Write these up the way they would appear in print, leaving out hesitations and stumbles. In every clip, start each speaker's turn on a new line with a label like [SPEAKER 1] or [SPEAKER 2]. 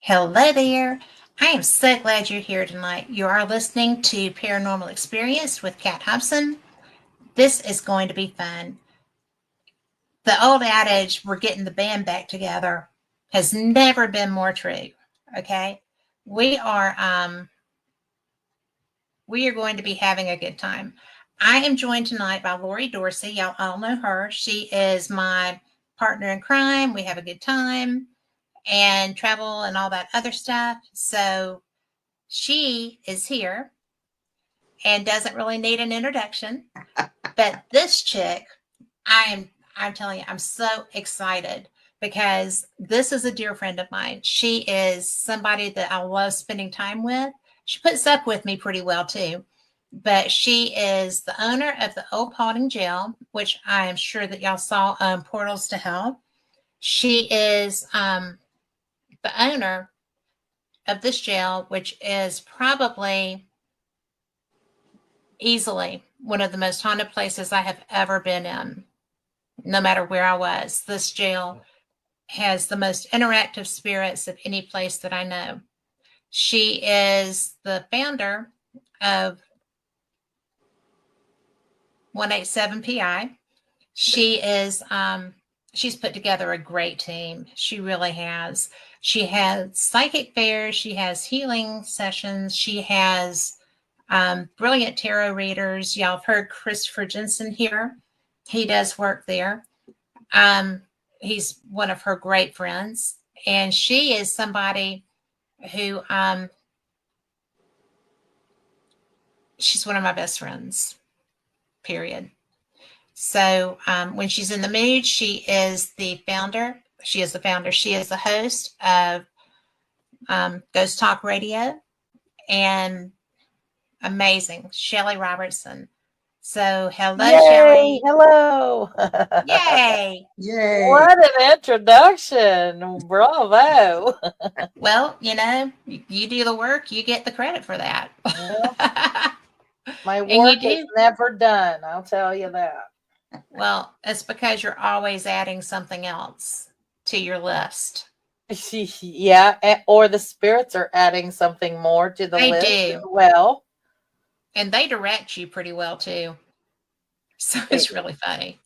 [SPEAKER 1] Hello there. I am so glad you're here tonight. You are listening to Paranormal Experienced with Kat Hobson. This is going to be fun. The old adage, we're getting the band back together, has never been more true. Okay? We are we are going to be having a good time. I am joined tonight by Lori Dorsey. Y'all all know her. She is my partner in crime. We have a good time and travel and all that other stuff. So she is here and doesn't really need an introduction. But this chick, I'm telling you, I'm so excited because this is a dear friend of mine. She is somebody that I love spending time with. She puts up with me pretty well too. But she is the owner of the Old Paulding Jail, which I am sure that y'all saw on Portals to Hell. She is the owner of this jail, which is probably easily one of the most haunted places I have ever been in, no matter where I was. This jail has the most interactive spirits of any place that I know. She is the founder of 187 PI. She is she's put together a great team. She really has. She has psychic fairs, she has healing sessions, she has brilliant tarot readers. Y'all have heard Christopher Jensen here. He does work there. He's one of her great friends. And she is somebody who, she's one of my best friends, period. So when she's in the mood, she is the founder. She is the founder. She is the host of Ghost Talk Radio and amazing, Shelley Robertson. So, hello,
[SPEAKER 2] Yay!
[SPEAKER 1] Shelley.
[SPEAKER 2] Hello!
[SPEAKER 1] Yay!
[SPEAKER 3] Yay!
[SPEAKER 2] What an introduction! Bravo!
[SPEAKER 1] Well, you do the work, you get the credit for that.
[SPEAKER 2] Well, my
[SPEAKER 1] And you
[SPEAKER 2] work is
[SPEAKER 1] do.
[SPEAKER 2] never done, I'll tell you that.
[SPEAKER 1] Well, it's because you're always adding something else to your list.
[SPEAKER 2] Yeah, or the spirits are adding something more to the
[SPEAKER 1] They
[SPEAKER 2] list as
[SPEAKER 1] do.
[SPEAKER 2] well.
[SPEAKER 1] And they direct you pretty well too. So
[SPEAKER 2] They
[SPEAKER 1] it's
[SPEAKER 2] do.
[SPEAKER 1] really funny.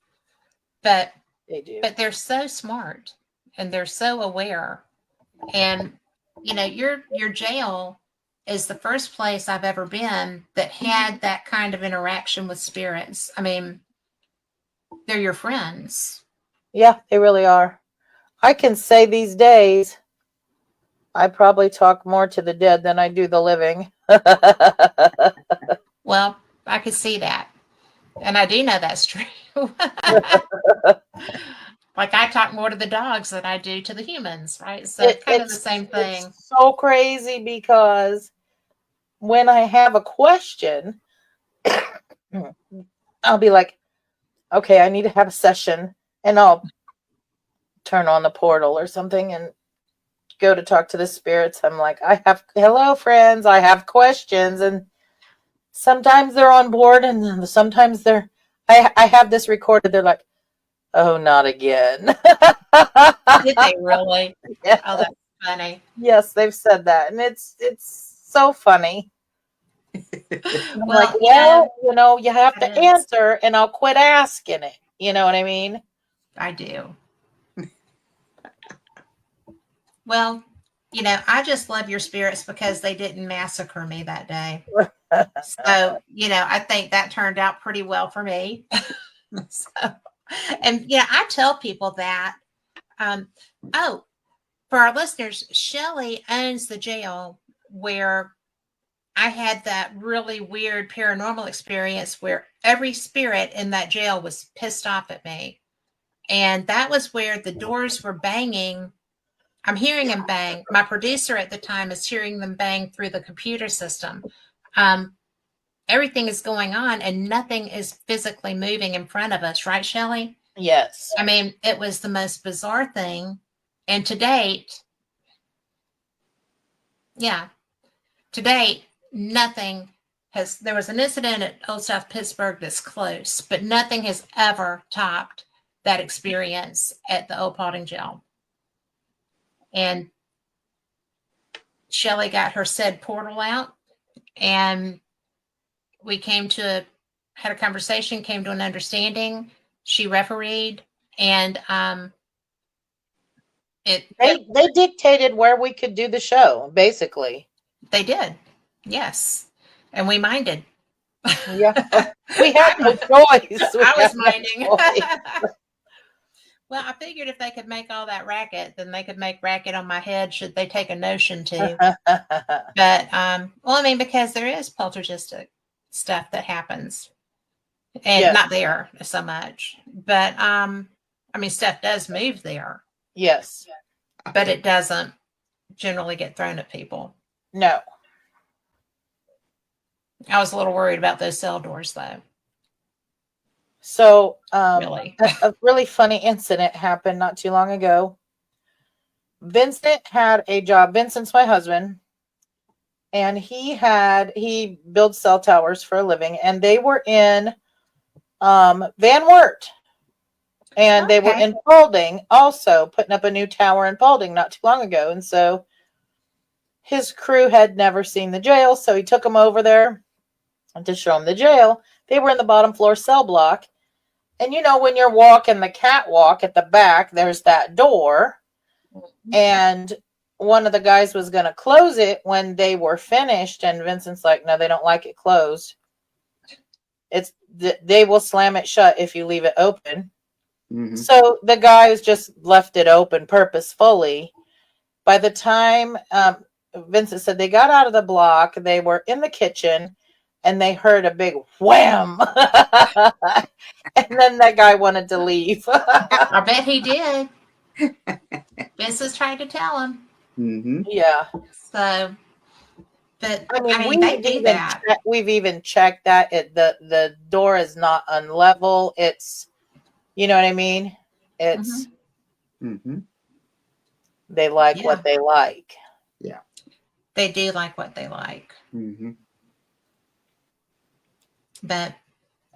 [SPEAKER 1] But
[SPEAKER 2] They do.
[SPEAKER 1] but they're so smart and they're so aware. And your jail is the first place I've ever been that had that kind of interaction with spirits. I mean, they're your friends.
[SPEAKER 2] Yeah, they really are. I can say these days, I probably talk more to the dead than I do the living.
[SPEAKER 1] Well, I could see that. And I do know that's true. Like I talk more to the dogs than I do to the humans, right? So it's kind of the same thing.
[SPEAKER 2] It's so crazy because when I have a question, I'll be like, okay, I need to have a session, and I'll turn on the portal or something and go to talk to the spirits. I'm like, hello, friends, I have questions. And sometimes they're on board, and then sometimes I have this recorded. They're like, oh, not again.
[SPEAKER 1] Did they really?
[SPEAKER 2] Yeah.
[SPEAKER 1] Oh, that's funny.
[SPEAKER 2] Yes, they've said that. And it's so funny. I'm like,
[SPEAKER 1] Well,
[SPEAKER 2] well, you have to
[SPEAKER 1] it is.
[SPEAKER 2] answer, and I'll quit asking it. You know what I mean?
[SPEAKER 1] I do. Well, I just love your spirits because they didn't massacre me that day. So, I think that turned out pretty well for me. So, and I tell people that. Oh, for our listeners, Shelley owns the jail where I had that really weird paranormal experience where every spirit in that jail was pissed off at me. And that was where the doors were banging. I'm hearing them bang. My producer at the time is hearing them bang through the computer system. Everything is going on and nothing is physically moving in front of us, right, Shelley?
[SPEAKER 2] Yes.
[SPEAKER 1] I mean, it was the most bizarre thing. And to date, nothing there was an incident at Old South Pittsburgh that's close, but nothing has ever topped that experience at the Old Potting Jail. And Shelly got her said portal out, and we had a conversation, came to an understanding. She refereed, and
[SPEAKER 2] They dictated where we could do the show, basically.
[SPEAKER 1] they did, yes, and we minded.
[SPEAKER 2] Yeah, we had no choice.
[SPEAKER 1] I was minding. Well, I figured if they could make all that racket, then they could make racket on my head should they take a notion to. But well, I mean, because there is poltergeistic stuff that happens, and
[SPEAKER 2] Yes.
[SPEAKER 1] not there so much, but I mean, stuff does move there,
[SPEAKER 2] Yes.
[SPEAKER 1] but it doesn't generally get thrown at people.
[SPEAKER 2] No.
[SPEAKER 1] I was a little worried about those cell doors, though.
[SPEAKER 2] So,
[SPEAKER 1] Really,
[SPEAKER 2] a really funny incident happened not too long ago. Vincent had a job. Vincent's my husband, and he builds cell towers for a living, and they were in Van Wert, and they were
[SPEAKER 1] Okay.
[SPEAKER 2] in Paulding, also putting up a new tower in Paulding not too long ago. And so his crew had never seen the jail, so he took them over there to show them the jail. They were in the bottom floor cell block. And you know, when you're walking the catwalk at the back, there's that door. And one of the guys was going to close it when they were finished. And Vincent's like, no, they don't like it closed. They will slam it shut if you leave it open. Mm-hmm. So the guys just left it open purposefully. By the time Vincent said they got out of the block, they were in the kitchen, and they heard a big wham. And then that guy wanted to leave.
[SPEAKER 1] I bet he did. Vincent's trying to tell him.
[SPEAKER 2] Mm-hmm. Yeah.
[SPEAKER 1] So, but
[SPEAKER 2] I mean
[SPEAKER 1] they do that.
[SPEAKER 2] We've even checked that the door is not unlevel. It's, you know what I mean? It's they like what they like.
[SPEAKER 3] Yeah.
[SPEAKER 1] They do like what they like.
[SPEAKER 3] Mm-hmm.
[SPEAKER 1] But,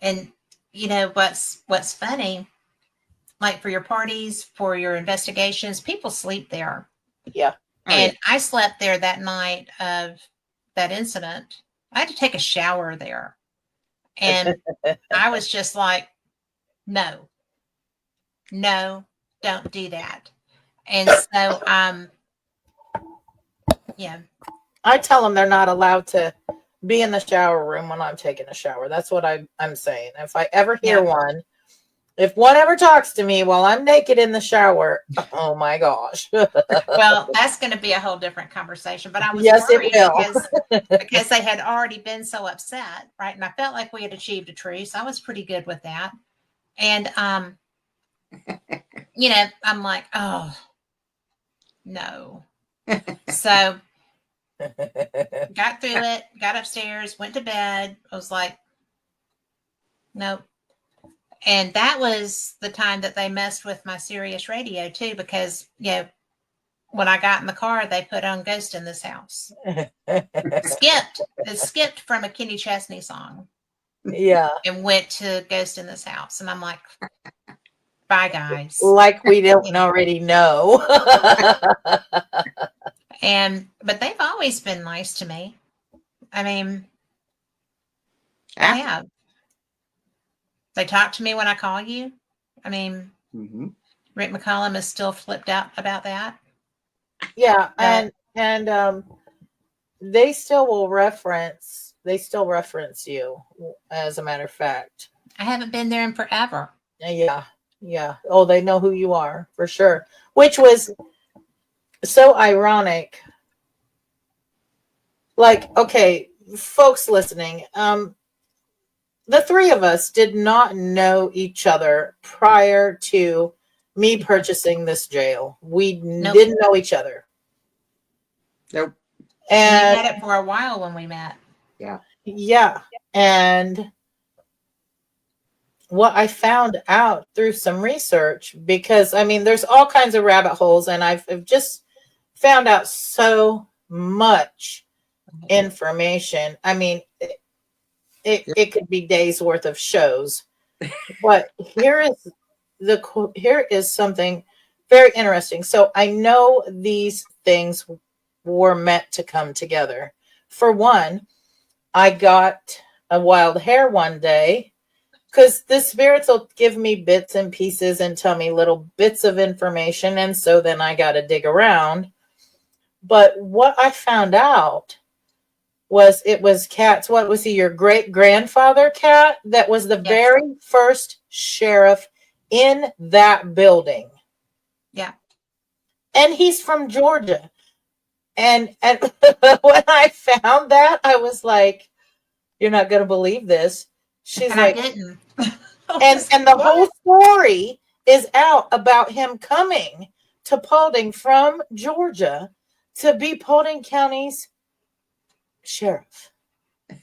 [SPEAKER 1] and you know, what's funny, like for your parties, for your investigations, people sleep there.
[SPEAKER 2] Yeah.
[SPEAKER 1] And I slept there that night of that incident. I had to take a shower there. And I was just like, no, don't do that. And so, yeah.
[SPEAKER 2] I tell them they're not allowed to be in the shower room when I'm taking a shower. That's what I'm saying. If I ever hear one, if one ever talks to me while I'm naked in the shower, oh my gosh.
[SPEAKER 1] Well, that's going to be a whole different conversation. But I was worried because they had already been so upset, right? And I felt like we had achieved a truce. I was pretty good with that. And, you know, I'm like, oh, no. So got through it, got upstairs, went to bed. I was like, nope. And that was the time that they messed with my Sirius radio too, because, you know, when I got in the car, they put on Ghost in This House. It skipped from a Kenny Chesney song.
[SPEAKER 2] Yeah.
[SPEAKER 1] And went to Ghost in This House. And I'm like, bye guys.
[SPEAKER 2] Like we don't already know.
[SPEAKER 1] But they've always been nice to me. I mean, I have. They talk to me when I call you. I mean, Rick McCollum is still flipped out about that. Yeah, and they still reference you, as a matter of fact. I haven't been there in forever.
[SPEAKER 2] Yeah. Oh, they know who you are for sure. Which was so ironic. Like, okay, folks listening, the three of us did not know each other prior to me purchasing this jail. We didn't know each other.
[SPEAKER 3] Nope.
[SPEAKER 1] And we had it for a while when we met.
[SPEAKER 3] Yeah.
[SPEAKER 2] Yeah. And what I found out through some research, because I mean, there's all kinds of rabbit holes, and I've just found out so much information. I mean, it could be days worth of shows, but here is something very interesting. So I know these things were meant to come together. For one, I got a wild hair one day because the spirits will give me bits and pieces and tell me little bits of information. And so then I got to dig around. But what I found out was it was Cat's, what was he, your great grandfather, Cat, that was the
[SPEAKER 1] Yes.
[SPEAKER 2] very first sheriff in that building.
[SPEAKER 1] Yeah.
[SPEAKER 2] And he's from Georgia. And when I found that, I was like, you're not going to believe this. She's
[SPEAKER 1] And I
[SPEAKER 2] like,
[SPEAKER 1] didn't.
[SPEAKER 2] and the whole story is out about him coming to Paulding from Georgia to be Paulding County's sheriff.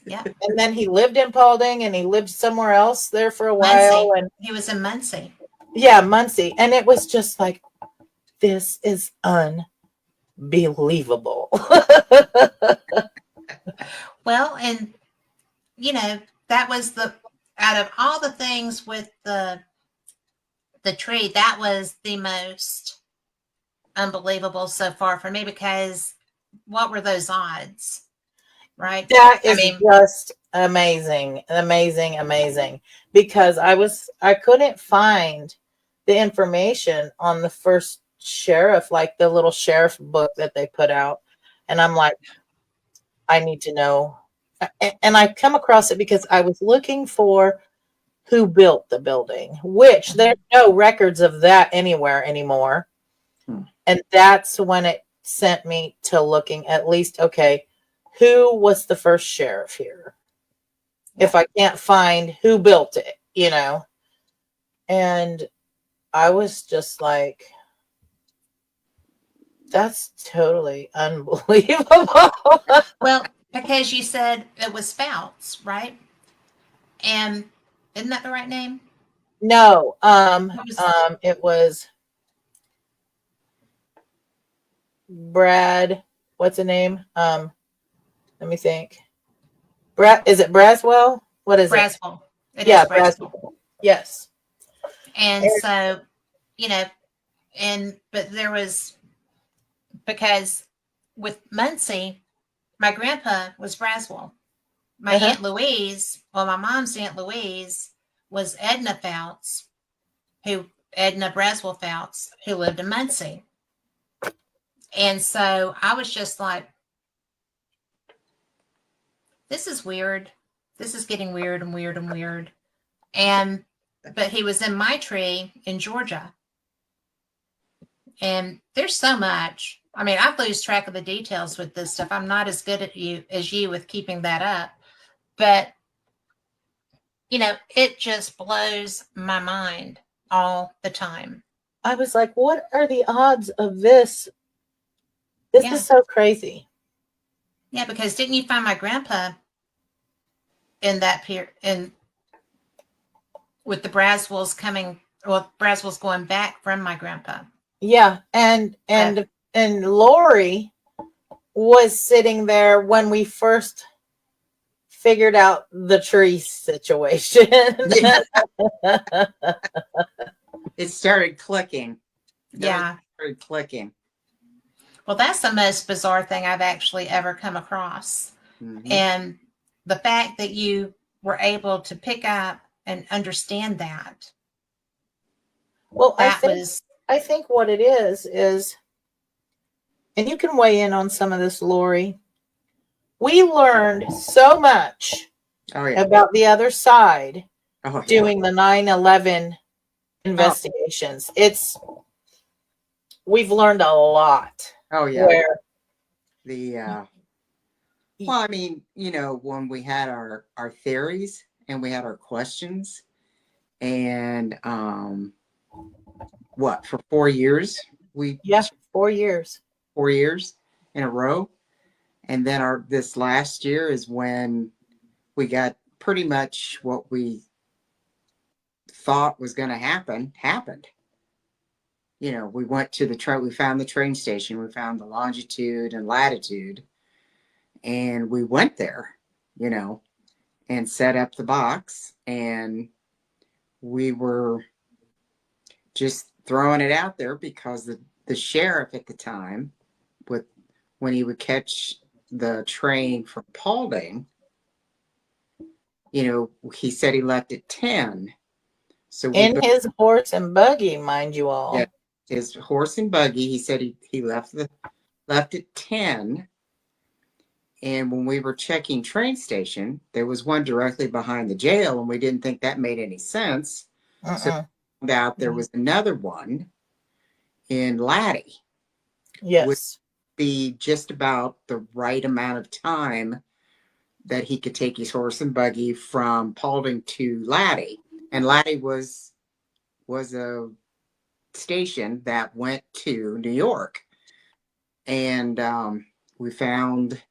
[SPEAKER 1] Yeah.
[SPEAKER 2] And then he lived in Paulding and he lived somewhere else there for a while.
[SPEAKER 1] Muncie.
[SPEAKER 2] And
[SPEAKER 1] He was in Muncie.
[SPEAKER 2] yeah, Muncie. And it was just like, this is unbelievable.
[SPEAKER 1] Well, and that was out of all the things with the tree, that was the most unbelievable so far for me, because what were those odds, right?
[SPEAKER 2] That
[SPEAKER 1] I
[SPEAKER 2] is
[SPEAKER 1] mean,
[SPEAKER 2] just amazing, amazing, amazing. Because I couldn't find the information on the first sheriff, like the little sheriff book that they put out. And I'm like, I need to know. And I come across it because I was looking for who built the building, which there's no records of that anywhere anymore. And that's when it sent me to looking at least, okay, who was the first sheriff here? If I can't find who built it, And I was just like, that's totally unbelievable.
[SPEAKER 1] well, because you said it was Fouts, right? And isn't that the right name?
[SPEAKER 2] No,
[SPEAKER 1] What was
[SPEAKER 2] it was Brad. What's the name? Let me think. Brad, is it Braswell? What is it?
[SPEAKER 1] Braswell? It
[SPEAKER 2] Yeah,
[SPEAKER 1] is Braswell.
[SPEAKER 2] Braswell. Yes.
[SPEAKER 1] And so, but there was, because with Muncie, my grandpa was Braswell. My
[SPEAKER 2] Uh-huh.
[SPEAKER 1] Aunt Louise, well, my mom's Aunt Louise was Edna Braswell Fouts, who lived in Muncie. And so I was just like, this is weird. This is getting weird and weird and weird. But he was in my tree in Georgia. And there's so much. I mean, I lose track of the details with this stuff. I'm not as good as you with keeping that up. But, it just blows my mind all the time.
[SPEAKER 2] I was like, what are the odds of this? This is so crazy.
[SPEAKER 1] Yeah, because didn't you find my grandpa in that period, with the Braswells Braswells going back from my grandpa?
[SPEAKER 2] Yeah, and Lori was sitting there when we first figured out the tree situation.
[SPEAKER 3] Yeah. It started clicking.
[SPEAKER 1] Yeah.
[SPEAKER 3] It started clicking.
[SPEAKER 1] Well, that's the most bizarre thing I've actually ever come across.
[SPEAKER 3] Mm-hmm.
[SPEAKER 1] And the fact that you were able to pick up and understand that.
[SPEAKER 2] Well, I think what it is, and you can weigh in on some of this, Lori. We learned so much about the other side doing the 9/11 investigations. We've learned a lot.
[SPEAKER 3] Oh yeah. Well, I mean, when we had our theories and we had our questions, and for 4 years
[SPEAKER 2] 4 years.
[SPEAKER 3] 4 years in a row. And then this last year is when we got pretty much what we thought was going to happened. We went to we found the train station, we found the longitude and latitude, and we went there, and set up the box, and we were just throwing it out there because the sheriff at the time when he would catch the train from Paulding, he said he left at 10. So we
[SPEAKER 2] In his horse and buggy, mind you all.
[SPEAKER 3] Yeah, his horse and buggy. He said he left at 10. And when we were checking train station, there was one directly behind the jail, and we didn't think that made any sense. So we found out there was another one in Laddie.
[SPEAKER 2] Yes.
[SPEAKER 3] Would be just about the right amount of time that he could take his horse and buggy from Paulding to Laddie. And Laddie was a station that went to New York. And we found,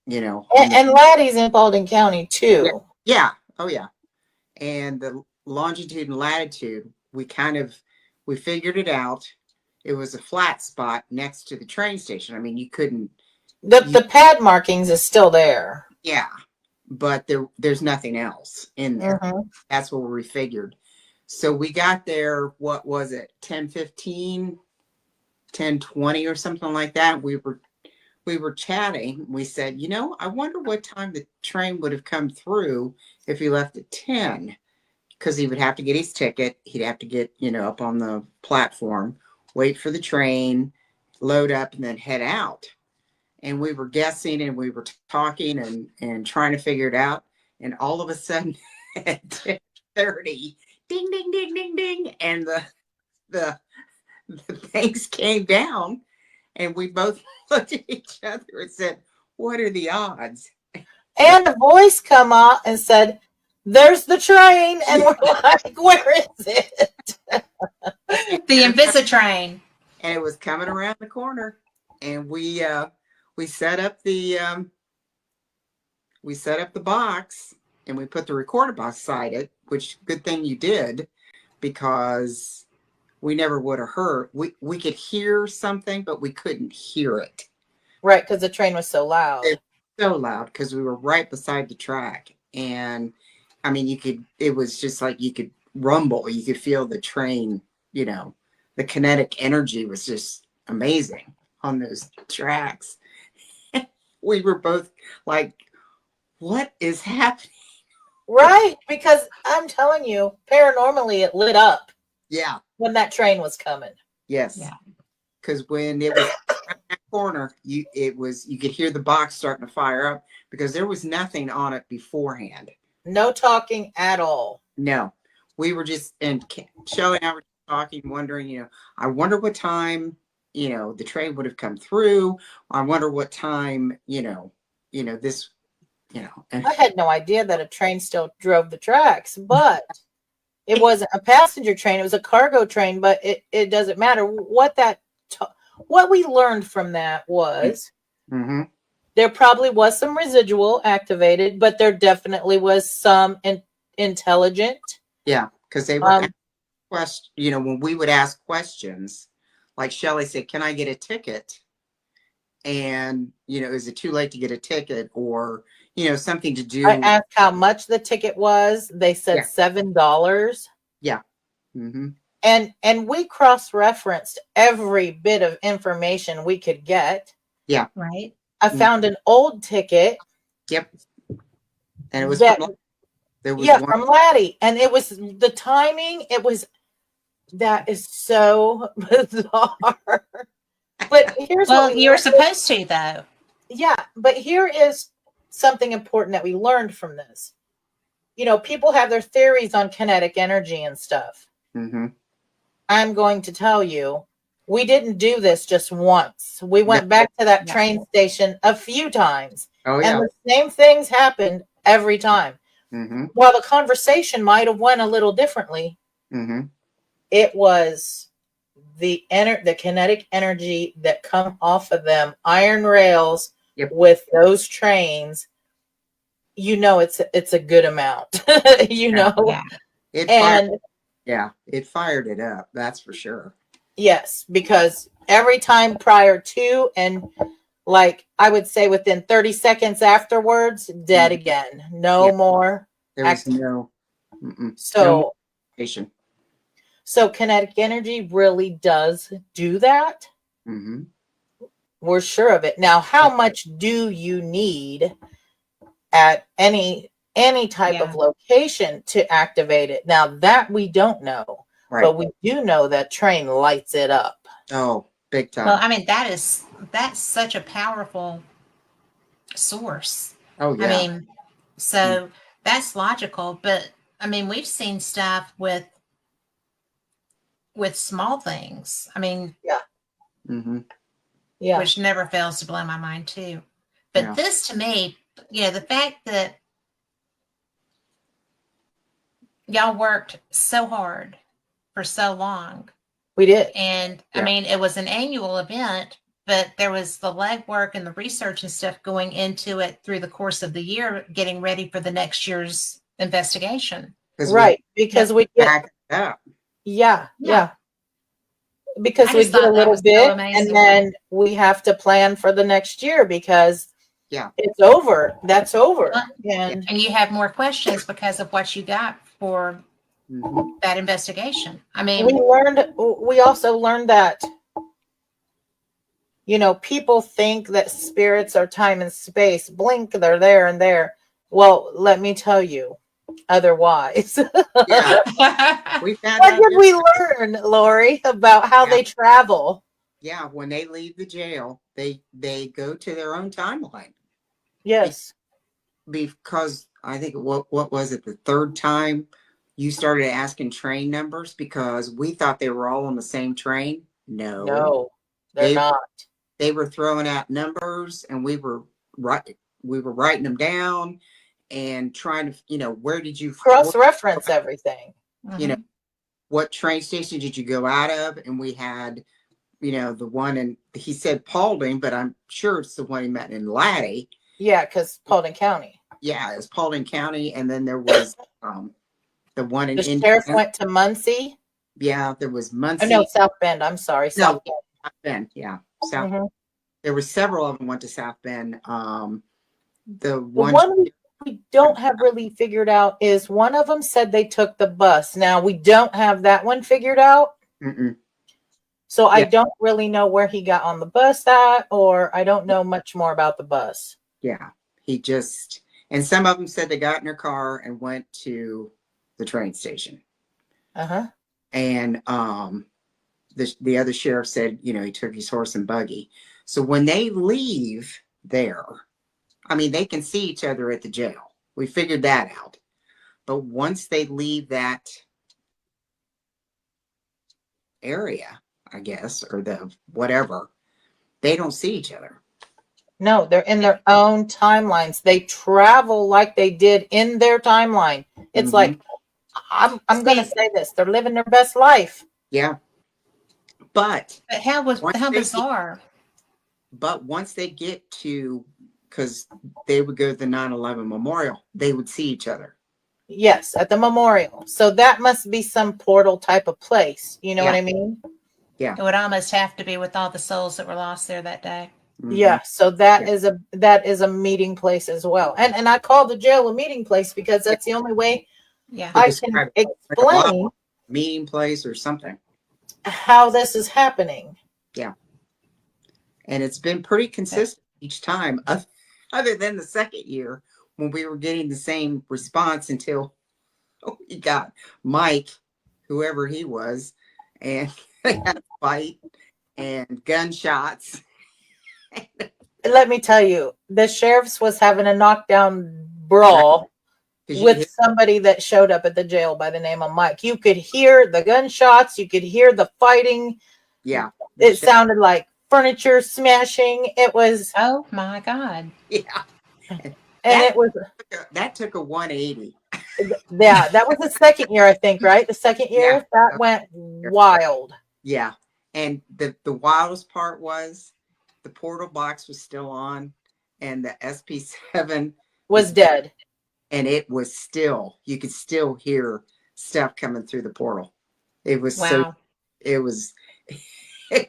[SPEAKER 2] and Laddie's in Paulding County too.
[SPEAKER 3] Yeah. Oh yeah. And the longitude and latitude, we figured it out. It was a flat spot next to the train station. I mean, you couldn't.
[SPEAKER 2] The pad markings is still there.
[SPEAKER 3] Yeah, but there's nothing else in there.
[SPEAKER 2] Mm-hmm.
[SPEAKER 3] That's what we figured. So we got there, what was it, 10:15, 10:20 or something like that. We were chatting. We said, I wonder what time the train would have come through if he left at 10, because he would have to get his ticket. He'd have to get, up on the platform, wait for the train, load up, and then head out. And we were guessing, and we were talking and trying to figure it out. And all of a sudden at 10:30, ding, ding, ding, ding, ding. And the things came down, and we both looked at each other and said, what are the odds?
[SPEAKER 2] And a voice come out and said, there's the train. And we're like, where is it?
[SPEAKER 1] The Invisitrain.
[SPEAKER 3] And it was coming around the corner. And we set up the box, and we put the recorder box beside it, which good thing you did, because we never would have heard. We could hear something, but we couldn't hear it.
[SPEAKER 2] Right, because the train was so loud.
[SPEAKER 3] It was so loud because we were right beside the track. And I mean, it was just like you could rumble. You could feel the train, the kinetic energy was just amazing on those tracks. We were both like, what is happening?
[SPEAKER 2] Right, because I'm telling you, paranormally, it lit up.
[SPEAKER 3] Yeah.
[SPEAKER 2] When that train was coming.
[SPEAKER 3] Yes. Yeah. Because when it was around that corner, you could hear the box starting to fire up, because there was nothing on it beforehand.
[SPEAKER 2] No talking at all.
[SPEAKER 3] No. We were just, and Shelley and I were talking, wondering, I wonder what time, the train would have come through. I wonder what time, this, and
[SPEAKER 2] I had no idea that a train still drove the tracks, but it wasn't a passenger train. It was a cargo train, but it doesn't matter. What we learned from that was there probably was some residual activated, but there definitely was some intelligent.
[SPEAKER 3] Yeah, because they were when we would ask questions, like Shelley said, can I get a ticket? And, is it too late to get a ticket, or, something to do?
[SPEAKER 2] I asked how much the ticket was. They said $7.
[SPEAKER 3] Yeah. Mm-hmm.
[SPEAKER 2] And we cross-referenced every bit of information we could get.
[SPEAKER 3] Yeah.
[SPEAKER 1] Right.
[SPEAKER 2] I found an old ticket.
[SPEAKER 3] Yep. And it was
[SPEAKER 2] from Laddie. And it was the timing. That is so bizarre. But here's
[SPEAKER 1] you were supposed to, though.
[SPEAKER 2] Yeah, but here is something important that we learned from this. People have their theories on kinetic energy and stuff.
[SPEAKER 3] Mm-hmm.
[SPEAKER 2] I'm going to tell you, we didn't do this just once. We went back to that train station a few times.
[SPEAKER 3] Oh, yeah.
[SPEAKER 2] And the same things happened every time.
[SPEAKER 3] Mm-hmm.
[SPEAKER 2] While the conversation might have went a little differently, it was the kinetic energy that come off of them iron rails with those trains. It's a good amount.
[SPEAKER 3] Yeah. It fired it up. That's for sure.
[SPEAKER 2] Yes, because every time prior to, and like I would say within 30 seconds afterwards, dead again. No more.
[SPEAKER 3] There was no.
[SPEAKER 2] So,
[SPEAKER 3] no
[SPEAKER 2] so kinetic energy really does do that.
[SPEAKER 3] Mm-hmm.
[SPEAKER 2] We're sure of it. Now, how much do you need at any type of
[SPEAKER 1] Yeah.
[SPEAKER 2] location to activate it? Now that we don't know,
[SPEAKER 3] Right.
[SPEAKER 2] but we do know that train lights it up.
[SPEAKER 3] Oh, big time.
[SPEAKER 1] Well, I mean, that's such a powerful source.
[SPEAKER 3] Oh,
[SPEAKER 1] I
[SPEAKER 3] yeah.
[SPEAKER 1] mean, so that's logical, but I mean, we've seen stuff with small things. I mean,
[SPEAKER 3] Mm-hmm.
[SPEAKER 2] Yeah.
[SPEAKER 1] which never fails to blow my mind too. But
[SPEAKER 3] Yeah.
[SPEAKER 1] this to me, the fact that y'all worked so hard for so long,
[SPEAKER 2] We did.
[SPEAKER 1] and I
[SPEAKER 3] Yeah.
[SPEAKER 1] mean, it was an annual event, but there was the legwork and the research and stuff going into it through the course of the year, getting ready for the next year's investigation.
[SPEAKER 2] Right. Because we get,
[SPEAKER 3] back it up.
[SPEAKER 2] yeah.
[SPEAKER 1] Yeah.
[SPEAKER 2] Because
[SPEAKER 1] I
[SPEAKER 2] we
[SPEAKER 1] just
[SPEAKER 2] get a
[SPEAKER 1] thought that
[SPEAKER 2] little
[SPEAKER 1] was so
[SPEAKER 2] bit
[SPEAKER 1] amazing.
[SPEAKER 2] and then we have to plan for the next year because
[SPEAKER 3] Yeah.
[SPEAKER 2] it's over. That's over.
[SPEAKER 1] Well,
[SPEAKER 2] And
[SPEAKER 1] And you have more questions because of what you got for
[SPEAKER 3] Mm-hmm.
[SPEAKER 1] that investigation. I
[SPEAKER 2] we
[SPEAKER 1] mean,
[SPEAKER 2] also learned that, people think that spirits are time and space. Blink, they're there and there. Well, let me tell you otherwise.
[SPEAKER 3] Yeah. We found
[SPEAKER 2] What
[SPEAKER 3] out.
[SPEAKER 2] did we learn, Lori, about how they travel?
[SPEAKER 3] Yeah, when they leave the jail, they go to their own timeline.
[SPEAKER 2] Yes.
[SPEAKER 3] Because I think what was it, the third time you started asking train numbers because we thought they were all on the same train.
[SPEAKER 2] No, they're
[SPEAKER 3] they
[SPEAKER 2] not.
[SPEAKER 3] they were throwing out numbers and we were writing them down and trying to, where did you
[SPEAKER 2] Cross-reference everything.
[SPEAKER 3] you know
[SPEAKER 1] mhm.
[SPEAKER 3] what train station did you go out of? And we had, the one, and he said Paulding, but I'm sure it's the one he met in Laddie.
[SPEAKER 2] Yeah, because Paulding County.
[SPEAKER 3] Yeah, it's Paulding County. And then there was the one in
[SPEAKER 2] The
[SPEAKER 3] Indiana.
[SPEAKER 2] sheriff went to Muncie.
[SPEAKER 3] Yeah, there was
[SPEAKER 2] Oh,
[SPEAKER 3] Muncie.
[SPEAKER 2] no, South Bend. I'm sorry.
[SPEAKER 3] No,
[SPEAKER 2] South Bend.
[SPEAKER 3] South Bend. Yeah, South.
[SPEAKER 2] Mhm.
[SPEAKER 3] There were several of them went to South Bend. The
[SPEAKER 2] The
[SPEAKER 3] one,
[SPEAKER 2] one we don't have really figured out is one of them said they took the bus. Now, we don't have that one figured out.
[SPEAKER 3] mm-mm.
[SPEAKER 2] So I
[SPEAKER 3] Yeah.
[SPEAKER 2] don't really know where he got on the bus at, or I don't know much more about the bus.
[SPEAKER 3] Yeah, he just, and some of them said they got in their car and went to the train station.
[SPEAKER 2] Uh-huh.
[SPEAKER 3] And the other sheriff said, he took his horse and buggy. So when they leave there, I mean, they can see each other at the jail. We figured that out. But once they leave that area, I guess, or the whatever, they don't see each other.
[SPEAKER 2] No, they're in their own timelines. They travel like they did in their timeline. It's
[SPEAKER 3] Mm-hmm.
[SPEAKER 2] like, I'm going to say this. They're living their best life.
[SPEAKER 3] Yeah. But
[SPEAKER 1] How
[SPEAKER 3] they
[SPEAKER 1] bizarre.
[SPEAKER 3] but once they get to, because they would go to the 9/11 memorial, they would see each other.
[SPEAKER 2] Yes, at the memorial. So that must be some portal type of place. You know what I mean?
[SPEAKER 3] Yeah.
[SPEAKER 1] It would almost have to be with all the souls that were lost there that day.
[SPEAKER 3] Mm-hmm.
[SPEAKER 2] Yeah. So that is a meeting place as well. And I call the jail a meeting place because that's the only way
[SPEAKER 1] Yeah.
[SPEAKER 2] I can explain
[SPEAKER 3] meeting place or something.
[SPEAKER 2] how this is happening.
[SPEAKER 3] Yeah. And it's been pretty consistent each time, other than the second year when we were getting the same response until we got Mike, whoever he was, and they had a fight and gunshots.
[SPEAKER 2] Let me tell you, the sheriff's was having a knockdown brawl with somebody that showed up at the jail by the name of Mike. You could hear the gunshots. You could hear the fighting.
[SPEAKER 3] Yeah.
[SPEAKER 2] It sounded like furniture smashing. It was.
[SPEAKER 1] Oh my God.
[SPEAKER 3] Yeah.
[SPEAKER 2] And it was.
[SPEAKER 3] That took a 180.
[SPEAKER 2] Yeah, that was the second year, I think, right? The second year, that went wild.
[SPEAKER 3] Yeah. And the wildest part was the portal box was still on and the SP7
[SPEAKER 2] was dead.
[SPEAKER 3] And it was still, you could still hear stuff coming through the portal. It was
[SPEAKER 1] wow.
[SPEAKER 3] It was.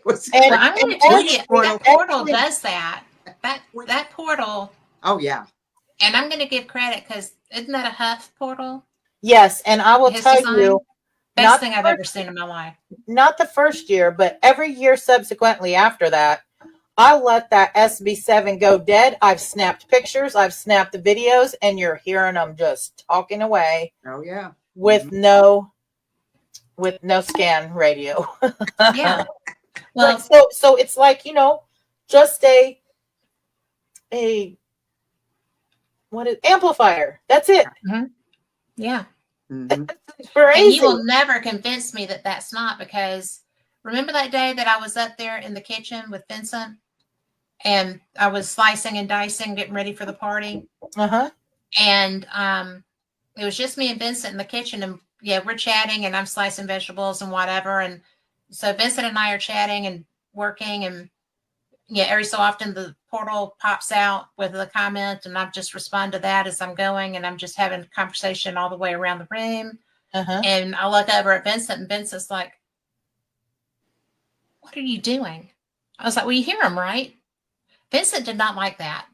[SPEAKER 1] Well, I'm going to tell you, that portal does that. That portal.
[SPEAKER 3] Oh, yeah.
[SPEAKER 1] And I'm going to give credit because isn't that a Huff portal?
[SPEAKER 2] Yes. And I will tell you,
[SPEAKER 1] best thing I've ever seen in my life.
[SPEAKER 2] Not the first year, but every year subsequently after that, I let that SB7 go dead. I've snapped pictures, I've snapped the videos, and you're hearing them just talking away
[SPEAKER 3] Oh yeah.
[SPEAKER 2] with
[SPEAKER 3] Mhm.
[SPEAKER 2] no scan radio.
[SPEAKER 1] Yeah.
[SPEAKER 2] But
[SPEAKER 1] Well,
[SPEAKER 2] so it's like, just a what is amplifier. That's it.
[SPEAKER 1] mhm, yeah.
[SPEAKER 3] Mhm.
[SPEAKER 2] It's
[SPEAKER 1] And you
[SPEAKER 2] crazy.
[SPEAKER 1] will never convince me that that's not, because remember that day that I was up there in the kitchen with Vincent and I was slicing and dicing, getting ready for the party.
[SPEAKER 2] Uh-huh.
[SPEAKER 1] And it was just me and Vincent in the kitchen. And yeah, we're chatting and I'm slicing vegetables and whatever. And so Vincent and I are chatting and working. And yeah, every so often the portal pops out with a comment. And I just respond to that as I'm going. And I'm just having a conversation all the way around the room.
[SPEAKER 2] Uh-huh.
[SPEAKER 1] And I look over at Vincent and Vincent's like, "What are you doing?" I was like, "Well, you hear him, right?" Vincent did not like that.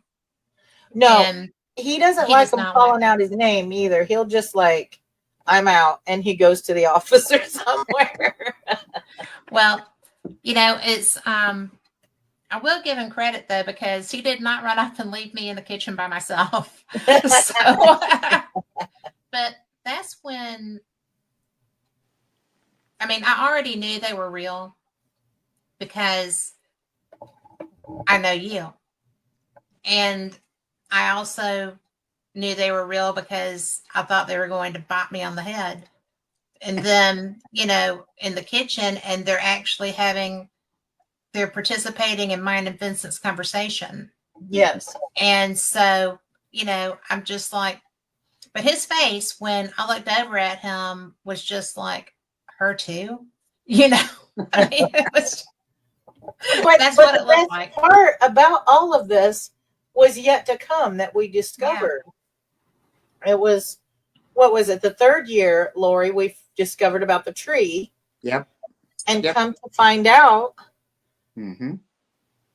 [SPEAKER 2] No,
[SPEAKER 1] And
[SPEAKER 2] he doesn't
[SPEAKER 1] he
[SPEAKER 2] like
[SPEAKER 1] does
[SPEAKER 2] them
[SPEAKER 1] not like
[SPEAKER 2] calling
[SPEAKER 1] that.
[SPEAKER 2] out his name either. He'll just like, I'm out, and he goes to the office or somewhere.
[SPEAKER 1] Well, it's I will give him credit though, because he did not run off and leave me in the kitchen by myself. So, but that's when, I mean, I already knew they were real because I know you. And I also knew they were real because I thought they were going to bop me on the head. And then, in the kitchen, and they're participating in mine and Vincent's conversation.
[SPEAKER 2] Yes.
[SPEAKER 1] And so, I'm just like, but his face when I looked over at him was just like, her too, you know. I mean, it was,
[SPEAKER 2] But
[SPEAKER 1] that's
[SPEAKER 2] but
[SPEAKER 1] what
[SPEAKER 2] the
[SPEAKER 1] it looked
[SPEAKER 2] best
[SPEAKER 1] like.
[SPEAKER 2] part about all of this was yet to come that we
[SPEAKER 1] Yeah.
[SPEAKER 2] discovered. It was, what was it? The third year, Lori, we discovered about the tree,
[SPEAKER 3] Yep.
[SPEAKER 2] and
[SPEAKER 3] Yep.
[SPEAKER 2] come to find out,
[SPEAKER 3] Mm-hmm.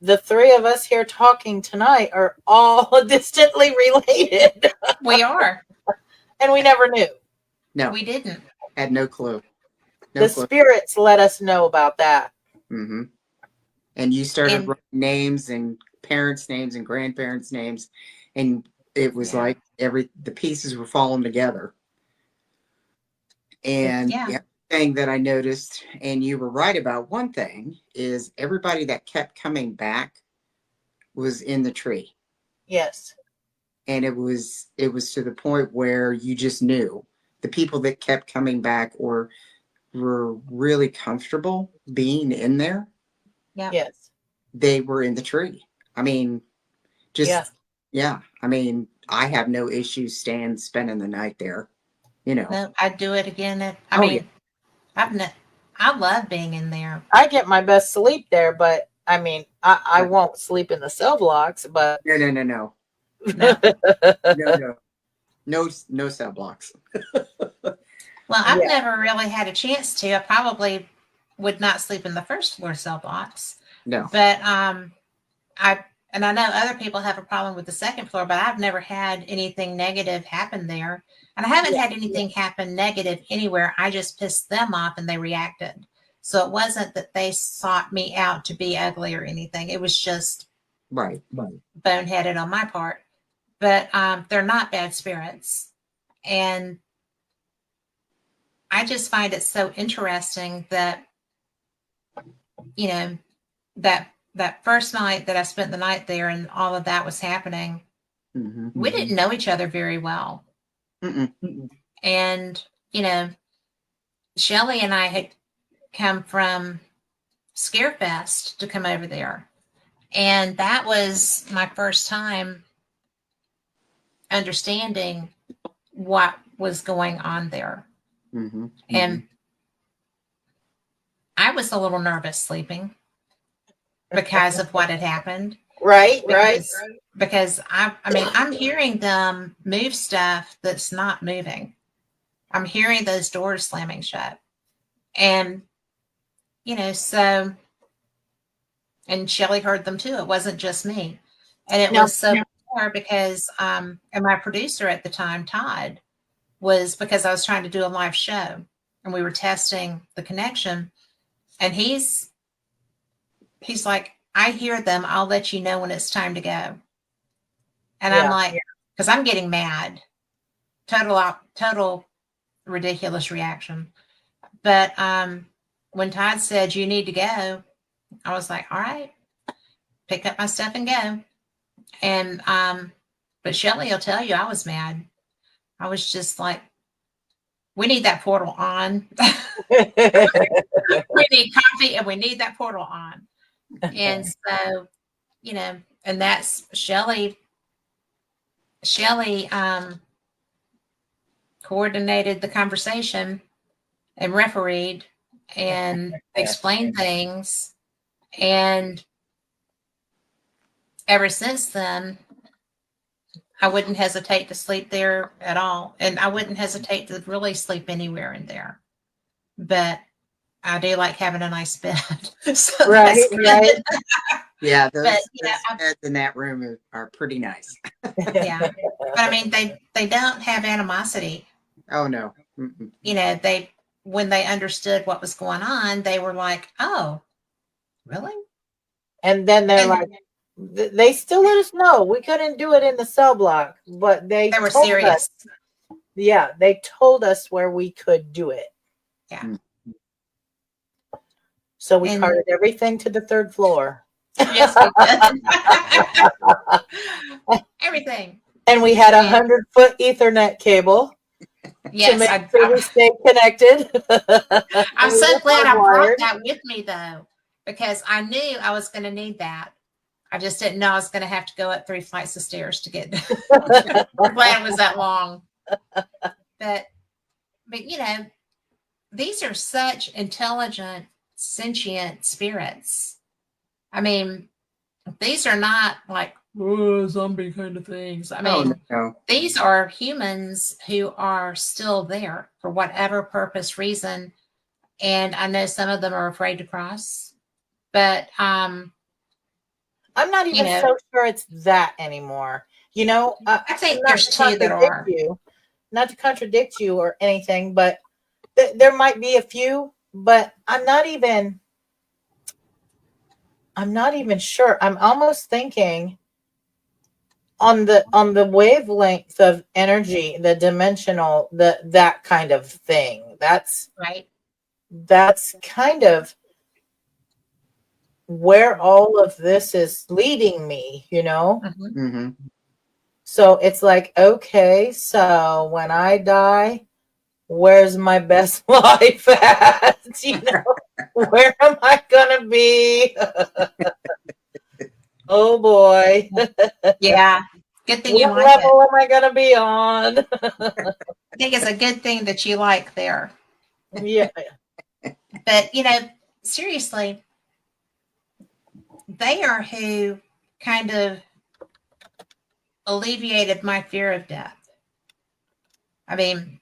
[SPEAKER 2] the three of us here talking tonight are all distantly related,
[SPEAKER 1] We are.
[SPEAKER 2] and we never knew.
[SPEAKER 3] No,
[SPEAKER 1] We didn't.
[SPEAKER 3] had no clue. No
[SPEAKER 2] The
[SPEAKER 3] clue.
[SPEAKER 2] spirits let us know about that.
[SPEAKER 3] Mm-hmm. And you started
[SPEAKER 1] And
[SPEAKER 3] writing names and parents' names and grandparents' names, and it was
[SPEAKER 1] yeah,
[SPEAKER 3] like the pieces were falling together. And
[SPEAKER 1] yeah,
[SPEAKER 3] the other thing that I noticed, and you were right about one thing, is everybody that kept coming back was in the tree.
[SPEAKER 2] Yes.
[SPEAKER 3] And it was to the point where you just knew the people that kept coming back or were really comfortable being in there,
[SPEAKER 1] yeah.
[SPEAKER 2] Yes.
[SPEAKER 3] they were in the tree. I mean,
[SPEAKER 2] Yeah.
[SPEAKER 3] just yeah. I mean, I have no issues spending the night there. You know.
[SPEAKER 1] No, I'd do it again. I
[SPEAKER 3] Oh yeah.
[SPEAKER 1] mean, I love being in there.
[SPEAKER 2] I get my best sleep there, but I mean, I
[SPEAKER 3] Right.
[SPEAKER 2] won't sleep in the cell blocks, but
[SPEAKER 3] No, no, no, no,
[SPEAKER 1] No.
[SPEAKER 3] no, no, no cell blocks.
[SPEAKER 1] Well, I've
[SPEAKER 2] yeah.
[SPEAKER 1] never really had a chance to. I probably would not sleep in the first floor cell blocks,
[SPEAKER 3] No.
[SPEAKER 1] but I and I know other people have a problem with the second floor, but I've never had anything negative happen there. And I haven't
[SPEAKER 2] Yeah.
[SPEAKER 1] had anything happen negative anywhere. I just pissed them off and they reacted. So it wasn't that they sought me out to be ugly or anything. It was just
[SPEAKER 3] Right.
[SPEAKER 1] boneheaded on my part. But they're not bad spirits. And I just find it so interesting that, you know, that first night that I spent the night there and all of that was happening,
[SPEAKER 3] Mm-hmm.
[SPEAKER 1] we didn't know each other very well.
[SPEAKER 3] Mm-mm.
[SPEAKER 1] And, Shelly and I had come from Scarefest to come over there. And that was my first time understanding what was going on there.
[SPEAKER 3] Mm-hmm.
[SPEAKER 1] And I was a little nervous sleeping because of what had happened.
[SPEAKER 2] Right. Right.
[SPEAKER 1] Because I mean, I'm hearing them move stuff that's not moving. I'm hearing those doors slamming shut. And, so, and Shelly heard them too. It wasn't just me. And it
[SPEAKER 2] Now,
[SPEAKER 1] was so bizarre because, and my producer at the time, Todd, was because I was trying to do a live show and we were testing the connection. And he's like, I hear them. I'll let you know when it's time to go. And I'm
[SPEAKER 2] Yeah.
[SPEAKER 1] like, because I'm getting mad. Total ridiculous reaction. But when Todd said you need to go, I was like, all right, pick up my stuff and go. And but Shelly will tell you I was mad. I was just like, we need that portal on. We need coffee and we need that portal on. And so, you know, and that's Shelly coordinated the conversation and refereed and explained things. And ever since then, I wouldn't hesitate to sleep there at all. And I wouldn't hesitate to really sleep anywhere in there. But I do like having a nice bed. So
[SPEAKER 2] Right,
[SPEAKER 1] that's good.
[SPEAKER 2] right.
[SPEAKER 3] Yeah, those,
[SPEAKER 1] But
[SPEAKER 3] those beds in that room are pretty nice.
[SPEAKER 1] yeah. But I mean, they don't have animosity.
[SPEAKER 3] Oh no. Mm-mm.
[SPEAKER 1] You know, when they understood what was going on, they were like, "Oh, really?"
[SPEAKER 2] And then they're
[SPEAKER 1] And
[SPEAKER 2] like, they still let us know we couldn't do it in the cell block, but
[SPEAKER 1] they were
[SPEAKER 2] told
[SPEAKER 1] serious.
[SPEAKER 2] us, yeah, they told us where we could do it.
[SPEAKER 1] Yeah.
[SPEAKER 3] Mm.
[SPEAKER 2] So we
[SPEAKER 1] And
[SPEAKER 2] carted everything to the third floor.
[SPEAKER 1] yes, we did. Everything.
[SPEAKER 2] And we had
[SPEAKER 1] And
[SPEAKER 2] 100-foot Ethernet cable to
[SPEAKER 1] yes,
[SPEAKER 2] make sure we stayed connected.
[SPEAKER 1] I'm
[SPEAKER 2] We
[SPEAKER 1] so
[SPEAKER 2] were
[SPEAKER 1] glad I brought
[SPEAKER 2] hardwired.
[SPEAKER 1] that with me though, because I knew I was going to need that. I just didn't know I was going to have to go up 3 flights of stairs to get. I'm glad it was that long. But you know, these are such intelligent, sentient spirits. I mean, these are not like zombie kind of things. I
[SPEAKER 3] Oh
[SPEAKER 1] mean,
[SPEAKER 3] no.
[SPEAKER 1] these are humans who are still there for whatever purpose, reason. And I know some of them are afraid to cross, but
[SPEAKER 2] I'm not
[SPEAKER 1] you
[SPEAKER 2] even
[SPEAKER 1] know,
[SPEAKER 2] so sure it's that anymore. You know,
[SPEAKER 1] I think
[SPEAKER 2] not
[SPEAKER 1] there's
[SPEAKER 2] to
[SPEAKER 1] two that
[SPEAKER 2] contradict
[SPEAKER 1] are.
[SPEAKER 2] you, not to contradict you or anything, but there might be a few, but I'm not even sure. I'm almost thinking on the wavelength of energy, the dimensional, that kind of thing.
[SPEAKER 1] Right.
[SPEAKER 2] That's kind of where all of this is leading me, you know?
[SPEAKER 1] Mm-hmm.
[SPEAKER 3] Mm-hmm.
[SPEAKER 2] So it's like, okay, so when I die, where's my best life at? You know, where am I gonna be? Oh boy.
[SPEAKER 1] Yeah. Good thing you
[SPEAKER 2] What
[SPEAKER 1] like it.
[SPEAKER 2] level am I gonna be on?
[SPEAKER 1] I think it's a good thing that you like there.
[SPEAKER 2] Yeah.
[SPEAKER 1] But, you know, seriously, they are who kind of alleviated my fear of death. I mean,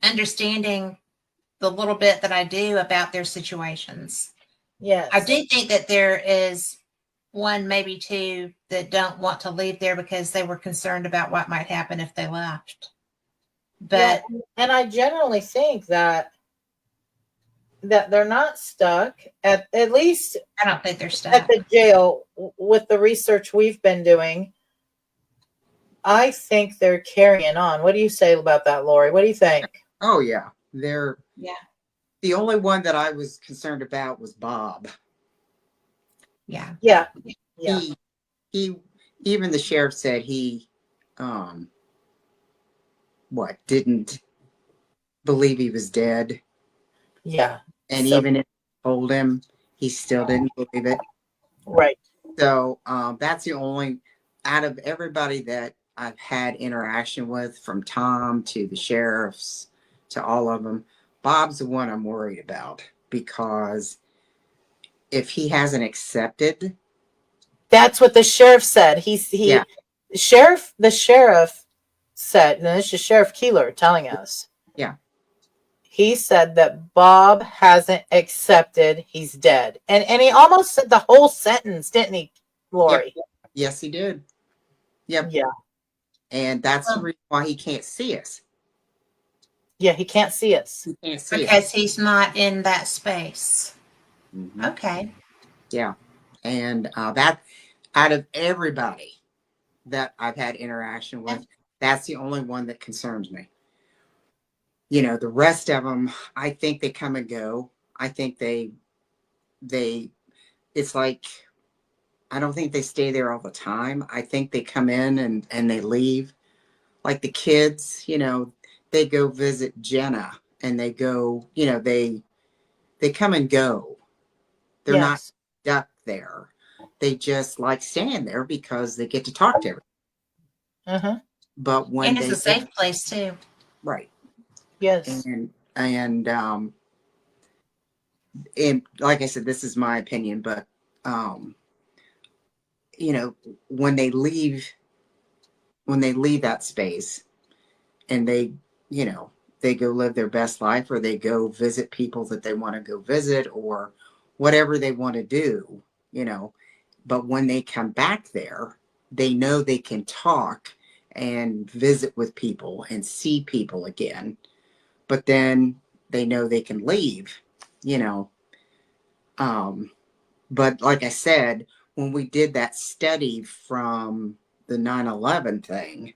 [SPEAKER 1] understanding the little bit that I do about their situations.
[SPEAKER 2] Yes.
[SPEAKER 1] I do think that there is one, maybe two, that don't want to leave there because they were concerned about what might happen if they left. But
[SPEAKER 2] yeah, and I generally think that they're not stuck at least
[SPEAKER 1] I don't think they're
[SPEAKER 2] at
[SPEAKER 1] stuck.
[SPEAKER 2] the jail with the research we've been doing. I think they're carrying on. What do you say about that, Lori? What do you think?
[SPEAKER 3] Oh yeah. They're
[SPEAKER 1] Yeah.
[SPEAKER 3] the only one that I was concerned about was Bob.
[SPEAKER 1] Yeah.
[SPEAKER 2] Yeah. Yeah.
[SPEAKER 3] He even the sheriff said he didn't believe he was dead.
[SPEAKER 2] Yeah.
[SPEAKER 3] And
[SPEAKER 2] So
[SPEAKER 3] even if he told him, he still didn't believe it.
[SPEAKER 2] right.
[SPEAKER 3] So that's the only out of everybody that I've had interaction with, from Tom to the sheriffs to all of them, Bob's the one I'm worried about, because if he hasn't accepted,
[SPEAKER 2] That's what the sheriff said.
[SPEAKER 3] yeah,
[SPEAKER 2] The sheriff said, and this is Sheriff Keeler telling us.
[SPEAKER 3] yeah,
[SPEAKER 2] He said that Bob hasn't accepted he's dead. And he almost said the whole sentence, didn't he,
[SPEAKER 3] yep,
[SPEAKER 2] Lori?
[SPEAKER 3] yes, he did, yep,
[SPEAKER 2] Yeah.
[SPEAKER 3] and that's the
[SPEAKER 1] Well,
[SPEAKER 3] reason why he can't see us.
[SPEAKER 2] Yeah, he can't see us.
[SPEAKER 3] He can't see us.
[SPEAKER 1] because he's not in that space.
[SPEAKER 3] Mhm.
[SPEAKER 1] Okay.
[SPEAKER 3] Yeah, And that, out of everybody that I've had interaction with, that's the only one that concerns me. You know, the rest of them, I think they come and go. I think they, it's like, I don't think they stay there all the time. I think they come in and they leave. Like the kids, you know, they go visit Jenna and they go, you know, they come and go. They're not
[SPEAKER 2] Yes.
[SPEAKER 3] stuck there. They just like staying there because they get to talk to everyone.
[SPEAKER 2] Uh-huh.
[SPEAKER 3] But when
[SPEAKER 1] And it's
[SPEAKER 3] they
[SPEAKER 1] a safe place too.
[SPEAKER 3] right,
[SPEAKER 2] Yes.
[SPEAKER 3] and like I said, this is my opinion, but um, you know, when they leave that space and they, you know, they go live their best life, or they go visit people that they want to go visit, or whatever they want to do, you know. But when they come back there, they know they can talk and visit with people and see people again. But then they know they can leave, you know. Um, but like I said, when we did that study from the 9/11 thing,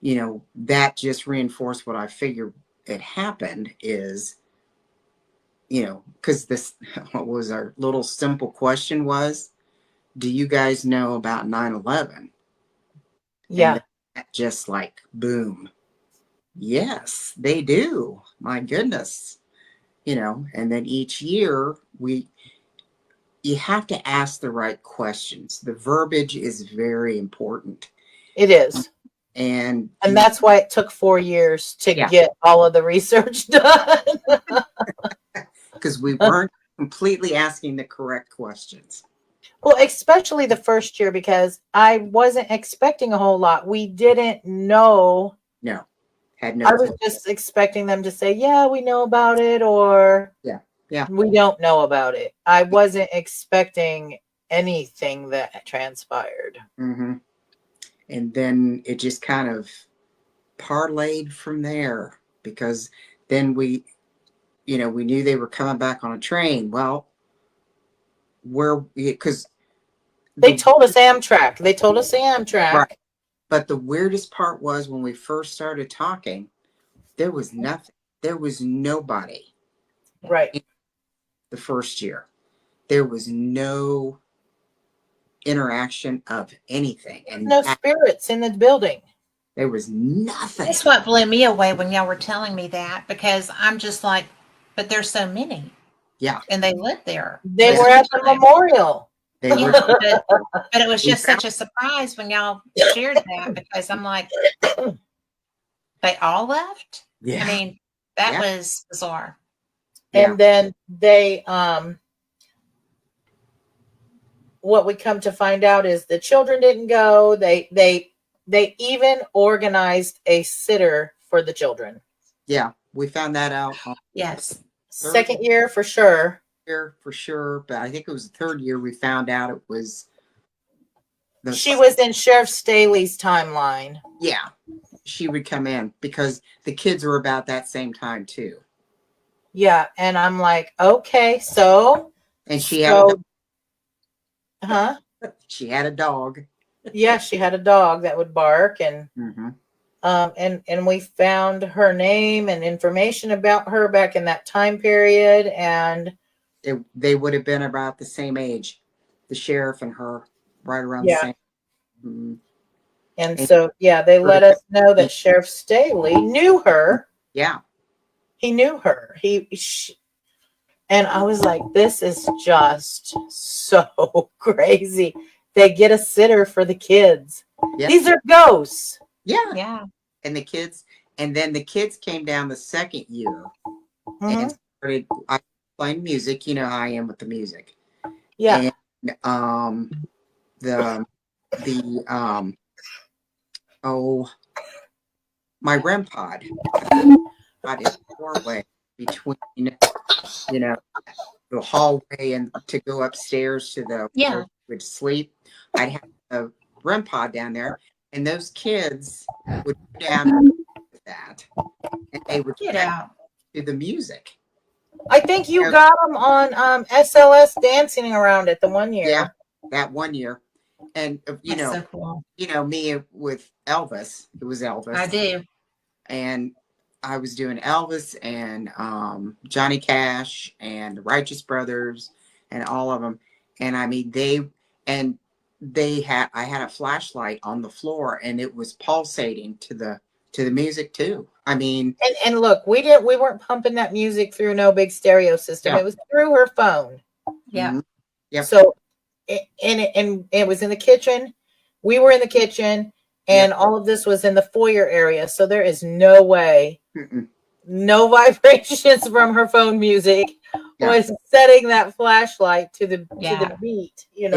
[SPEAKER 3] you know, that just reinforced what I figured had happened is, you know, because this, what was our little simple question was, do you guys know about 9/11? And
[SPEAKER 2] Yeah.
[SPEAKER 3] that just like, boom. Yes, they do. My goodness. You know, and then each year you have to ask the right questions. The verbiage is very important.
[SPEAKER 2] It is.
[SPEAKER 3] And
[SPEAKER 2] And that's why it took 4 years to
[SPEAKER 3] yeah,
[SPEAKER 2] get all of the research done.
[SPEAKER 3] because we weren't completely asking the correct questions.
[SPEAKER 2] Well, especially the first year, because I wasn't expecting a whole lot. We didn't know.
[SPEAKER 3] No, had
[SPEAKER 2] I
[SPEAKER 3] no
[SPEAKER 2] was
[SPEAKER 3] clue.
[SPEAKER 2] just expecting them to say, yeah, we know about it, or
[SPEAKER 3] Yeah, yeah.
[SPEAKER 2] we don't know about it. I wasn't expecting anything that transpired.
[SPEAKER 3] Mm-hmm. And then it just kind of parlayed from there, because then we, you know, we knew they were coming back on a train. Well, where, because
[SPEAKER 2] They
[SPEAKER 3] the,
[SPEAKER 2] told us Amtrak. They told us the
[SPEAKER 3] right.
[SPEAKER 2] Amtrak.
[SPEAKER 3] But the weirdest part was when we first started talking, there was nothing. There was nobody
[SPEAKER 2] Right.
[SPEAKER 3] in the first year. There was no interaction of anything. And
[SPEAKER 2] No spirits in the building.
[SPEAKER 3] there was nothing.
[SPEAKER 1] That's what blew me away when y'all were telling me that, because I'm just like, but there's so many
[SPEAKER 3] Yeah.
[SPEAKER 1] and they lived there
[SPEAKER 2] They
[SPEAKER 1] most
[SPEAKER 2] were
[SPEAKER 1] of the
[SPEAKER 2] at the
[SPEAKER 1] time.
[SPEAKER 2] memorial.
[SPEAKER 3] They were,
[SPEAKER 1] Yeah, but it was
[SPEAKER 3] we
[SPEAKER 1] just such
[SPEAKER 3] found,
[SPEAKER 1] a surprise when y'all shared that, because I'm like, they all left? I
[SPEAKER 3] yeah,
[SPEAKER 1] mean, that
[SPEAKER 3] yeah,
[SPEAKER 1] was bizarre.
[SPEAKER 3] yeah,
[SPEAKER 2] And then they what we come to find out is the children didn't go. They even organized a sitter for the children.
[SPEAKER 3] yeah. We found that out on
[SPEAKER 1] Yes.
[SPEAKER 3] the third
[SPEAKER 2] Second year for sure.
[SPEAKER 3] year for sure. But I think it was the third year we found out it was the,
[SPEAKER 2] She was in Sheriff Staley's timeline.
[SPEAKER 3] yeah, she would come in because the kids were about that same time too.
[SPEAKER 2] Yeah, and I'm like, okay, so
[SPEAKER 3] And she had a dog.
[SPEAKER 2] so huh?
[SPEAKER 3] She had a dog.
[SPEAKER 2] Yeah, she had a dog that would bark, and
[SPEAKER 3] Mm-hmm.
[SPEAKER 2] and we found her name and information about her back in that time period, and
[SPEAKER 3] They would have been about the same age, the sheriff and her, right around the
[SPEAKER 2] yeah,
[SPEAKER 3] same. Mm-hmm.
[SPEAKER 2] and
[SPEAKER 3] And
[SPEAKER 2] so yeah, they let us know that Sheriff Staley knew her.
[SPEAKER 3] yeah,
[SPEAKER 2] He knew her. And I was like, this is just so crazy. They get a sitter for the kids.
[SPEAKER 3] yeah,
[SPEAKER 2] These are ghosts.
[SPEAKER 3] yeah.
[SPEAKER 1] Yeah.
[SPEAKER 3] And the kids, and then the kids came down the second year
[SPEAKER 2] Mhm.
[SPEAKER 3] and started playing music. You know how I am with the music.
[SPEAKER 2] Yeah.
[SPEAKER 3] And the oh, my REM pod got in the doorway between, you know, the hallway and to go upstairs to the where
[SPEAKER 1] Yeah.
[SPEAKER 3] we would sleep. I'd have a REM pod down there, and those kids would go down with that, and they would
[SPEAKER 1] Get
[SPEAKER 3] dance
[SPEAKER 1] out.
[SPEAKER 3] to the music.
[SPEAKER 2] I think you
[SPEAKER 3] Yeah,
[SPEAKER 2] got them on SLS dancing around it the one
[SPEAKER 3] yeah,
[SPEAKER 2] year.
[SPEAKER 3] that one year. And
[SPEAKER 1] That's so cool.
[SPEAKER 3] me with Elvis, it was
[SPEAKER 1] I
[SPEAKER 3] Elvis,
[SPEAKER 1] do.
[SPEAKER 3] and I was doing Elvis and Johnny Cash and the Righteous Brothers and all of them. And I mean, and I had a flashlight on the floor, and it was pulsating to the music too. I mean,
[SPEAKER 2] And look, we weren't pumping that music through no big stereo system.
[SPEAKER 3] yeah,
[SPEAKER 2] It was through her phone.
[SPEAKER 1] Yep.
[SPEAKER 3] mhm, yep,
[SPEAKER 2] So and it was in the kitchen. We were in the kitchen,
[SPEAKER 3] yep,
[SPEAKER 2] and all of this was in the foyer area. So there is no way,
[SPEAKER 3] mm-mm,
[SPEAKER 2] no vibrations from her phone music
[SPEAKER 3] yeah.
[SPEAKER 2] was setting that flashlight to the
[SPEAKER 1] Yeah.
[SPEAKER 2] beat.
[SPEAKER 3] It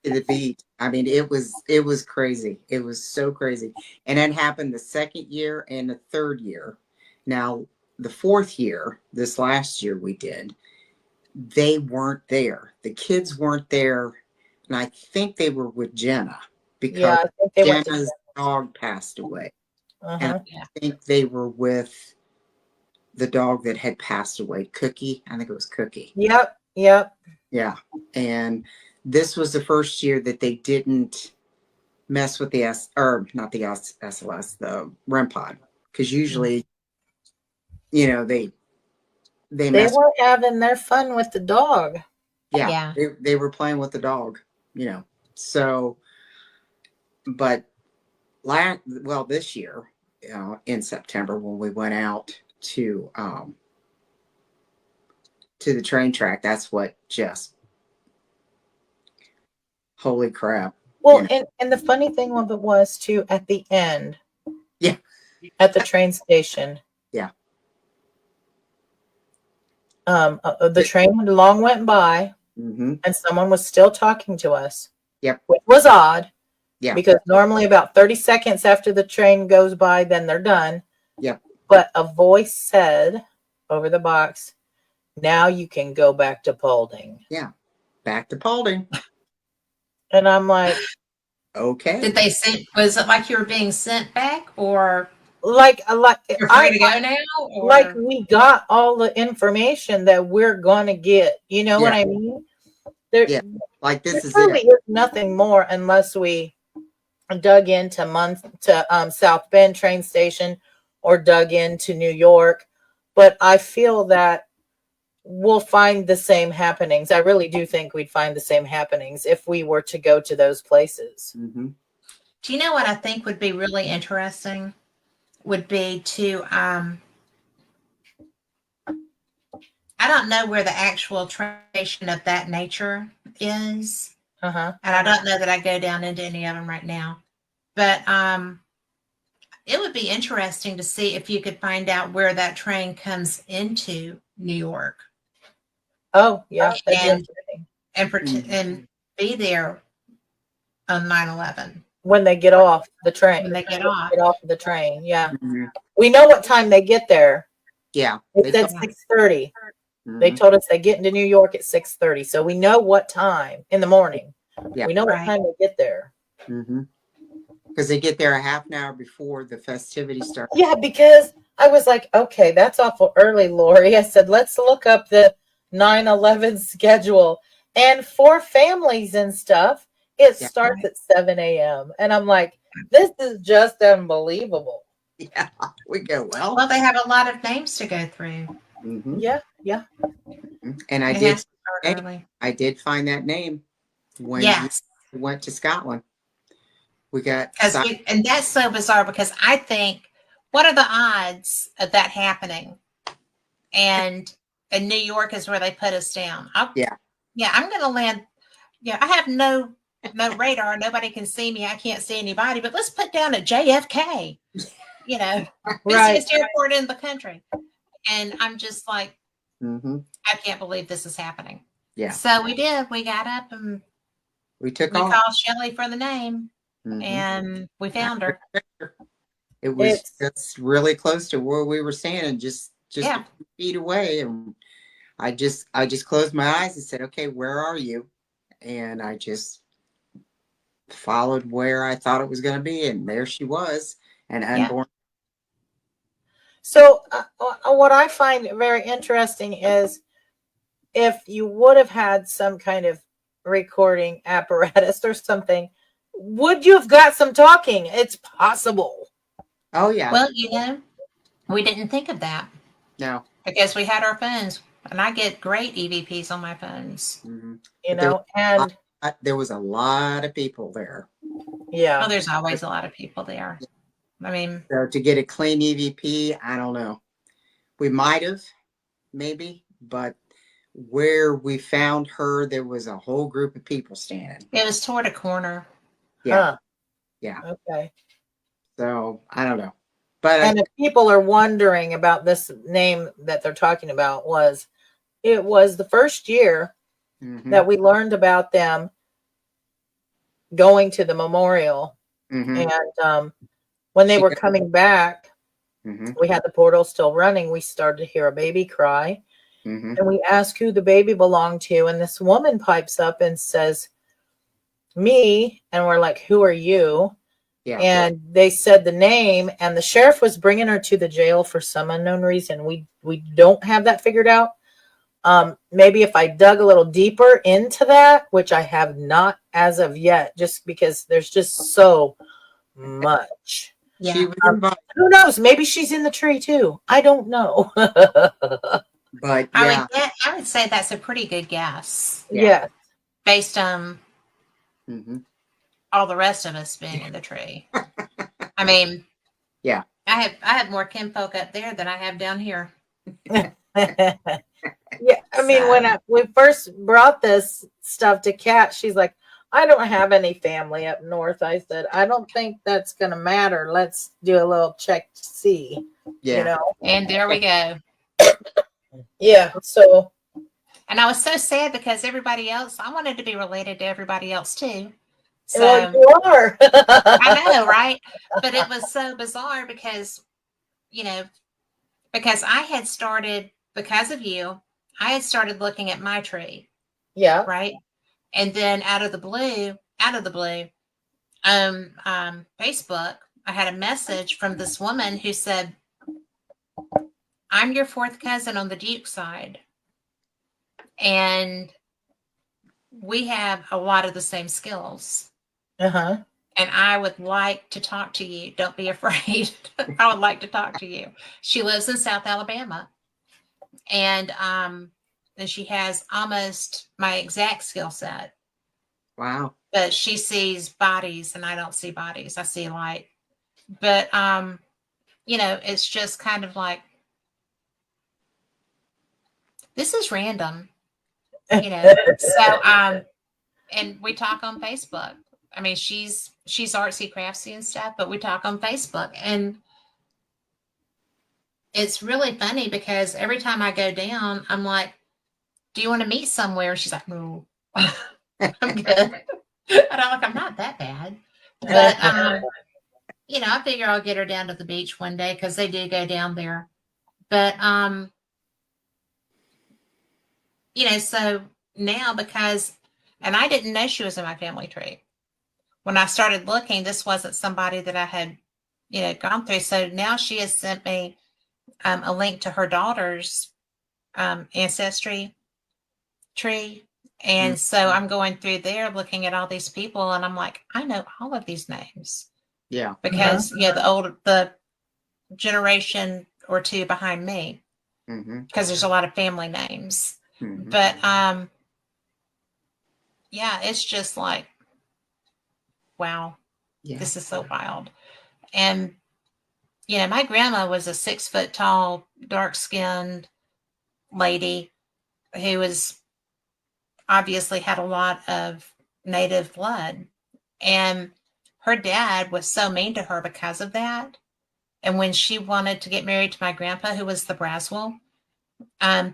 [SPEAKER 3] to the beat. I mean, it was crazy. It was so crazy. And that happened the second year and the third year. Now, the fourth year, this last year we did, they weren't there. The kids weren't there. And I think they were with Jenna
[SPEAKER 2] Yeah,
[SPEAKER 3] because
[SPEAKER 2] I think they went to.
[SPEAKER 3] Jenna's dog passed away. And
[SPEAKER 2] Uh-huh.
[SPEAKER 1] Yeah.
[SPEAKER 3] I think they were with the dog that had passed away, Cookie. I think it was Cookie.
[SPEAKER 2] Yep. Yep.
[SPEAKER 3] Yeah. And this was the first year that they didn't mess with the or not the SLS, the REM pod. Because usually, they
[SPEAKER 2] They
[SPEAKER 3] mess.
[SPEAKER 2] were having their fun with the dog.
[SPEAKER 3] Yeah,
[SPEAKER 1] Yeah.
[SPEAKER 3] they were playing with the dog. So, but this year, in September when we went out to the train track, that's what just holy crap,
[SPEAKER 2] Well, and the funny thing of it was too at the end
[SPEAKER 3] yeah,
[SPEAKER 2] at the train station.
[SPEAKER 3] yeah,
[SPEAKER 2] The train had long went by,
[SPEAKER 3] mm-hmm,
[SPEAKER 2] and someone was still talking to us,
[SPEAKER 3] yep,
[SPEAKER 2] which was odd
[SPEAKER 3] yeah,
[SPEAKER 2] because normally about 30 seconds after the train goes by, then they're done.
[SPEAKER 3] yep,
[SPEAKER 2] But a voice said over the box, "Now you can go back to Paulding."
[SPEAKER 3] yeah. Back to Paulding.
[SPEAKER 2] And I'm like,
[SPEAKER 1] Did
[SPEAKER 3] Okay.
[SPEAKER 1] they send, was it like you were being sent back or
[SPEAKER 2] like, like
[SPEAKER 1] you're free
[SPEAKER 2] I
[SPEAKER 1] to go now
[SPEAKER 2] like
[SPEAKER 1] or
[SPEAKER 2] we got all the information that we're gonna get. You know what
[SPEAKER 3] Yeah,
[SPEAKER 2] I mean? There,
[SPEAKER 3] yeah. Like
[SPEAKER 2] there
[SPEAKER 3] this is
[SPEAKER 2] truly
[SPEAKER 3] it.
[SPEAKER 2] is nothing more unless we dug into South Bend train station or dug into New York. But I feel that we'll find the same happenings. I really do think we'd find the same happenings if we were to go to those places.
[SPEAKER 3] Mm-hmm.
[SPEAKER 1] do you know what I think would be really interesting? Would be to I don't know where the actual train of that nature is.
[SPEAKER 2] Uh-huh.
[SPEAKER 1] And I don't know that I go down into any of them right now. But it would be interesting to see if you could find out where that train comes into New York
[SPEAKER 2] Oh, yeah, that'd be
[SPEAKER 1] and
[SPEAKER 2] interesting.
[SPEAKER 3] Mm-hmm.
[SPEAKER 1] and be there on 9/11
[SPEAKER 2] When they get off the train,
[SPEAKER 1] when they get
[SPEAKER 2] when
[SPEAKER 1] off.
[SPEAKER 2] they get off of the train. Yeah.
[SPEAKER 3] Mm-hmm.
[SPEAKER 2] We know what time they get there.
[SPEAKER 3] Yeah.
[SPEAKER 2] It
[SPEAKER 3] They
[SPEAKER 2] said
[SPEAKER 3] told,
[SPEAKER 1] Yeah.
[SPEAKER 2] 6:30. They
[SPEAKER 3] mm-hmm.
[SPEAKER 2] told us they get into New York at 6:30. So we know what time in the morning.
[SPEAKER 3] Yeah.
[SPEAKER 2] We know what
[SPEAKER 1] Right.
[SPEAKER 2] time they get there.
[SPEAKER 3] Mm-hmm. Because they get there a half an hour before the festivities start.
[SPEAKER 2] Yeah, because I was like, okay, that's awful early, Lori. I said, let's look up the 9/11 schedule. And for families and stuff, it
[SPEAKER 3] Yeah.
[SPEAKER 2] starts at 7 a.m. And I'm like, this is just unbelievable.
[SPEAKER 3] Yeah. We go, well.
[SPEAKER 1] Well, they have a lot of names to go through.
[SPEAKER 3] Mm-hmm.
[SPEAKER 2] Yeah, yeah.
[SPEAKER 3] And
[SPEAKER 1] It has to start early.
[SPEAKER 3] I did find that name when we
[SPEAKER 1] Yes.
[SPEAKER 3] went to Scotland. We got
[SPEAKER 1] Because and that's so bizarre because I think, what are the odds of that happening? And New York is where they put us down.
[SPEAKER 3] yeah.
[SPEAKER 1] Yeah, I'm going to land. Yeah, I have no radar. Nobody can see me. I can't see anybody. But let's put down at JFK.
[SPEAKER 2] Right.
[SPEAKER 1] Busiest airport in the country. And I'm just like,
[SPEAKER 3] Mm-hmm.
[SPEAKER 1] I can't believe this is happening.
[SPEAKER 3] Yeah.
[SPEAKER 1] So we did. We got up and
[SPEAKER 3] We took
[SPEAKER 1] we
[SPEAKER 3] off.
[SPEAKER 1] called Shelly for the name,
[SPEAKER 3] Mm-hmm.
[SPEAKER 1] and we found her.
[SPEAKER 3] It was
[SPEAKER 2] It's
[SPEAKER 3] just really close to where we were standing, just
[SPEAKER 1] Yeah.
[SPEAKER 3] a few feet away. And I just closed my eyes and said, "Okay, where are you?" And I just followed where I thought it was going to be, and there she was, an
[SPEAKER 1] Yeah.
[SPEAKER 3] unborn.
[SPEAKER 2] So, what I find very interesting is if you would have had some kind of recording apparatus or something, would you have got some talking? It's possible.
[SPEAKER 3] Oh yeah.
[SPEAKER 1] Well, we didn't think of that
[SPEAKER 3] No.
[SPEAKER 1] because we had our phones, and I get great EVPs on my phones.
[SPEAKER 3] Hmm.
[SPEAKER 2] You
[SPEAKER 3] But there was
[SPEAKER 2] know, and
[SPEAKER 3] there was a lot of people there.
[SPEAKER 1] Oh,
[SPEAKER 2] yeah.
[SPEAKER 1] there's always a lot of people there. I mean,
[SPEAKER 3] So to get a clean EVP, I don't know. We might have, maybe, but where we found her, there was a whole group of people standing.
[SPEAKER 1] it was toward a corner.
[SPEAKER 3] Yeah,
[SPEAKER 2] Huh.
[SPEAKER 3] yeah.
[SPEAKER 2] Okay.
[SPEAKER 3] So I don't know, but
[SPEAKER 2] And if people are wondering about this name that they're talking about, it was the first year
[SPEAKER 3] mm-hmm,
[SPEAKER 2] that we learned about them going to the memorial,
[SPEAKER 3] mm-hmm.
[SPEAKER 2] and when they
[SPEAKER 3] She,
[SPEAKER 2] were coming back,
[SPEAKER 3] mm-hmm,
[SPEAKER 2] we had the portal still running. We started to hear a baby cry,
[SPEAKER 3] mm-hmm.
[SPEAKER 2] and we asked who the baby belonged to, and this woman pipes up and says, "Me," and we're like, "Who are you?"
[SPEAKER 3] Yeah,
[SPEAKER 2] And they said the name, and the sheriff was bringing her to the jail for some unknown reason. We don't have that figured out. Maybe if I dug a little deeper into that, which I have not as of yet, just because there's just so much.
[SPEAKER 3] she
[SPEAKER 1] Yeah.
[SPEAKER 3] was invited,
[SPEAKER 2] Who knows? Maybe she's in the tree too. I don't know.
[SPEAKER 3] but yeah,
[SPEAKER 1] I would say that's a pretty good guess
[SPEAKER 3] yeah,
[SPEAKER 2] Yes.
[SPEAKER 1] based on
[SPEAKER 3] mm-hmm,
[SPEAKER 1] all the rest of us being in the tree. I mean,
[SPEAKER 3] yeah,
[SPEAKER 1] I have more kinfolk up there than I have down here.
[SPEAKER 2] Yeah. I mean, when
[SPEAKER 1] So
[SPEAKER 2] we first brought this stuff to Kat, she's like, I don't have any family up north. I said, I don't think that's going to matter. Let's do a little check to see, you
[SPEAKER 3] yeah,
[SPEAKER 2] know?
[SPEAKER 1] and there we go.
[SPEAKER 2] Yeah. So,
[SPEAKER 1] And I was so sad because everybody else, I wanted to be related to everybody else too.
[SPEAKER 2] well,
[SPEAKER 1] So
[SPEAKER 2] you are.
[SPEAKER 1] I know, right? But it was so bizarre because, you know, because I had started, because of you, I had started looking at my tree,
[SPEAKER 2] Yeah.
[SPEAKER 1] right? And then out of the blue, Facebook, I had a message from this woman who said, I'm your fourth cousin on the Duke side. And we have a lot of the same skills.
[SPEAKER 2] Uh-huh.
[SPEAKER 1] And I would like to talk to you. Don't be afraid. I would like to talk to you. She lives in South Alabama. And she has almost my exact skill set.
[SPEAKER 3] wow,
[SPEAKER 1] But she sees bodies and I don't see bodies. I see light. But it's just kind of like this is random, So and we talk on Facebook. I mean, she's artsy craftsy and stuff, but we talk on Facebook, and it's really funny because every time I go down, I'm like, "Do you want to meet somewhere?" She's like, "No, I'm good." And I'm like, "I'm not that bad," but I figure I'll get her down to the beach one day because they do go down there. But so now and I didn't know she was in my family tree. When I started looking, this wasn't somebody that I had, gone through. So now she has sent me a link to her daughter's ancestry tree.
[SPEAKER 3] mm,
[SPEAKER 1] And so I'm going through there looking at all these people, and I'm like, I know all of these names
[SPEAKER 3] yeah,
[SPEAKER 1] because, the generation or two behind me,
[SPEAKER 3] mm-hmm,
[SPEAKER 1] because there's a lot of family names.
[SPEAKER 3] mm-hmm,
[SPEAKER 1] But yeah, it's just like, wow,
[SPEAKER 3] yeah,
[SPEAKER 1] this is so wild. And my grandma was a 6 foot tall, dark skinned lady who was obviously had a lot of native blood. And her dad was so mean to her because of that. And when she wanted to get married to my grandpa, who was the Braswell,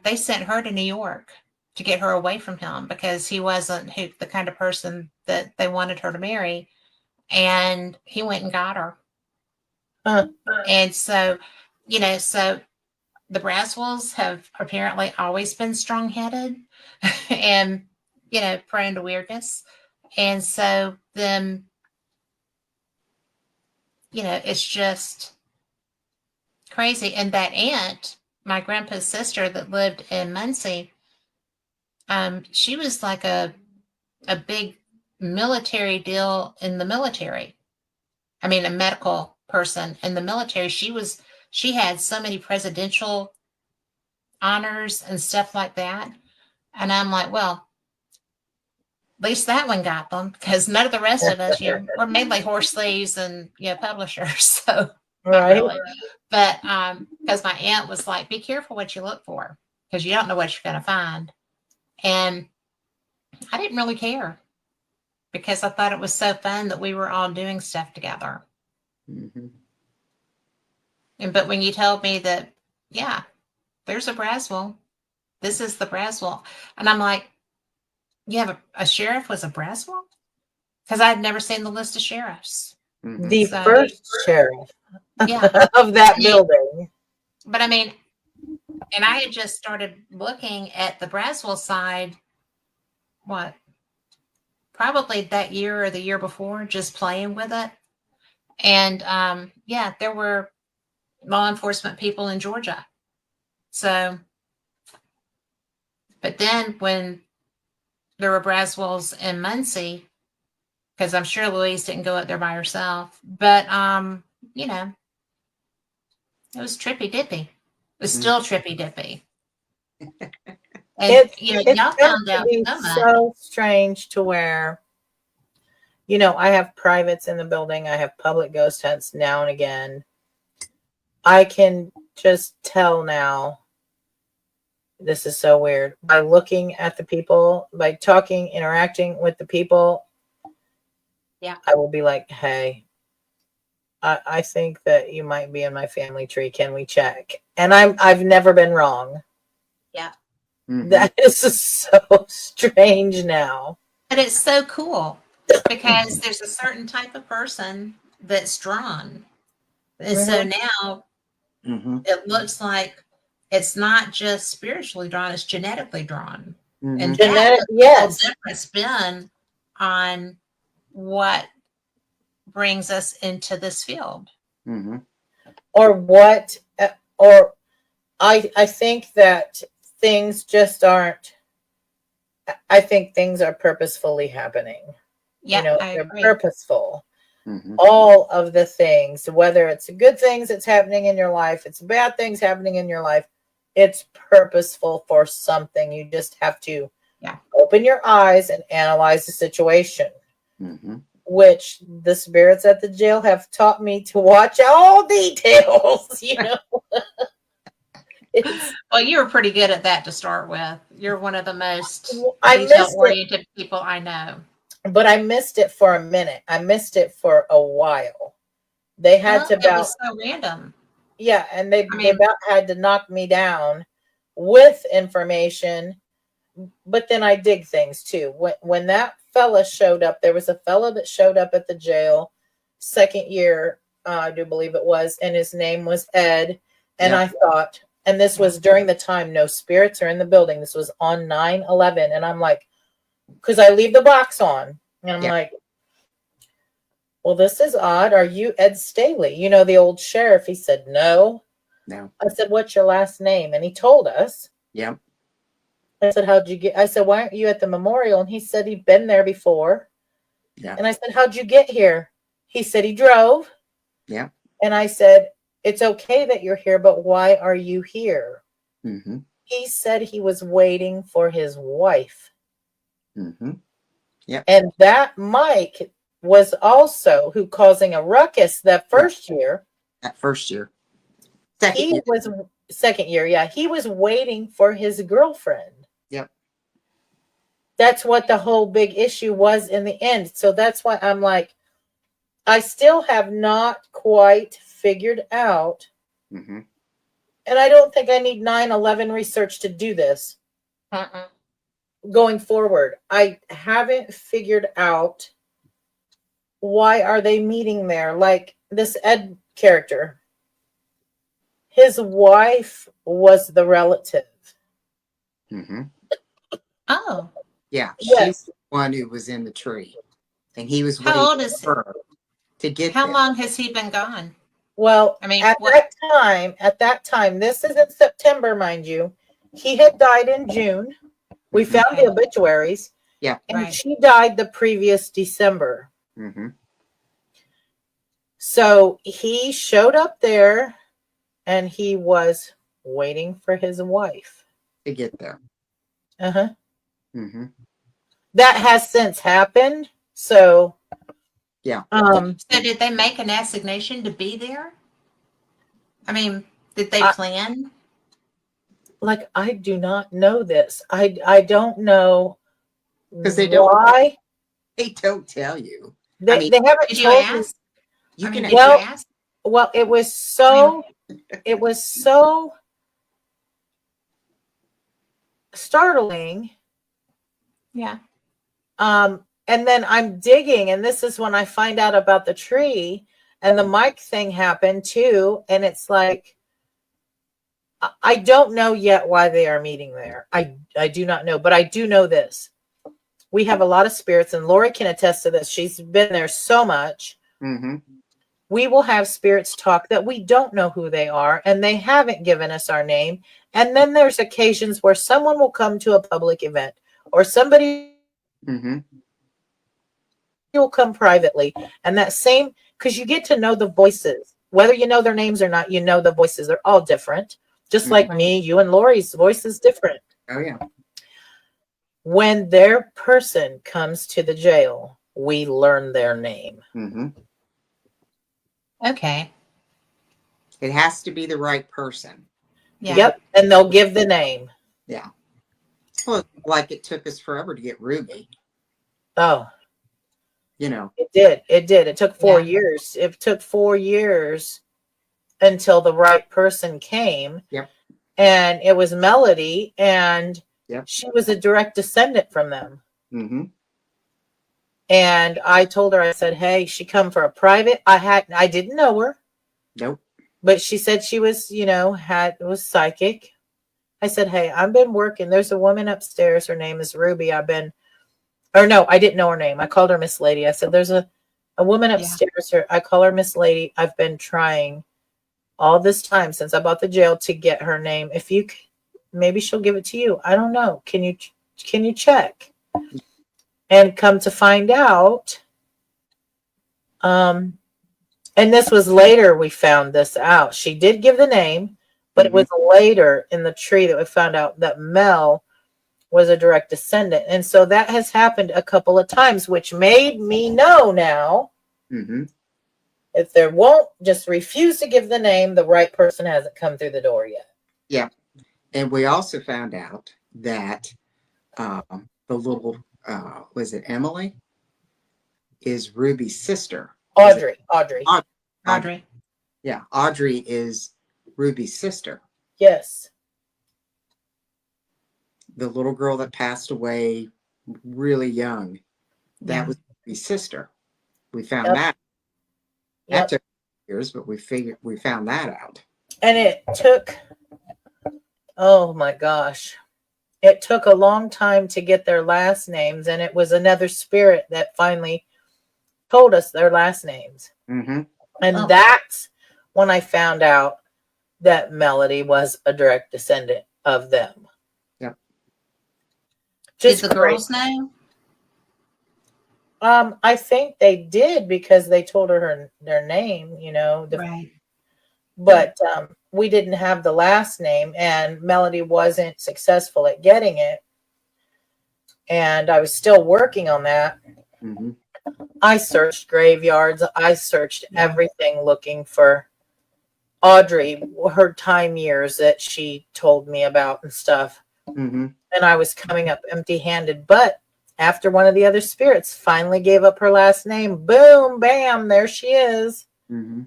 [SPEAKER 1] they sent her to New York to get her away from him because he wasn't the kind of person that they wanted her to marry. And he went and got her.
[SPEAKER 2] Huh.
[SPEAKER 1] And so the Braswells have apparently always been strong headed and, prone to weirdness. And so then, it's just crazy. And that aunt, my grandpa's sister that lived in Muncie, she was like a big military deal in the military. I mean, a medical person in the military. She had so many presidential honors and stuff like that. And I'm like, well, at least that one got them, because none of the rest of us, we're mainly horse thieves and publishers. So not
[SPEAKER 2] Right.
[SPEAKER 1] really. But because my aunt was like, be careful what you look for, because you don't know what you're going to find. And I didn't really care, because I thought it was so fun that we were all doing stuff together.
[SPEAKER 3] Mm-hmm.
[SPEAKER 1] But when you told me that, yeah, there's a Braswell, this is the Braswell, and I'm like, you have a sheriff was a Braswell? Because I'd never seen the list of sheriffs.
[SPEAKER 3] Mm-hmm.
[SPEAKER 2] The
[SPEAKER 1] So,
[SPEAKER 2] first sheriff
[SPEAKER 1] yeah.
[SPEAKER 2] of that building.
[SPEAKER 1] But I mean, and I had just started looking at the Braswell side, what, probably that year or the year before, just playing with it. And yeah, there were law enforcement people in Georgia. So, but then when there were Braswells in Muncie, because I'm sure Louise didn't go up there by herself, but you know, it was trippy dippy. It was still trippy dippy. And
[SPEAKER 2] It's
[SPEAKER 1] y'all
[SPEAKER 2] going
[SPEAKER 1] found
[SPEAKER 2] to
[SPEAKER 1] out
[SPEAKER 2] be
[SPEAKER 1] so much.
[SPEAKER 2] so strange to where, I have privates in the building. I have public ghost hunts now and again. I can just tell now, this is so weird, by looking at the people, by talking, interacting with the people.
[SPEAKER 1] Yeah.
[SPEAKER 2] I will be like, hey, I think that you might be in my family tree. Can we check? And I've never been wrong.
[SPEAKER 1] Yeah.
[SPEAKER 3] Mm-hmm.
[SPEAKER 2] That is so strange now.
[SPEAKER 1] But it's so cool, because there's a certain type of person that's drawn. And so now
[SPEAKER 3] Mm-hmm.
[SPEAKER 1] it looks like it's not just spiritually drawn, it's genetically drawn.
[SPEAKER 3] Mm-hmm.
[SPEAKER 1] And
[SPEAKER 2] Genetic,
[SPEAKER 1] that's a
[SPEAKER 2] yes.
[SPEAKER 1] different spin on what brings us into this field.
[SPEAKER 3] Mm-hmm.
[SPEAKER 2] Or what, or I think that things just aren't, I think things are purposefully happening.
[SPEAKER 1] Yeah, I
[SPEAKER 2] they're
[SPEAKER 1] agree.
[SPEAKER 2] purposeful.
[SPEAKER 3] Mm-hmm.
[SPEAKER 2] All of the things, whether it's good things that's happening in your life, it's bad things happening in your life, it's purposeful for something. You just have to open your eyes and analyze the situation,
[SPEAKER 3] Mm-hmm.
[SPEAKER 2] which the spirits at the jail have taught me to watch all details,
[SPEAKER 1] Well, you were pretty good at that to start with. You're one of the most
[SPEAKER 2] I missed it,
[SPEAKER 1] detail-oriented people I know.
[SPEAKER 2] but I missed it for a minute. I missed it for a while. They had to
[SPEAKER 1] It was so random.
[SPEAKER 2] Yeah, and they about had to knock me down with information, but then I dig things too. When that fella showed up, there was a fella that showed up at the jail second year, I do believe it was, and his name was Ed. And I thought, and this was during the time no spirits are in the building. This was on 9/11, and I'm like, because I leave the box on, and I'm like, well, this is odd. Are you Ed Staley? The old sheriff. He said, no. I said, what's your last name? And he told us.
[SPEAKER 3] Yeah.
[SPEAKER 2] I said, how'd you get? I said, why aren't you at the memorial? And he said he'd been there before.
[SPEAKER 3] Yeah.
[SPEAKER 2] And I said, how'd you get here? He said he drove.
[SPEAKER 3] Yeah.
[SPEAKER 2] And I said, it's okay that you're here, but why are you here?
[SPEAKER 3] Mm-hmm.
[SPEAKER 2] He said he was waiting for his wife.
[SPEAKER 3] Mm-hmm. Yeah.
[SPEAKER 2] And that Mike was also who causing a ruckus that first year.
[SPEAKER 3] That first year.
[SPEAKER 2] Second year, yeah. He was waiting for his girlfriend.
[SPEAKER 3] Yep.
[SPEAKER 2] That's what the whole big issue was in the end. So that's why I'm like, I still have not quite figured out.
[SPEAKER 3] Mm-hmm.
[SPEAKER 2] And I don't think I need 9/11 research to do this. Going forward, I haven't figured out why are they meeting there. Like this Ed character, his wife was the relative.
[SPEAKER 3] Mm-hmm.
[SPEAKER 1] Oh.
[SPEAKER 3] Yeah.
[SPEAKER 2] Yes.
[SPEAKER 3] She's the one who was in the tree. And he was
[SPEAKER 1] How old is
[SPEAKER 3] for her to get
[SPEAKER 1] How
[SPEAKER 3] there.
[SPEAKER 1] long has he been gone?
[SPEAKER 2] Well,
[SPEAKER 1] I mean,
[SPEAKER 2] at
[SPEAKER 1] what?
[SPEAKER 2] that time, this is in September, mind you. He had died in June. We
[SPEAKER 3] Mhm.
[SPEAKER 2] found the
[SPEAKER 1] Okay.
[SPEAKER 2] obituaries,
[SPEAKER 3] Yeah.
[SPEAKER 2] and
[SPEAKER 1] Right.
[SPEAKER 2] she died the previous December.
[SPEAKER 3] Mm-hmm.
[SPEAKER 2] So he showed up there, and he was waiting for his wife.
[SPEAKER 3] To get there.
[SPEAKER 2] Uh-huh.
[SPEAKER 3] Mm-hmm.
[SPEAKER 2] That has since happened. So,
[SPEAKER 3] Yeah.
[SPEAKER 1] So did they make an assignation to be there? I mean, did they
[SPEAKER 2] I,
[SPEAKER 1] plan?
[SPEAKER 2] like, I do not know this. I don't know
[SPEAKER 3] Because they don't
[SPEAKER 2] why.
[SPEAKER 3] tell you. I
[SPEAKER 2] They
[SPEAKER 3] mean,
[SPEAKER 2] they haven't
[SPEAKER 1] Did you
[SPEAKER 2] told me.
[SPEAKER 1] ask? I
[SPEAKER 3] you
[SPEAKER 1] mean,
[SPEAKER 3] can.
[SPEAKER 1] did you
[SPEAKER 2] Well,
[SPEAKER 1] ask?
[SPEAKER 2] well,
[SPEAKER 1] I mean,
[SPEAKER 2] it was so startling.
[SPEAKER 1] yeah.
[SPEAKER 2] And then I'm digging, and this is when I find out about the tree, and the mic thing happened too. And it's like, I don't know yet why they are meeting there. I do not know, but I do know this. We have a lot of spirits, and Lori can attest to this. She's been there so much.
[SPEAKER 3] Mm-hmm.
[SPEAKER 2] We will have spirits talk that we don't know who they are, and they haven't given us our name. And then there's occasions where someone will come to a public event, or somebody
[SPEAKER 3] Mm-hmm.
[SPEAKER 2] will come privately. And that same, because you get to know the voices, whether you know their names or not, you know the voices. They're all different. Just like
[SPEAKER 3] Mm-hmm.
[SPEAKER 2] me, you and Lori's voice is different.
[SPEAKER 3] Oh yeah.
[SPEAKER 2] When their person comes to the jail, we learn their name.
[SPEAKER 3] Mm-hmm.
[SPEAKER 1] Okay.
[SPEAKER 3] It has to be the right person.
[SPEAKER 1] Yeah.
[SPEAKER 2] Yep. And they'll give the name.
[SPEAKER 3] Yeah. Well, like it took us forever to get Ruby.
[SPEAKER 2] Oh,
[SPEAKER 3] You know.
[SPEAKER 2] it did. It did. It took 4
[SPEAKER 1] Yeah.
[SPEAKER 2] years. It took 4 years until the right person came.
[SPEAKER 3] Yep.
[SPEAKER 2] And it was Melody, and
[SPEAKER 3] Yep.
[SPEAKER 2] she was a direct descendant from them.
[SPEAKER 3] Mm-hmm.
[SPEAKER 2] And I told her, I said, hey, she come for a private. I didn't know her,
[SPEAKER 3] Nope.
[SPEAKER 2] but she said she was, was psychic. I said, hey, I've been working. There's a woman upstairs. Her name is Ruby. No, I didn't know her name. I called her Miss Lady. I said, there's a woman
[SPEAKER 1] Yeah.
[SPEAKER 2] upstairs. I call her Miss Lady. I've been trying all this time since I bought the jail to get her name. If you, maybe she'll give it to you. I don't know. Can you check? And come to find out, and this was later we found this out. She did give the name, but it
[SPEAKER 3] Mm-hmm.
[SPEAKER 2] was later in the tree that we found out that Mel was a direct descendant. And so that has happened a couple of times, which made me know now,
[SPEAKER 3] Mm-hmm.
[SPEAKER 2] if there won't just refuse to give the name, the right person hasn't come through the door yet.
[SPEAKER 3] Yeah. And we also found out that the little was it Emily? Is Ruby's sister. Was it
[SPEAKER 2] Audrey.
[SPEAKER 3] Audrey?
[SPEAKER 1] Audrey.
[SPEAKER 3] Yeah, Audrey is Ruby's sister.
[SPEAKER 2] Yes.
[SPEAKER 3] The little girl that passed away really young. That
[SPEAKER 1] Yeah.
[SPEAKER 3] was Ruby's sister. We found
[SPEAKER 2] Yep.
[SPEAKER 3] that. That
[SPEAKER 2] Yep.
[SPEAKER 3] took years, but we found that out.
[SPEAKER 2] And it took, oh my gosh, it took a long time to get their last names. And it was another spirit that finally told us their last names.
[SPEAKER 3] Mm-hmm.
[SPEAKER 2] And
[SPEAKER 1] Oh.
[SPEAKER 2] that's when I found out that Melody was a direct descendant of them.
[SPEAKER 3] Yep.
[SPEAKER 2] Just
[SPEAKER 1] Did the
[SPEAKER 2] great.
[SPEAKER 1] girls know?
[SPEAKER 2] I think they did because they told her their name,
[SPEAKER 1] Right.
[SPEAKER 2] but we didn't have the last name, and Melody wasn't successful at getting it. And I was still working on that.
[SPEAKER 3] Mm-hmm.
[SPEAKER 2] I searched graveyards. I searched
[SPEAKER 1] Yeah.
[SPEAKER 2] everything looking for Audrey, her time years that she told me about and stuff.
[SPEAKER 3] Mm-hmm.
[SPEAKER 2] And I was coming up empty-handed. But after one of the other spirits finally gave up her last name, boom, bam, there she is.
[SPEAKER 3] Mm-hmm.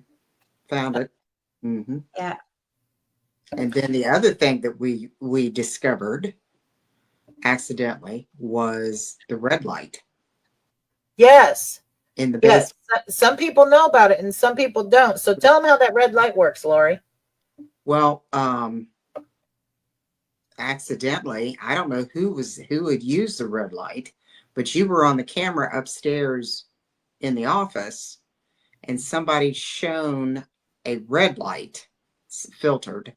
[SPEAKER 3] Found it. Mm-hmm.
[SPEAKER 1] Yeah.
[SPEAKER 3] And then the other thing that we discovered accidentally was the red light
[SPEAKER 2] Yes.
[SPEAKER 3] in the
[SPEAKER 2] Yes.
[SPEAKER 3] basement.
[SPEAKER 2] Some people know about it and some people don't. So tell them how that red light works, Lori.
[SPEAKER 3] Well, accidentally, I don't know who had used the red light, but you were on the camera upstairs in the office, and somebody shone a red light filtered,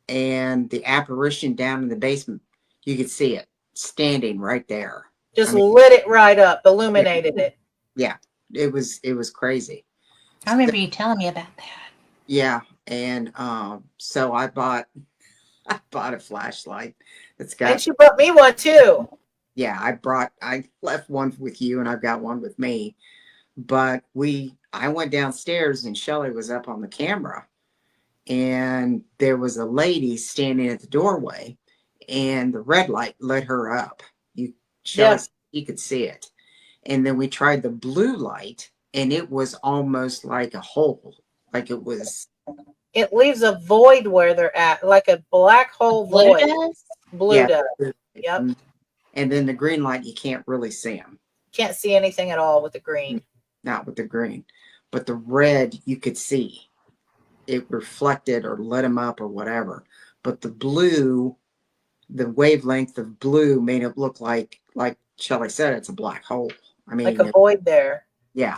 [SPEAKER 3] and the apparition down in the basement, you could see it standing right there.
[SPEAKER 2] Just
[SPEAKER 3] I mean,
[SPEAKER 2] lit it right up, illuminated it.
[SPEAKER 3] yeah, it was crazy.
[SPEAKER 1] I remember you telling me about that.
[SPEAKER 3] Yeah, and so I bought a flashlight that's
[SPEAKER 2] And
[SPEAKER 3] got,
[SPEAKER 2] she brought me one too.
[SPEAKER 3] yeah, I left one with you and I've got one with me. But I went downstairs and Shelly was up on the camera, and there was a lady standing at the doorway, and the red light lit her up. Shelly,
[SPEAKER 2] Yeah.
[SPEAKER 3] you could see it. And then we tried the blue light, and it was almost like a hole. Like it was,
[SPEAKER 2] It leaves a void where they're at, like a black hole
[SPEAKER 1] Blue
[SPEAKER 2] void.
[SPEAKER 1] does?
[SPEAKER 2] Blue
[SPEAKER 3] yeah.
[SPEAKER 2] does. Yep.
[SPEAKER 3] And then the green light, you can't really see them.
[SPEAKER 2] Can't see anything at all with the green.
[SPEAKER 3] Not with the green, but the red you could see. It reflected or lit them up or whatever. But the blue, the wavelength of blue made it look like Shelley said, it's a black hole. I
[SPEAKER 2] Like
[SPEAKER 3] mean,
[SPEAKER 2] a void there.
[SPEAKER 3] yeah.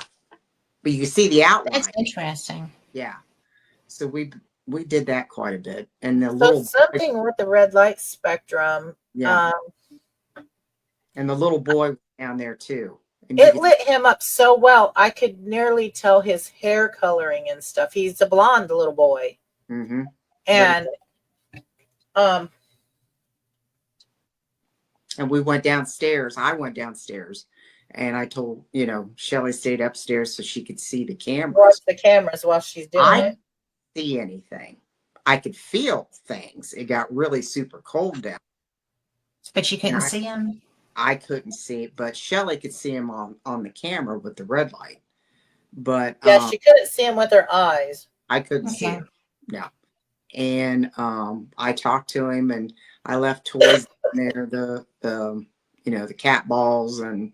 [SPEAKER 3] But you can see the outline.
[SPEAKER 1] That's interesting.
[SPEAKER 3] Yeah. So we did that quite a bit. And the
[SPEAKER 2] So
[SPEAKER 3] little
[SPEAKER 2] something with the red light spectrum.
[SPEAKER 3] yeah. And the little boy was down there too. And
[SPEAKER 2] It lit him up so well. I could nearly tell his hair coloring and stuff. He's a blonde little boy.
[SPEAKER 3] mm-hmm.
[SPEAKER 2] And
[SPEAKER 3] And we went downstairs. I went downstairs and I told, Shelly stayed upstairs so she could see the
[SPEAKER 2] watch
[SPEAKER 3] cameras.
[SPEAKER 2] the cameras while she's doing
[SPEAKER 3] I
[SPEAKER 2] it.
[SPEAKER 3] didn't see anything. I could feel things. It got really super cold down.
[SPEAKER 1] But you couldn't see him?
[SPEAKER 3] I couldn't see it, but Shelly could see him on the camera with the red light. But
[SPEAKER 2] yeah, she couldn't see him with her eyes.
[SPEAKER 3] I couldn't see him. No. And I talked to him, and I left toys in there, the cat balls, and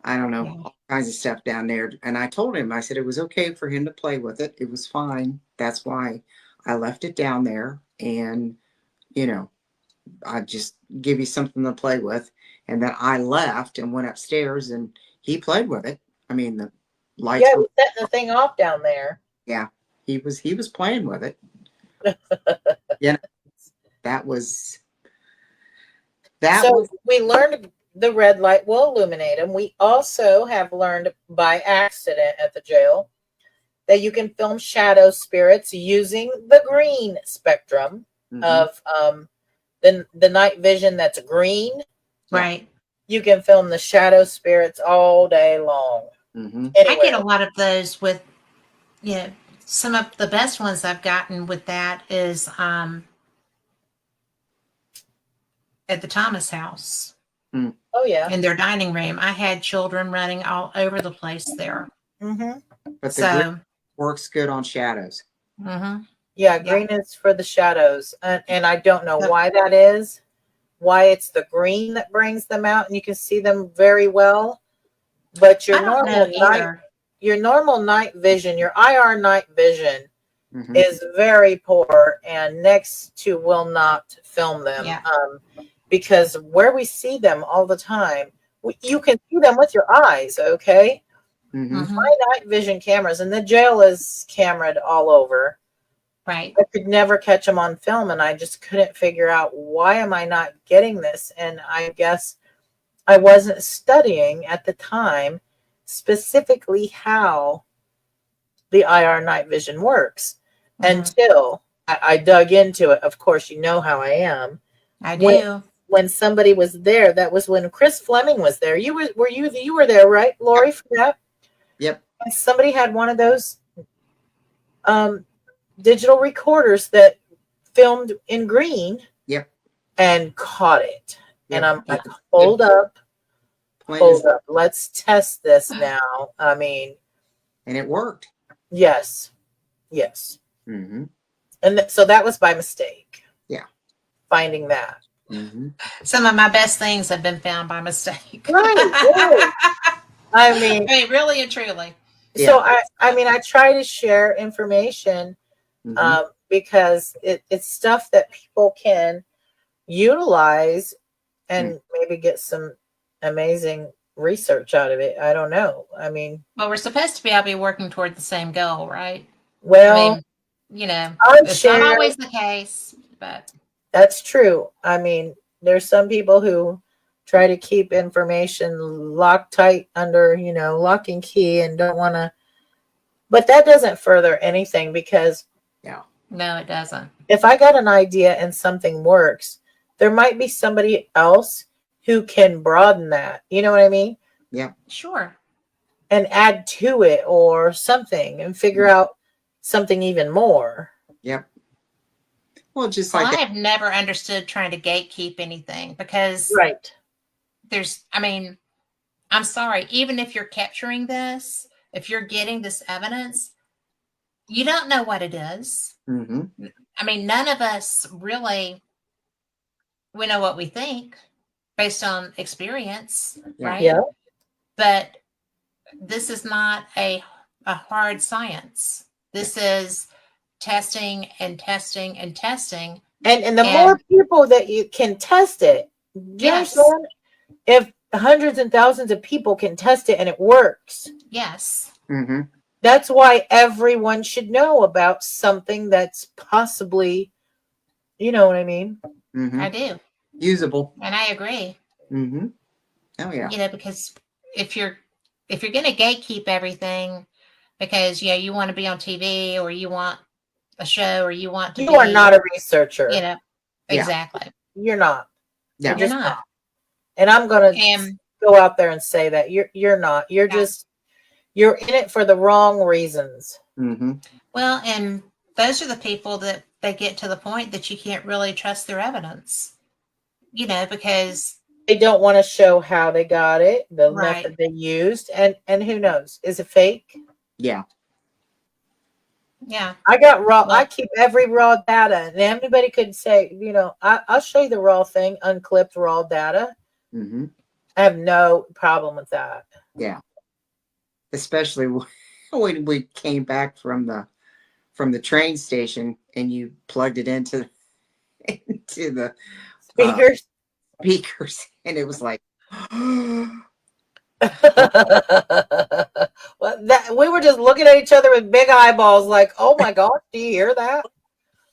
[SPEAKER 3] I don't know, all kinds of stuff down there. And I told him, I said it was okay for him to play with it. It was fine. That's why I left it down there. And, I just give you something to play with. And then I left and went upstairs, and he played with it. I mean, the lights
[SPEAKER 2] Yeah,
[SPEAKER 3] were
[SPEAKER 2] we set the thing off down there.
[SPEAKER 3] Yeah, he was playing with it. That was.
[SPEAKER 2] We learned the red light will illuminate them. We also have learned by accident at the jail that you can film shadow spirits using the green spectrum of the night vision that's green.
[SPEAKER 1] Right.
[SPEAKER 2] You can film the shadow spirits all day long.
[SPEAKER 3] Mm-hmm.
[SPEAKER 1] I get a lot of those with, some of the best ones I've gotten with that is at the Thomas house.
[SPEAKER 3] Mm.
[SPEAKER 2] Oh, yeah.
[SPEAKER 1] In their dining room. I had children running all over the place there.
[SPEAKER 2] Mm-hmm.
[SPEAKER 3] But the green works good on shadows.
[SPEAKER 1] Mm-hmm.
[SPEAKER 2] Yeah, green is for the shadows. And I don't know why that is. Why it's the green that brings them out, and you can see them very well. But your normal night vision, your IR night vision is very poor and next to will not film them.
[SPEAKER 1] Yeah.
[SPEAKER 2] Because where we see them all the time, you can see them with your eyes, okay?
[SPEAKER 3] Mm-hmm.
[SPEAKER 2] My night vision cameras, and the jail is cameraed all over.
[SPEAKER 1] Right.
[SPEAKER 2] I could never catch them on film, and I just couldn't figure out why am I not getting this. And I guess I wasn't studying at the time specifically how the IR night vision works until I dug into it. Of course, you know how I am.
[SPEAKER 1] I do.
[SPEAKER 2] When somebody was there, that was when Chris Fleming was there. You were there, right, Lori, for that?
[SPEAKER 3] Yep.
[SPEAKER 2] And somebody had one of those digital recorders that filmed in green.
[SPEAKER 3] Yep.
[SPEAKER 2] And caught it.
[SPEAKER 3] Yep.
[SPEAKER 2] And I'm like, hold up. Let's test this now. I mean.
[SPEAKER 3] And it worked.
[SPEAKER 2] Yes.
[SPEAKER 3] Mm-hmm.
[SPEAKER 2] And so that was by mistake.
[SPEAKER 3] Yeah.
[SPEAKER 2] Finding that.
[SPEAKER 3] Mm-hmm.
[SPEAKER 1] Some of my best things have been found by mistake.
[SPEAKER 2] Right. I mean,
[SPEAKER 1] really and truly.
[SPEAKER 2] So I try to share information because it's stuff that people can utilize and maybe get some amazing research out of it. I don't know. I mean,
[SPEAKER 1] well, we're supposed to be working toward the same goal, right? I
[SPEAKER 2] Well,
[SPEAKER 1] mean, you know,
[SPEAKER 2] I'm
[SPEAKER 1] it's not
[SPEAKER 2] sure
[SPEAKER 1] always the case, but
[SPEAKER 2] that's true. I mean, there's some people who try to keep information locked tight under, lock and key and don't want to, but that doesn't further anything because
[SPEAKER 3] Yeah.
[SPEAKER 1] no, it doesn't.
[SPEAKER 2] if I got an idea and something works, there might be somebody else who can broaden that. You know what I mean?
[SPEAKER 3] Yeah.
[SPEAKER 1] Sure.
[SPEAKER 2] And add to it or something and figure out something even more.
[SPEAKER 3] Yep. Well, just
[SPEAKER 1] Well,
[SPEAKER 3] like
[SPEAKER 1] I
[SPEAKER 3] that.
[SPEAKER 1] have never understood trying to gatekeep anything because
[SPEAKER 2] Right.
[SPEAKER 1] I mean, I'm sorry, even if you're capturing this, if you're getting this evidence, you don't know what it is.
[SPEAKER 3] Mm-hmm.
[SPEAKER 1] I mean, none of us really, we know what we think based on experience,
[SPEAKER 3] Yeah.
[SPEAKER 1] right?
[SPEAKER 2] Yeah.
[SPEAKER 1] But this is not a hard science. This is testing and testing and testing.
[SPEAKER 2] And the more
[SPEAKER 1] And
[SPEAKER 2] people that you can test it, do you
[SPEAKER 1] yes,
[SPEAKER 2] understand? If hundreds and thousands of people can test it and it works,
[SPEAKER 1] yes,
[SPEAKER 3] Mm-hmm.
[SPEAKER 2] that's why everyone should know about something that's possibly, you know what I mean?
[SPEAKER 3] Mm-hmm.
[SPEAKER 1] I do.
[SPEAKER 3] Usable.
[SPEAKER 1] And I agree.
[SPEAKER 3] Mm-hmm. Oh yeah.
[SPEAKER 1] You know, because if you're going to gatekeep everything because you want to be on TV or you want a show or you want to
[SPEAKER 2] You are
[SPEAKER 1] be,
[SPEAKER 2] not a researcher.
[SPEAKER 3] Yeah.
[SPEAKER 1] exactly.
[SPEAKER 2] You're not. You're
[SPEAKER 3] Yeah.
[SPEAKER 1] You're
[SPEAKER 2] just not.
[SPEAKER 1] not.
[SPEAKER 2] And I'm gonna
[SPEAKER 1] And
[SPEAKER 2] go out there and say that you're not.
[SPEAKER 1] yeah,
[SPEAKER 2] You're in it for the wrong reasons.
[SPEAKER 3] Mm-hmm.
[SPEAKER 1] well, and those are the people that they get to the point that you can't really trust their evidence, because
[SPEAKER 2] They don't want to show how they got it, the
[SPEAKER 1] right.
[SPEAKER 2] method they used, and who knows? Is it fake?
[SPEAKER 3] Yeah.
[SPEAKER 1] Yeah.
[SPEAKER 2] I got raw. I
[SPEAKER 1] Well,
[SPEAKER 2] keep every raw data, and anybody could say, I'll show you the raw thing, unclipped raw data.
[SPEAKER 3] Mm-hmm.
[SPEAKER 2] I have no problem with that.
[SPEAKER 3] Yeah. Especially when we came back from the train station and you plugged it into into the
[SPEAKER 2] Speakers.
[SPEAKER 3] speakers, and it was like,
[SPEAKER 2] Well, that we were just looking at each other with big eyeballs, like, "Oh my gosh, do you hear that?"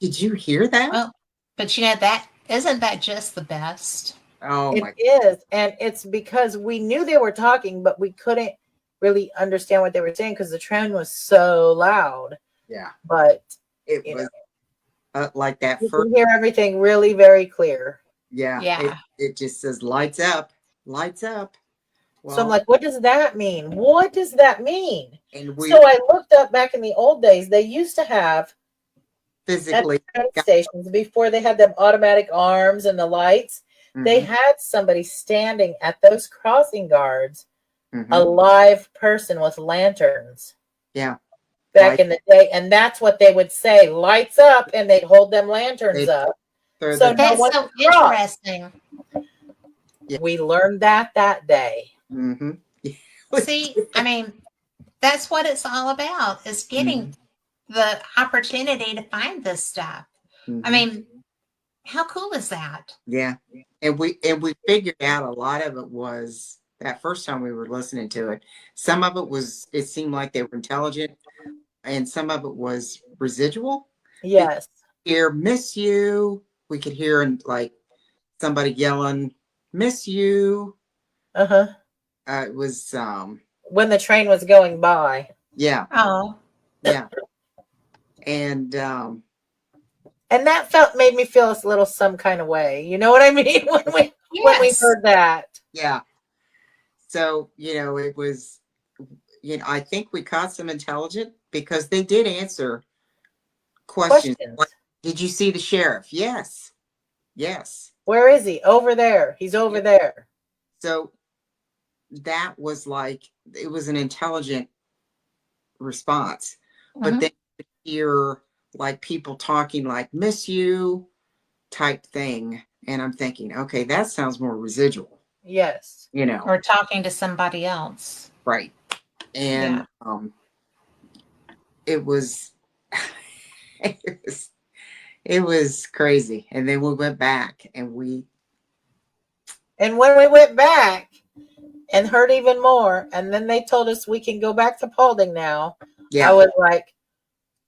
[SPEAKER 3] did you hear that?
[SPEAKER 1] well, but that isn't that just the best?
[SPEAKER 3] Oh
[SPEAKER 2] It
[SPEAKER 3] my.
[SPEAKER 2] is, and it's because we knew they were talking, but we couldn't really understand what they were saying because the train was so loud.
[SPEAKER 3] Yeah.
[SPEAKER 2] But
[SPEAKER 3] It
[SPEAKER 2] you know,
[SPEAKER 3] was like that
[SPEAKER 2] you
[SPEAKER 3] first.
[SPEAKER 2] can hear everything really very clear.
[SPEAKER 3] Yeah. It,
[SPEAKER 1] Yeah.
[SPEAKER 3] it just says lights up, lights up.
[SPEAKER 2] So I'm
[SPEAKER 3] Well,
[SPEAKER 2] like, what does that mean? What does that mean?
[SPEAKER 3] and
[SPEAKER 2] So
[SPEAKER 3] we
[SPEAKER 2] I looked up back in the old days, they used to have at
[SPEAKER 3] physically
[SPEAKER 2] train
[SPEAKER 3] got.
[SPEAKER 2] stations before they had them automatic arms and the lights. They
[SPEAKER 3] Mm-hmm.
[SPEAKER 2] had somebody standing at those crossing guards,
[SPEAKER 3] Mm-hmm.
[SPEAKER 2] a live person with lanterns
[SPEAKER 3] Yeah.
[SPEAKER 2] back
[SPEAKER 3] Like
[SPEAKER 2] in the day. And that's what they would say, lights up, and they'd hold them lanterns
[SPEAKER 3] they
[SPEAKER 2] up.
[SPEAKER 3] throw
[SPEAKER 2] So
[SPEAKER 3] the.
[SPEAKER 2] no
[SPEAKER 1] That's
[SPEAKER 2] one
[SPEAKER 1] so
[SPEAKER 2] could cross.
[SPEAKER 1] interesting.
[SPEAKER 3] Yeah.
[SPEAKER 2] We learned that day.
[SPEAKER 3] Mm-hmm.
[SPEAKER 1] See, I mean, that's what it's all about is
[SPEAKER 3] Mm-hmm.
[SPEAKER 1] getting the opportunity to find this stuff. I
[SPEAKER 3] Mm-hmm.
[SPEAKER 1] mean, how cool is that?
[SPEAKER 3] Yeah. And we figured out a lot of it was that first time we were listening to it. Some of it seemed like they were intelligent, and some of it was residual. Because
[SPEAKER 2] Yes.
[SPEAKER 3] here, miss you. We could hear like somebody yelling, "Miss you."
[SPEAKER 2] Uh-huh.
[SPEAKER 3] It was
[SPEAKER 2] When the train was going by.
[SPEAKER 3] yeah,
[SPEAKER 1] Oh,
[SPEAKER 3] yeah, and
[SPEAKER 2] And that made me feel a little some kind of way. You know what I mean? When we
[SPEAKER 1] yes.
[SPEAKER 2] heard that.
[SPEAKER 3] yeah. So it was. I think we caught some intelligent because they did answer questions.
[SPEAKER 2] Questions.
[SPEAKER 3] Like, did you see the sheriff? Yes. Yes.
[SPEAKER 2] Where is he? Over there. He's over
[SPEAKER 3] Yeah.
[SPEAKER 2] there.
[SPEAKER 3] So that was like, it was an intelligent response. But
[SPEAKER 1] Mhm.
[SPEAKER 3] then you hear like people talking like miss you type thing. And I'm thinking, okay, that sounds more residual,
[SPEAKER 2] Yes.
[SPEAKER 1] Or talking to somebody else.
[SPEAKER 3] right. And
[SPEAKER 1] Yeah.
[SPEAKER 3] it was, it was, it was crazy. And then we went back and
[SPEAKER 2] And when we went back and heard even more, and then they told us we can go back to Paulding now,
[SPEAKER 3] yeah.
[SPEAKER 2] I was like,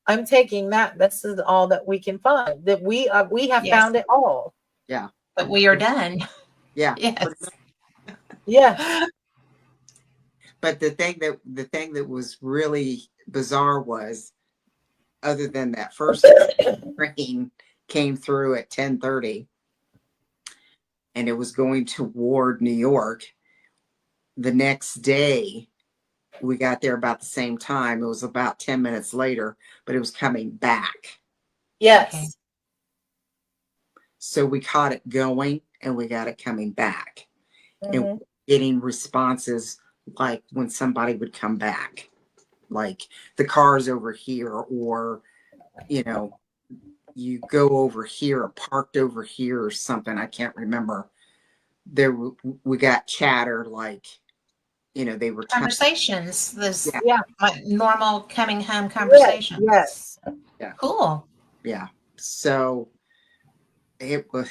[SPEAKER 2] I'm taking that. This is all that we can find. That we have
[SPEAKER 1] Yes.
[SPEAKER 2] found it all.
[SPEAKER 3] Yeah.
[SPEAKER 1] But we are done.
[SPEAKER 3] Yeah.
[SPEAKER 1] Yes.
[SPEAKER 2] Yes.
[SPEAKER 3] But the thing that was really bizarre was, other than that first train came through at 10:30 and it was going toward New York, the next day we got there about the same time. It was about 10 minutes later, but it was coming back.
[SPEAKER 2] Yes.
[SPEAKER 1] Okay.
[SPEAKER 3] So we caught it going and we got it coming back.
[SPEAKER 2] Mm-hmm.
[SPEAKER 3] And getting responses like when somebody would come back, like the car's over here, or, you know, you go over here or parked over here or something. I can't remember. We got chatter, like, you know, they were
[SPEAKER 1] Conversations. This
[SPEAKER 3] yeah,
[SPEAKER 2] Yeah.
[SPEAKER 1] like normal coming home conversations.
[SPEAKER 2] Yes.
[SPEAKER 3] yeah,
[SPEAKER 1] Cool.
[SPEAKER 3] yeah. So it was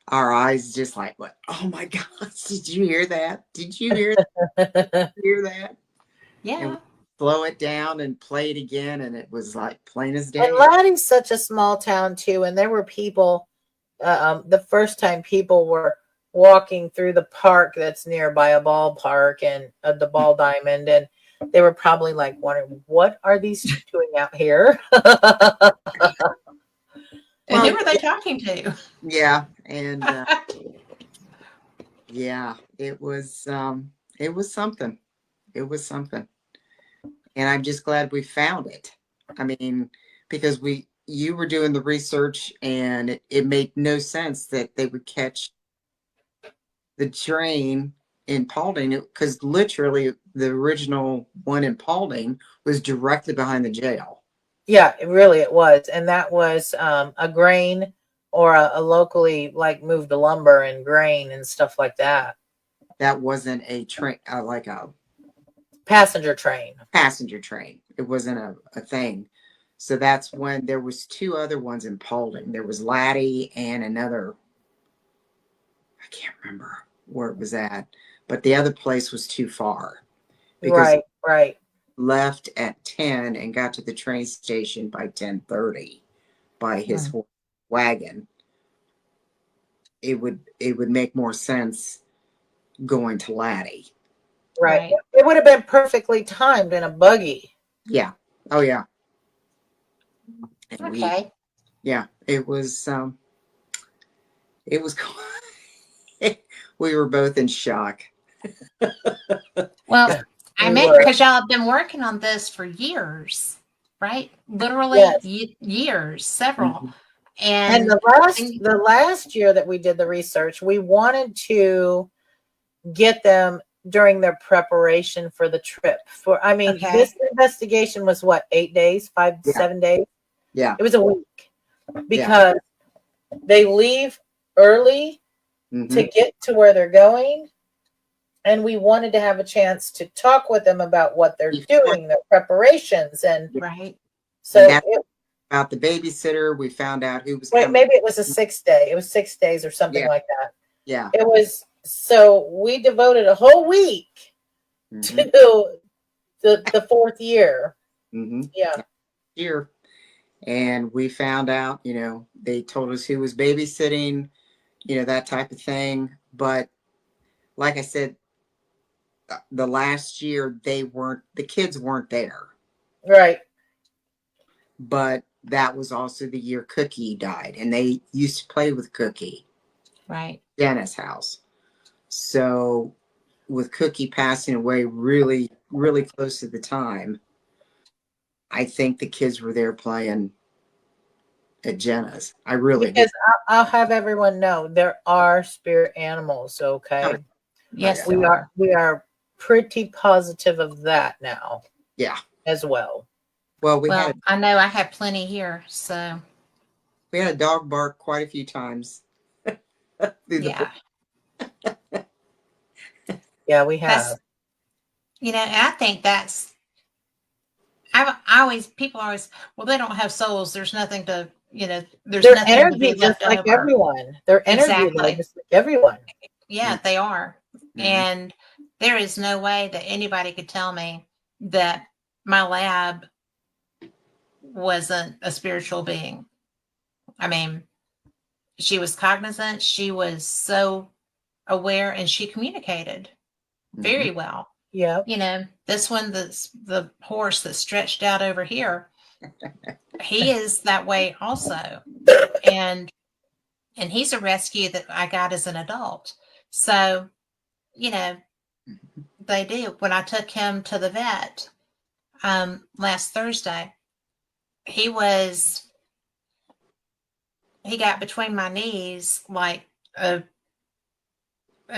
[SPEAKER 3] our eyes just like, what? Oh my gosh, did you hear that? Did you hear
[SPEAKER 2] And
[SPEAKER 3] hear that? And
[SPEAKER 1] Yeah.
[SPEAKER 3] we slow it down and play it again, and it was like plain as day.
[SPEAKER 2] Laddie's such a small town too, and there were people. The first time people were walking through the park that's nearby a ballpark and the ball diamond, and they were probably like wondering, what are these two doing out here?
[SPEAKER 1] And
[SPEAKER 3] Well,
[SPEAKER 1] who are they talking to?
[SPEAKER 3] yeah, and yeah, it was something. It was something. And I'm just glad we found it. I mean, because you were doing the research and it made no sense that they would catch the train in Paulding, because literally the original one in Paulding was directly behind the jail.
[SPEAKER 2] Yeah, it was, and that was a grain or a locally like moved lumber and grain and stuff like that.
[SPEAKER 3] That wasn't a train, like a
[SPEAKER 2] Passenger train.
[SPEAKER 3] passenger train. It wasn't a thing. So that's when there was two other ones in Paulding. There was Laddie and another, I can't remember where it was at, but the other place was too far because
[SPEAKER 2] Right.
[SPEAKER 3] left at 10 and got to the train station by 10:30 by his wagon. It would make more sense going to Laddie.
[SPEAKER 2] Right. It would have been perfectly timed in a buggy.
[SPEAKER 3] Yeah. Oh yeah. And
[SPEAKER 1] Okay.
[SPEAKER 3] it was we were both in shock.
[SPEAKER 1] Well, I
[SPEAKER 2] We
[SPEAKER 1] meant
[SPEAKER 2] were.
[SPEAKER 1] because y'all have been working on this for years, right? Literally
[SPEAKER 2] Yes.
[SPEAKER 1] years, several.
[SPEAKER 3] Mhm.
[SPEAKER 2] And
[SPEAKER 1] And
[SPEAKER 2] the last year that we did the research, we wanted to get them during their preparation for the trip.
[SPEAKER 1] okay.
[SPEAKER 2] This investigation was what, 8 days, 5 to
[SPEAKER 3] Yeah.
[SPEAKER 2] 7 days?
[SPEAKER 3] Yeah.
[SPEAKER 2] It was a week because they leave early
[SPEAKER 3] Mhm.
[SPEAKER 2] to get to where they're going. And we wanted to have a chance to talk with them about what they're doing, their preparations. And
[SPEAKER 1] Right.
[SPEAKER 2] so
[SPEAKER 3] about the babysitter, we found out who was
[SPEAKER 2] wait,
[SPEAKER 3] coming.
[SPEAKER 2] maybe it was a 6 day. It was 6 days or something like that.
[SPEAKER 3] Yeah.
[SPEAKER 2] It was, so we devoted a whole week
[SPEAKER 3] Mhm.
[SPEAKER 2] to the fourth year.
[SPEAKER 3] Mhm.
[SPEAKER 2] Yeah.
[SPEAKER 3] Here. And we found out, they told us who was babysitting, that type of thing. But like I said, the last year the kids weren't there.
[SPEAKER 2] Right.
[SPEAKER 3] But that was also the year Cookie died, and they used to play with Cookie.
[SPEAKER 1] Right.
[SPEAKER 3] Dennis' house. So with Cookie passing away really, really close to the time, I think the kids were there playing at Jenna's. I really
[SPEAKER 2] Because I'll have everyone know there are spirit animals. Okay.
[SPEAKER 3] Oh,
[SPEAKER 1] Yes,
[SPEAKER 3] yeah.
[SPEAKER 1] there are.
[SPEAKER 2] We are pretty positive of that now.
[SPEAKER 3] Yeah.
[SPEAKER 2] As well.
[SPEAKER 3] Well,
[SPEAKER 1] I know I have plenty here, so
[SPEAKER 3] we had a dog bark quite a few times.
[SPEAKER 1] yeah.
[SPEAKER 2] Yeah, we have.
[SPEAKER 1] And I think that's people always, well, they don't have souls. There's nothing to, there's
[SPEAKER 2] Their
[SPEAKER 1] nothing to
[SPEAKER 2] energy
[SPEAKER 1] be left
[SPEAKER 2] just like
[SPEAKER 1] over.
[SPEAKER 2] everyone. Their energy
[SPEAKER 1] Exactly.
[SPEAKER 2] just like everyone.
[SPEAKER 1] Yeah, they are.
[SPEAKER 3] Mhm.
[SPEAKER 1] And there is no way that anybody could tell me that my lab wasn't a spiritual being. I mean, she was cognizant, she was so aware, and she communicated very well.
[SPEAKER 2] Yeah.
[SPEAKER 1] You know, this one, that's the horse that stretched out over here, he is that way also. And he's a rescue that I got as an adult. So, you know, they do. When I took him to the vet last Thursday, he got between my knees like a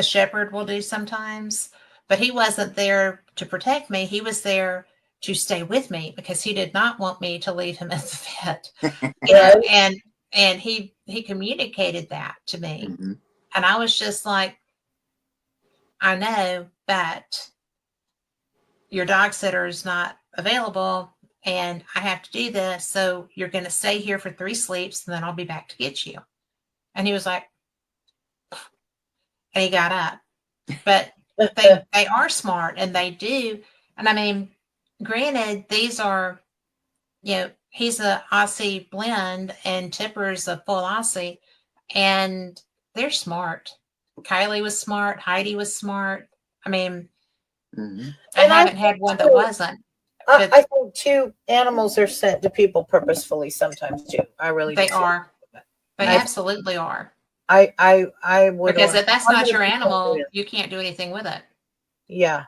[SPEAKER 1] shepherd will do sometimes, but he wasn't there to protect me. He was there to stay with me because he did not want me to leave him at the vet. You know, and he communicated that to me.
[SPEAKER 3] Mm-hmm.
[SPEAKER 1] And I was just like, I know that your dog sitter is not available and I have to do this. So you're going to stay here for 3 sleeps and then I'll be back to get you. And he was like, and he got up. But they are smart and they do. And I mean, granted, these are, you know, he's a Aussie blend and Tipper's a full Aussie, and they're smart. Kylie was smart. Heidi was smart. I mean, I haven't had one that wasn't. But
[SPEAKER 2] I think too, animals are sent to people purposefully sometimes too. I really do.
[SPEAKER 1] they are. They absolutely are.
[SPEAKER 2] I would,
[SPEAKER 1] because if that's not your
[SPEAKER 2] 100%
[SPEAKER 1] animal,
[SPEAKER 2] agree.
[SPEAKER 1] you can't do anything with it.
[SPEAKER 2] Yeah,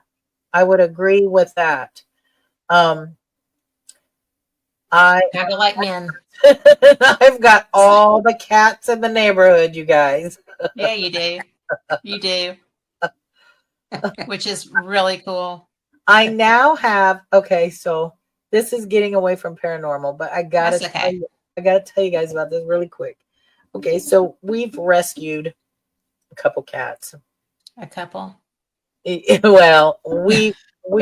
[SPEAKER 2] I would agree with that. I
[SPEAKER 1] Kind of like men.
[SPEAKER 2] I've got all the cats in the neighborhood, you guys.
[SPEAKER 1] Yeah, you do. You do. Which is really cool.
[SPEAKER 2] I now have, okay, so this is getting away from paranormal, but I gotta
[SPEAKER 1] That's okay.
[SPEAKER 2] tell you guys about this really quick. Okay, so we've rescued a couple cats.
[SPEAKER 1] A couple.
[SPEAKER 2] Well, we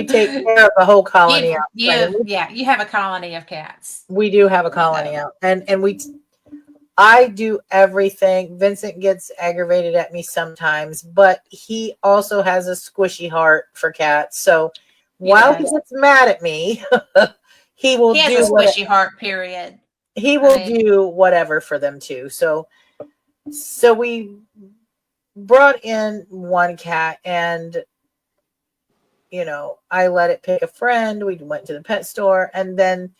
[SPEAKER 2] take care of the whole colony outside.
[SPEAKER 1] You have a colony of cats.
[SPEAKER 2] We do have a colony out, and I do everything. Vincent gets aggravated at me sometimes, but he also has a squishy heart for cats. So while he gets mad at me, he will
[SPEAKER 1] He has a squishy heart, period.
[SPEAKER 2] He will do whatever for them too. So we brought in one cat, and you know, I let it pick a friend. We went to the pet store, and then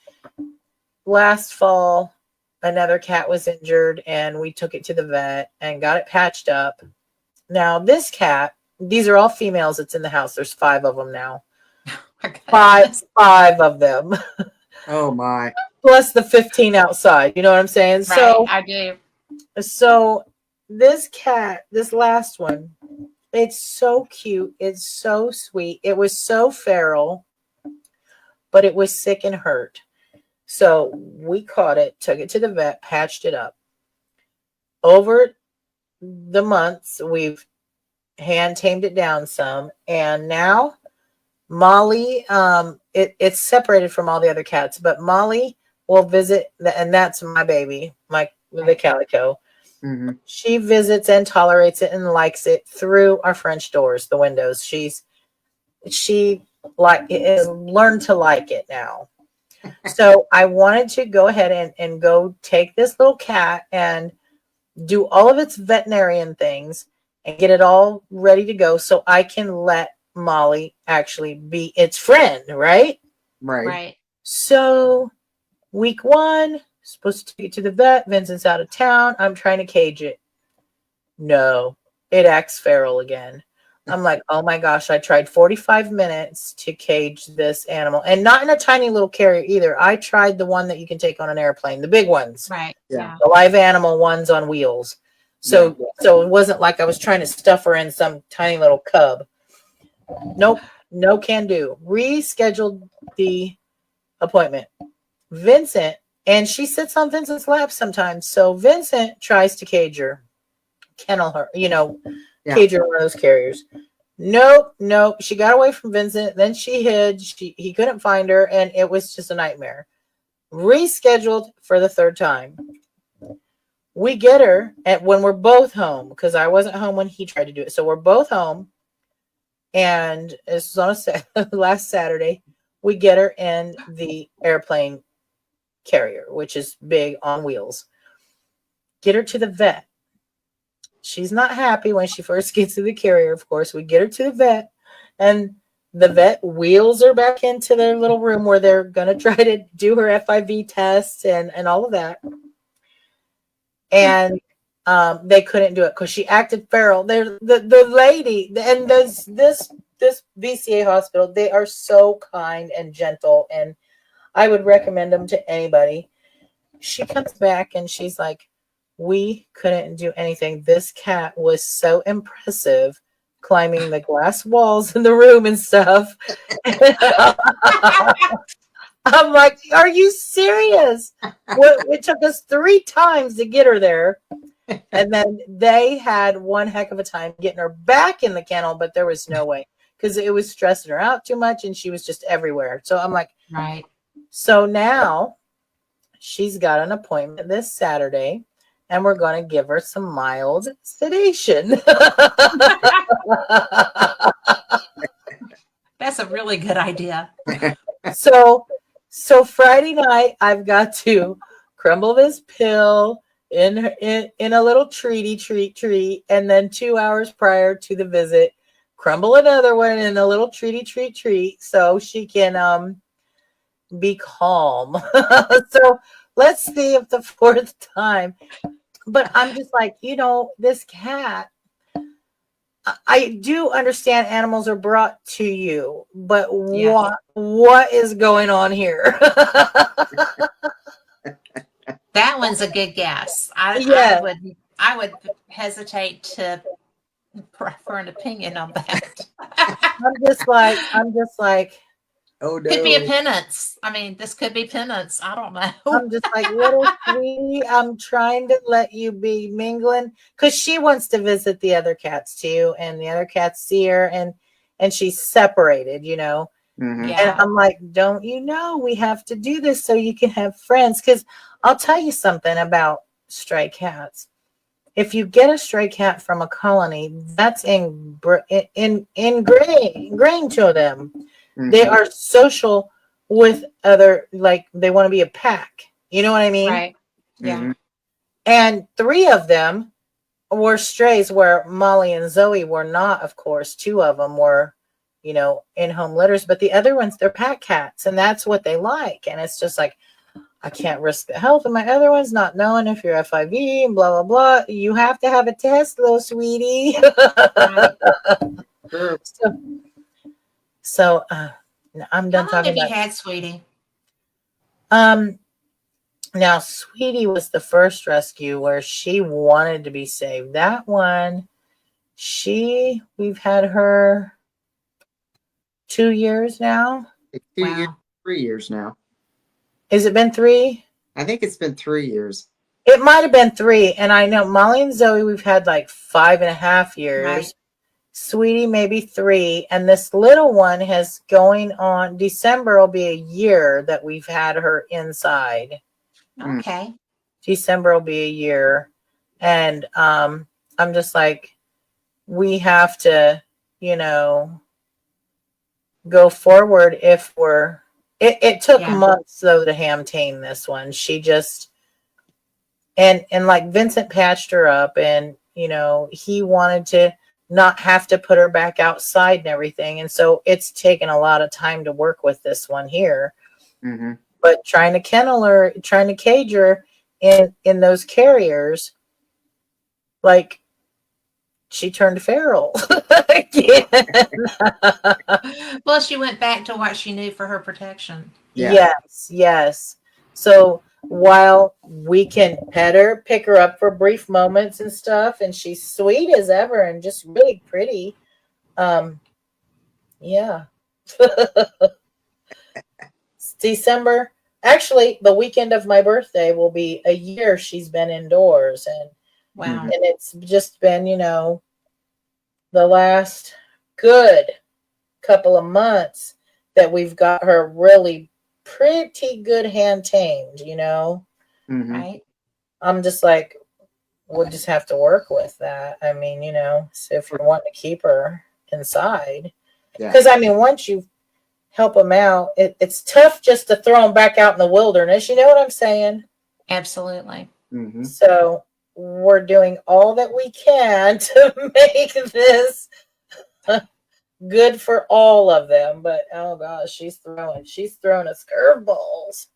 [SPEAKER 2] last fall another cat was injured and we took it to the vet and got it patched up. Now this cat, these are all females that's in the house. There's 5 of them now. Five of them.
[SPEAKER 3] Oh my.
[SPEAKER 2] Plus the 15 outside. You know what I'm saying?
[SPEAKER 1] Right,
[SPEAKER 2] so
[SPEAKER 1] I do.
[SPEAKER 2] So this cat, this last one, it's so cute. It's so sweet. It was so feral, but it was sick and hurt. So we caught it, took it to the vet, patched it up. Over the months, we've hand tamed it down some, and now Molly, it's separated from all the other cats, but Molly will visit, and that's my baby, the calico.
[SPEAKER 3] Mm-hmm.
[SPEAKER 2] She visits and tolerates it and likes it through our French doors, the windows. She learned to like it now. So I wanted to go ahead and go take this little cat and do all of its veterinarian things and get it all ready to go so I can let Molly actually be its friend, right?
[SPEAKER 3] Right.
[SPEAKER 2] So week 1, supposed to take it to the vet. Vincent's out of town. I'm trying to cage it. No, it acts feral again. I'm like, oh my gosh, I tried 45 minutes to cage this animal, and not in a tiny little carrier either. I tried the one that you can take on an airplane, the big ones.
[SPEAKER 1] Right. Yeah.
[SPEAKER 2] The live animal ones on wheels. So it wasn't like I was trying to stuff her in some tiny little cub. Nope, no can do. Rescheduled the appointment. Vincent, and she sits on Vincent's lap sometimes. So Vincent tries to cage her, kennel her, cage her in one of those carriers. Nope. She got away from Vincent. Then she hid. He couldn't find her, and it was just a nightmare. Rescheduled for the 3rd time. We get her when we're both home, because I wasn't home when he tried to do it. So we're both home, and this was on last Saturday. We get her in the airplane carrier, which is big on wheels. Get her to the vet. She's not happy when she first gets to the carrier, of course. We get her to the vet, and the vet wheels her back into their little room where they're going to try to do her FIV tests and all of that. And they couldn't do it because she acted feral. The lady and this VCA hospital, they are so kind and gentle, and I would recommend them to anybody. She comes back and she's like, we couldn't do anything. This cat was so impressive, climbing the glass walls in the room and stuff. I'm like, are you serious? It took us 3 times to get her there. And then they had one heck of a time getting her back in the kennel, but there was no way because it was stressing her out too much and she was just everywhere. So I'm like,
[SPEAKER 1] Right.
[SPEAKER 2] So now she's got an appointment this Saturday and we're going to give her some mild sedation.
[SPEAKER 1] That's a really good idea.
[SPEAKER 2] So Friday night, I've got to crumble this pill in a little treat, and then 2 hours prior to the visit, crumble another one in a little treat, so she can be calm. So let's see if the 4th time. But I'm just like, this cat. I do understand animals are brought to you, but what is going on here?
[SPEAKER 1] That one's a good guess. I would hesitate to for an opinion on that.
[SPEAKER 2] I'm just like,
[SPEAKER 3] Oh no.
[SPEAKER 1] Could be a penance. I mean, this could be penance. I don't know.
[SPEAKER 2] I'm just like, little sweetie, I'm trying to let you be mingling because she wants to visit the other cats too, and the other cats see her, and she's separated,
[SPEAKER 3] Mm-hmm.
[SPEAKER 1] Yeah.
[SPEAKER 2] And I'm like, don't you know we have to do this so you can have friends? Because I'll tell you something about stray cats. If you get a stray cat from a colony, that's ingrained to them.
[SPEAKER 3] Mm-hmm.
[SPEAKER 2] They are social with other, like they want to be a pack. You know what I mean?
[SPEAKER 1] Right. Yeah.
[SPEAKER 3] Mm-hmm.
[SPEAKER 2] And 3 of them were strays where Molly and Zoe were not, of course. 2 of them were, in-home litters, but the other ones, they're pack cats, and that's what they like. And it's just like, I can't risk the health of my other ones, not knowing if you're FIV and blah, blah, blah. You have to have a test, little sweetie.
[SPEAKER 1] Right.
[SPEAKER 3] Sure.
[SPEAKER 2] So I'm done
[SPEAKER 1] How long
[SPEAKER 2] talking
[SPEAKER 1] have you
[SPEAKER 2] about
[SPEAKER 1] had, sweetie?
[SPEAKER 2] Now Sweetie was the first rescue where she wanted to be saved. That one, we've had her 2 years now.
[SPEAKER 3] It's 2
[SPEAKER 1] Wow.
[SPEAKER 3] years, 3 years now.
[SPEAKER 2] Has it been 3?
[SPEAKER 3] I think it's been 3 years.
[SPEAKER 2] It might have been 3. And I know Molly and Zoe, we've had like 5.5 years.
[SPEAKER 1] Right.
[SPEAKER 2] Sweetie, maybe 3. And this little one has going on December will be a year that we've had her inside.
[SPEAKER 1] Okay.
[SPEAKER 2] December will be a year. And I'm just like, we have to, go forward if it took months though to tame this one. She just and like Vincent patched her up, and he wanted to not have to put her back outside and everything, and so it's taken a lot of time to work with this one here.
[SPEAKER 3] Mm-hmm.
[SPEAKER 2] But trying to kennel her, trying to cage her in those carriers, like she turned feral again.
[SPEAKER 1] Well, she went back to what she knew for her protection.
[SPEAKER 3] Yeah.
[SPEAKER 2] Yes. So while we can pet her, pick her up for brief moments and stuff, and she's sweet as ever and just really pretty. Yeah. December. Actually, the weekend of my birthday will be a year she's been indoors, and
[SPEAKER 1] Wow.
[SPEAKER 2] and it's just been, the last good couple of months that we've got her really pretty good hand tamed,
[SPEAKER 3] Mm-hmm.
[SPEAKER 1] Right.
[SPEAKER 2] I'm just like, we'll just have to work with that. I mean, so if you're wanting to keep her inside,
[SPEAKER 3] Yeah.
[SPEAKER 2] because I mean, once help them out. It's tough just to throw them back out in the wilderness. You know what I'm saying?
[SPEAKER 1] Absolutely.
[SPEAKER 3] Mm-hmm.
[SPEAKER 2] So we're doing all that we can to make this good for all of them. But oh gosh, she's throwing us curveballs.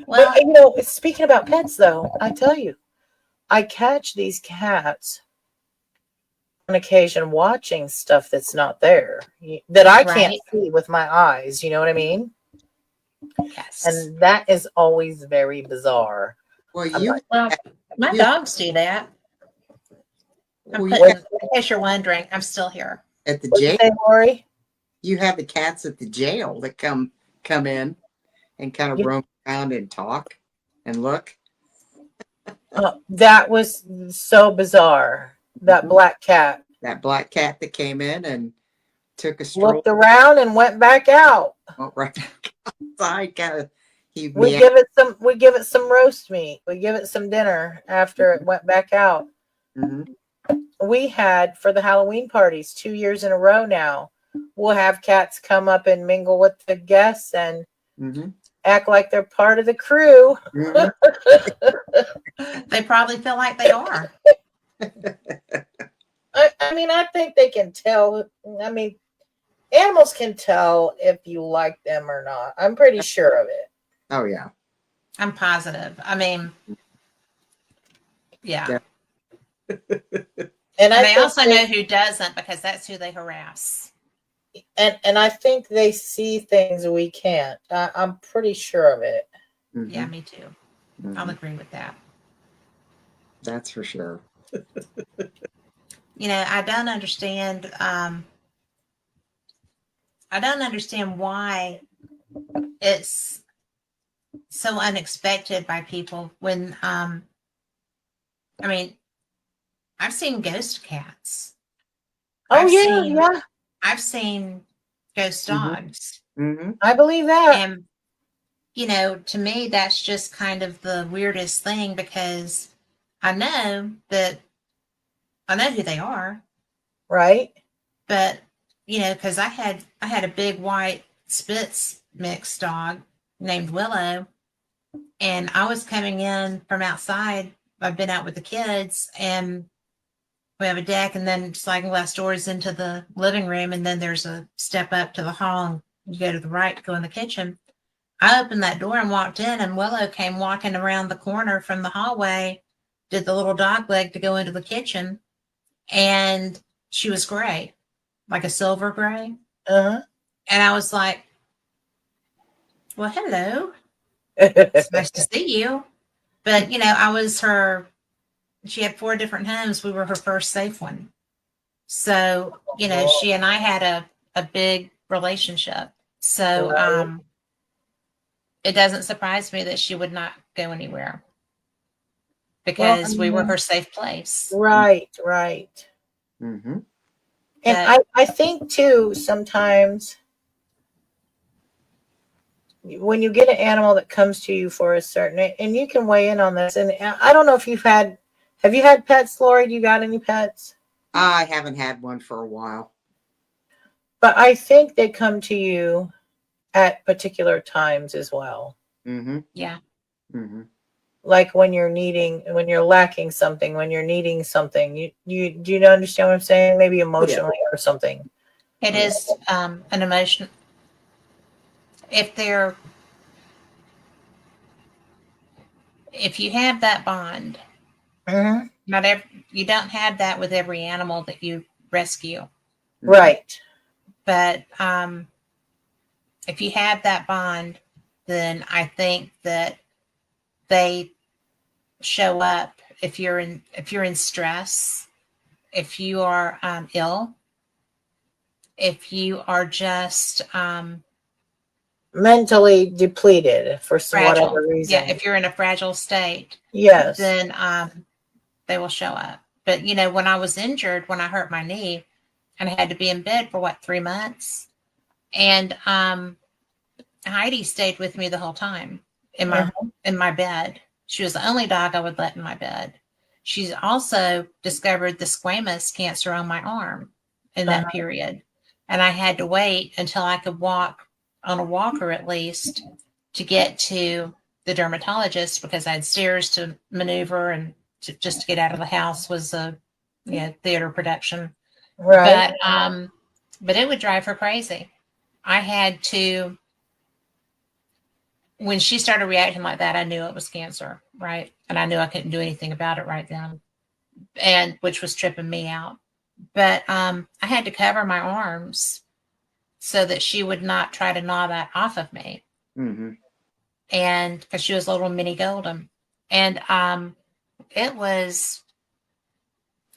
[SPEAKER 1] Well,
[SPEAKER 2] But speaking about pets, though, I tell you, I catch these cats on occasion watching stuff that's not there, that I can't
[SPEAKER 1] right.
[SPEAKER 2] see with my eyes. You know what I mean?
[SPEAKER 1] Yes.
[SPEAKER 2] And that is always very bizarre.
[SPEAKER 3] Well,
[SPEAKER 2] I'm
[SPEAKER 3] you
[SPEAKER 2] like,
[SPEAKER 1] Well, my
[SPEAKER 3] you
[SPEAKER 1] dogs do that. I'm
[SPEAKER 3] well, you
[SPEAKER 1] putting,
[SPEAKER 3] have,
[SPEAKER 1] in case you're wondering, I'm still here.
[SPEAKER 3] at the
[SPEAKER 2] what'd you
[SPEAKER 3] jail.
[SPEAKER 2] say, Lori?
[SPEAKER 3] You have the cats at the jail that come in and kind of
[SPEAKER 2] You,
[SPEAKER 3] roam around and talk and look.
[SPEAKER 2] that was so bizarre. That
[SPEAKER 3] Mhm.
[SPEAKER 2] black cat
[SPEAKER 3] That black cat that came in and took a stroll,
[SPEAKER 2] looked around and went back out.
[SPEAKER 3] went right back outside. Kind of, he
[SPEAKER 2] We
[SPEAKER 3] meowed.
[SPEAKER 2] give it some. We give it some roast meat. We give it some dinner after it went back out.
[SPEAKER 3] Mm-hmm.
[SPEAKER 2] We had for the Halloween parties 2 years in a row now. We'll have cats come up and mingle with the guests and
[SPEAKER 3] Mm-hmm.
[SPEAKER 2] act like they're part of the crew.
[SPEAKER 3] Mm-hmm.
[SPEAKER 1] They probably feel like they are.
[SPEAKER 2] I mean, I think they can tell. I mean, animals can tell if you like them or not. I'm pretty sure of it.
[SPEAKER 3] Oh yeah.
[SPEAKER 1] I'm positive. I mean, yeah.
[SPEAKER 3] Yeah.
[SPEAKER 2] And
[SPEAKER 1] And
[SPEAKER 2] I
[SPEAKER 1] they
[SPEAKER 2] think
[SPEAKER 1] also know who doesn't because that's who they harass.
[SPEAKER 2] and I think they see things we can't. I'm pretty sure of it.
[SPEAKER 3] Mm-hmm.
[SPEAKER 1] Yeah, me too.
[SPEAKER 3] Mm-hmm.
[SPEAKER 1] I'll agree with that.
[SPEAKER 3] That's for sure.
[SPEAKER 1] I don't understand. I don't understand why it's so unexpected by people when, I mean, I've seen ghost cats.
[SPEAKER 2] Oh
[SPEAKER 1] I've
[SPEAKER 2] yeah,
[SPEAKER 1] seen,
[SPEAKER 2] yeah.
[SPEAKER 1] I've seen ghost
[SPEAKER 3] Mm-hmm.
[SPEAKER 1] dogs.
[SPEAKER 3] Mm-hmm.
[SPEAKER 2] I believe that.
[SPEAKER 1] And, to me, that's just kind of the weirdest thing because I know that I know who they are,
[SPEAKER 2] Right?
[SPEAKER 1] but because I had a big white Spitz mixed dog named Willow, and I was coming in from outside. I've been out with the kids, and we have a deck, and then sliding glass doors into the living room, and then there's a step up to the hall, and you go to the right to go in the kitchen. I opened that door and walked in, and Willow came walking around the corner from the hallway, did the little dog leg to go into the kitchen, and she was gray, like a silver gray.
[SPEAKER 2] Uh-huh.
[SPEAKER 1] And I was like, well, hello. It's nice to see you. But, I was she had 4 different homes. We were her first safe one. So, she and I had a big relationship. So,
[SPEAKER 2] Right.
[SPEAKER 1] it doesn't surprise me that she would not go anywhere
[SPEAKER 2] Well, I
[SPEAKER 1] because we were
[SPEAKER 2] mean,
[SPEAKER 1] her safe place.
[SPEAKER 2] right, right.
[SPEAKER 3] Mm-hmm.
[SPEAKER 2] And
[SPEAKER 1] But
[SPEAKER 2] I think too, sometimes when you get an animal that comes to you for a certain, and you can weigh in on this, and I don't know if have you had pets, Lori? Do you got any pets?
[SPEAKER 3] I haven't had one for a while.
[SPEAKER 2] But I think they come to you at particular times as well.
[SPEAKER 3] Mm-hmm.
[SPEAKER 1] yeah,
[SPEAKER 3] Mm-hmm.
[SPEAKER 2] Like when you're lacking something, when you're needing something, you do you understand what I'm saying? Maybe
[SPEAKER 3] Oh yeah.
[SPEAKER 2] emotionally or something.
[SPEAKER 1] it
[SPEAKER 3] Oh yeah.
[SPEAKER 1] is an emotion. If they're if you have that bond,
[SPEAKER 2] Mm-hmm.
[SPEAKER 1] you don't have that with every animal that you rescue.
[SPEAKER 3] Mm-hmm.
[SPEAKER 2] Right.
[SPEAKER 1] But if you have that bond, then I think that they show up if you're in stress, if you are ill, if you are just
[SPEAKER 2] Mentally depleted for
[SPEAKER 1] fragile.
[SPEAKER 2] whatever
[SPEAKER 1] Yeah,
[SPEAKER 2] reason.
[SPEAKER 1] if you're in a fragile state,
[SPEAKER 2] Yes.
[SPEAKER 1] then they will show up. But when I was injured, when I hurt my knee, and I had to be in bed for 3 months, and Heidi stayed with me the whole time in my
[SPEAKER 2] Uh-huh.
[SPEAKER 1] in my bed. She was the only dog I would let in my bed. She's also discovered the squamous cancer on my arm in that period. and I had to wait until I could walk on a walker at least to get to the dermatologist because I had stairs to maneuver and just to get out of the house was a theater production.
[SPEAKER 2] Right.
[SPEAKER 1] But it would drive her crazy. I had to, when she started reacting like that, I knew it was cancer, right? And I knew I couldn't do anything about it right then, and which was tripping me out. But I had to cover my arms so that she would not try to gnaw that off of me.
[SPEAKER 3] Mm-hmm.
[SPEAKER 1] And because she was a little mini golden. And it was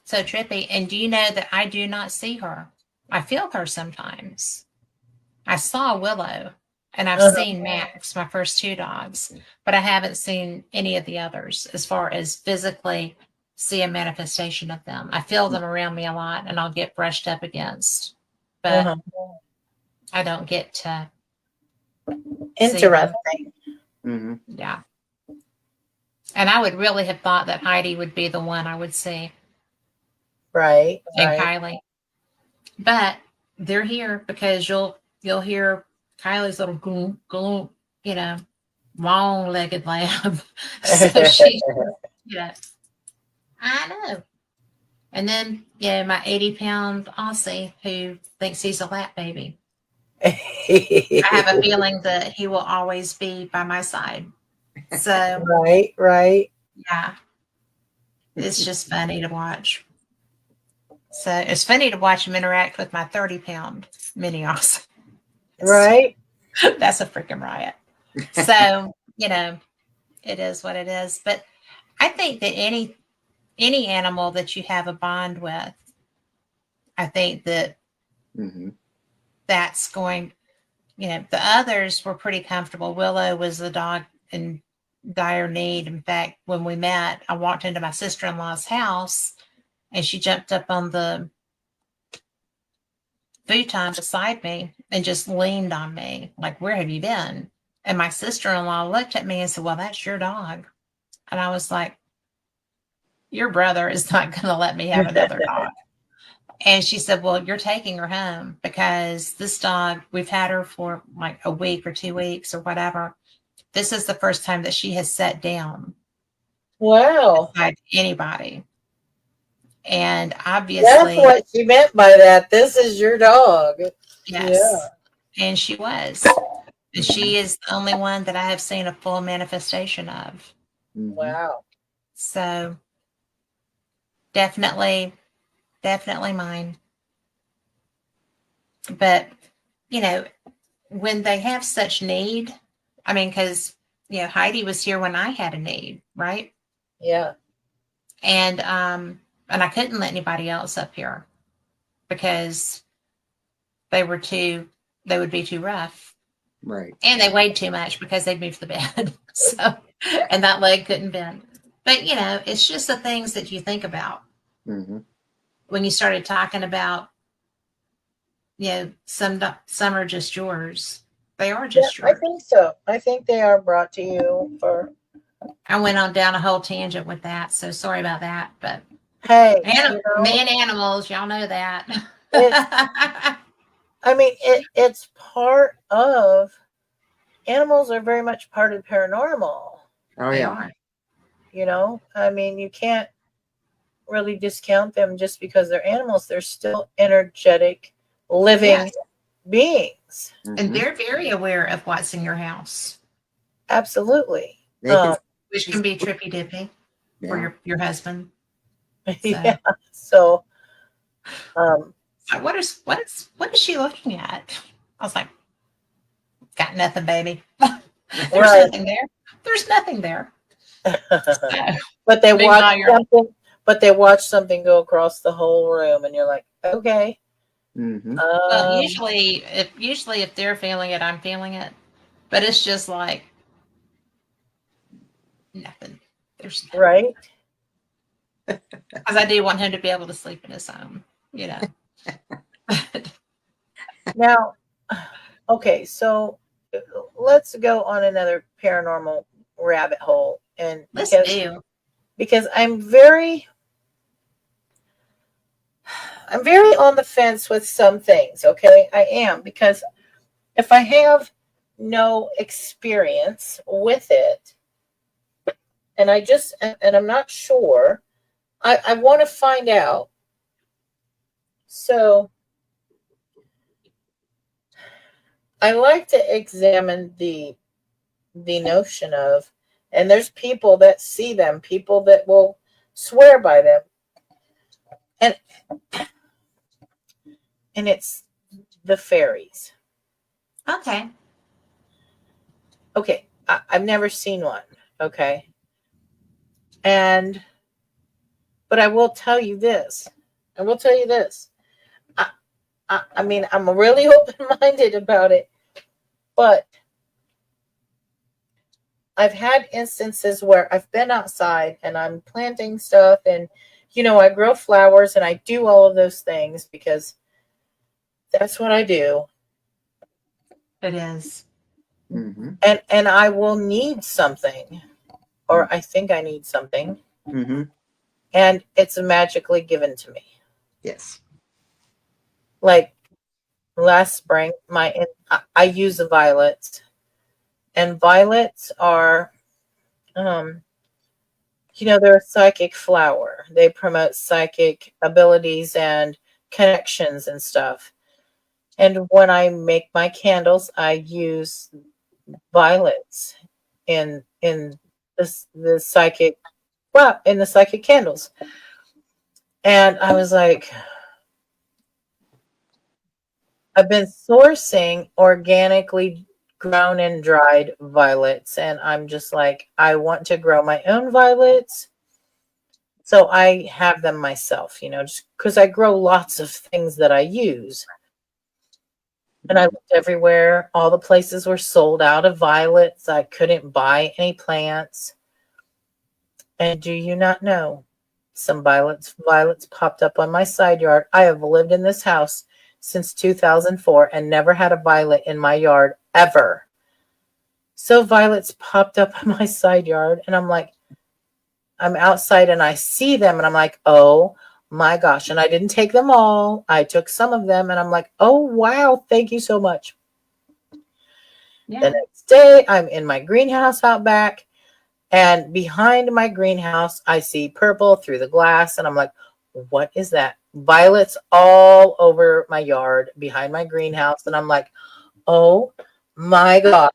[SPEAKER 1] so trippy. And do you know that I do not see her? I feel her sometimes. I saw Willow and I've
[SPEAKER 2] Uh-huh.
[SPEAKER 1] seen Max, my first two dogs, but I haven't seen any of the others as far as physically see a manifestation of them. I feel them around me a lot and I'll get brushed up against, but
[SPEAKER 2] Uh-huh.
[SPEAKER 1] I don't get to see them.
[SPEAKER 2] Interesting.
[SPEAKER 3] Mm-hmm.
[SPEAKER 1] Yeah. And I would really have thought that Heidi would be the one I would see
[SPEAKER 2] Right.
[SPEAKER 1] and
[SPEAKER 2] Right.
[SPEAKER 1] Kylie. But they're here because you'll hear Kylie's little gloom, gloom, long-legged lamb. So she, yeah, I know. And then, my 80-pound Aussie who thinks he's a lap baby. I have a feeling that he will always be by my side. So,
[SPEAKER 2] Right. Right.
[SPEAKER 1] yeah, it's just funny to watch. So it's funny to watch him interact with my 30-pound mini Aussie.
[SPEAKER 2] Right.
[SPEAKER 1] That's a freaking riot. So, it is what it is. But I think that any animal that you have a bond with, I think that
[SPEAKER 3] Mm-hmm.
[SPEAKER 1] that's going, the others were pretty comfortable. Willow was the dog in dire need. In fact, when we met, I walked into my sister-in-law's house and she jumped up on the futon beside me and just leaned on me, like, where have you been? And my sister-in-law looked at me and said, well, that's your dog. And I was like, your brother is not going to let me have another dog. And she said, well, you're taking her home because this dog, we've had her for like a week or 2 weeks or whatever. This is the first time that she has sat down
[SPEAKER 2] Wow.
[SPEAKER 1] beside anybody. And
[SPEAKER 2] That's
[SPEAKER 1] obviously,
[SPEAKER 2] what she meant by that. This is your dog.
[SPEAKER 1] yes. And she was. And she is the only one that I have seen a full manifestation of.
[SPEAKER 3] Mm-hmm.
[SPEAKER 2] Wow.
[SPEAKER 1] So definitely mine. But, when they have such need, I mean, because, Heidi was here when I had a need, right?
[SPEAKER 2] Yeah.
[SPEAKER 1] And I couldn't let anybody else up here because they would be too rough.
[SPEAKER 3] Right.
[SPEAKER 1] And they weighed too much because they'd moved the bed. So, and that leg couldn't bend. But, it's just the things that you think about
[SPEAKER 3] Mm-hmm.
[SPEAKER 1] when you started talking about, some are just yours. They are
[SPEAKER 2] Yeah,
[SPEAKER 1] just
[SPEAKER 2] I
[SPEAKER 1] yours.
[SPEAKER 2] think so. I think they are brought to you for.
[SPEAKER 1] I went on down a whole tangent with that, so sorry about that. But
[SPEAKER 2] Hey,
[SPEAKER 1] me and animals, y'all know that.
[SPEAKER 2] I mean, it's part of. Animals are very much part of paranormal.
[SPEAKER 3] Oh
[SPEAKER 1] They
[SPEAKER 3] yeah.
[SPEAKER 1] are.
[SPEAKER 2] I mean, you can't really discount them just because they're animals. They're still energetic, living
[SPEAKER 1] Yes.
[SPEAKER 2] beings.
[SPEAKER 1] And
[SPEAKER 3] Mm-hmm.
[SPEAKER 1] they're very aware of what's in your house,
[SPEAKER 2] Absolutely.
[SPEAKER 3] They can.
[SPEAKER 1] which can be trippy dippy for
[SPEAKER 3] Yeah.
[SPEAKER 1] your husband. So,
[SPEAKER 2] Yeah. So,
[SPEAKER 1] what is she looking at? I was like, got nothing, baby. There's
[SPEAKER 2] right.
[SPEAKER 1] nothing there. There's nothing there. So,
[SPEAKER 2] but they watch
[SPEAKER 1] meanwhile, you're
[SPEAKER 2] something. But they watch something go across the whole room, and you're like, okay.
[SPEAKER 3] Mm-hmm.
[SPEAKER 1] well, usually if they're feeling it, I'm feeling it. But it's just like nothing. There's nothing.
[SPEAKER 2] Right.
[SPEAKER 1] Because I do want him to be able to sleep in his home,
[SPEAKER 2] Now, okay, so let's go on another paranormal rabbit hole, and
[SPEAKER 1] Let's do.
[SPEAKER 2] because I'm very I'm very on the fence with some things, okay? I am, because if I have no experience with it, and I'm not sure, I want to find out. So I like to examine the notion of, and there's people that see them, people that will swear by them, and it's the fairies.
[SPEAKER 1] Okay.
[SPEAKER 2] Okay, I've never seen one. Okay, and but I will tell you this. I will tell you this. I mean, I'm really open-minded about it, but I've had instances where I've been outside and I'm planting stuff, and I grow flowers and I do all of those things because that's what I do.
[SPEAKER 1] It is.
[SPEAKER 3] Mm-hmm.
[SPEAKER 2] And I will need something, or I think I need something,
[SPEAKER 3] Mm-hmm.
[SPEAKER 2] and it's magically given to me.
[SPEAKER 3] Yes.
[SPEAKER 2] Like last spring, I use the violets, and violets are, they're a psychic flower. They promote psychic abilities and connections and stuff. And when I make my candles, I use violets in the psychic, well, in the psychic candles. And I was like, I've been sourcing organically grown and dried violets, and I'm just like, I want to grow my own violets. So I have them myself, just because I grow lots of things that I use. And I looked everywhere. All the places were sold out of violets. I couldn't buy any plants. And do you not know? Some violets popped up on my side yard. I have lived in this house since 2004 and never had a violet in my yard ever. So violets popped up on my side yard, and I'm like, I'm outside and I see them, and I'm like, oh my gosh. And I didn't take them all. I took some of them, and I'm like, oh wow, thank you so much.
[SPEAKER 1] Yeah.
[SPEAKER 2] The next day, I'm in my greenhouse out back, and behind my greenhouse, I see purple through the glass, and I'm like, what is that? Violets all over my yard behind my greenhouse, and I'm like, oh my God.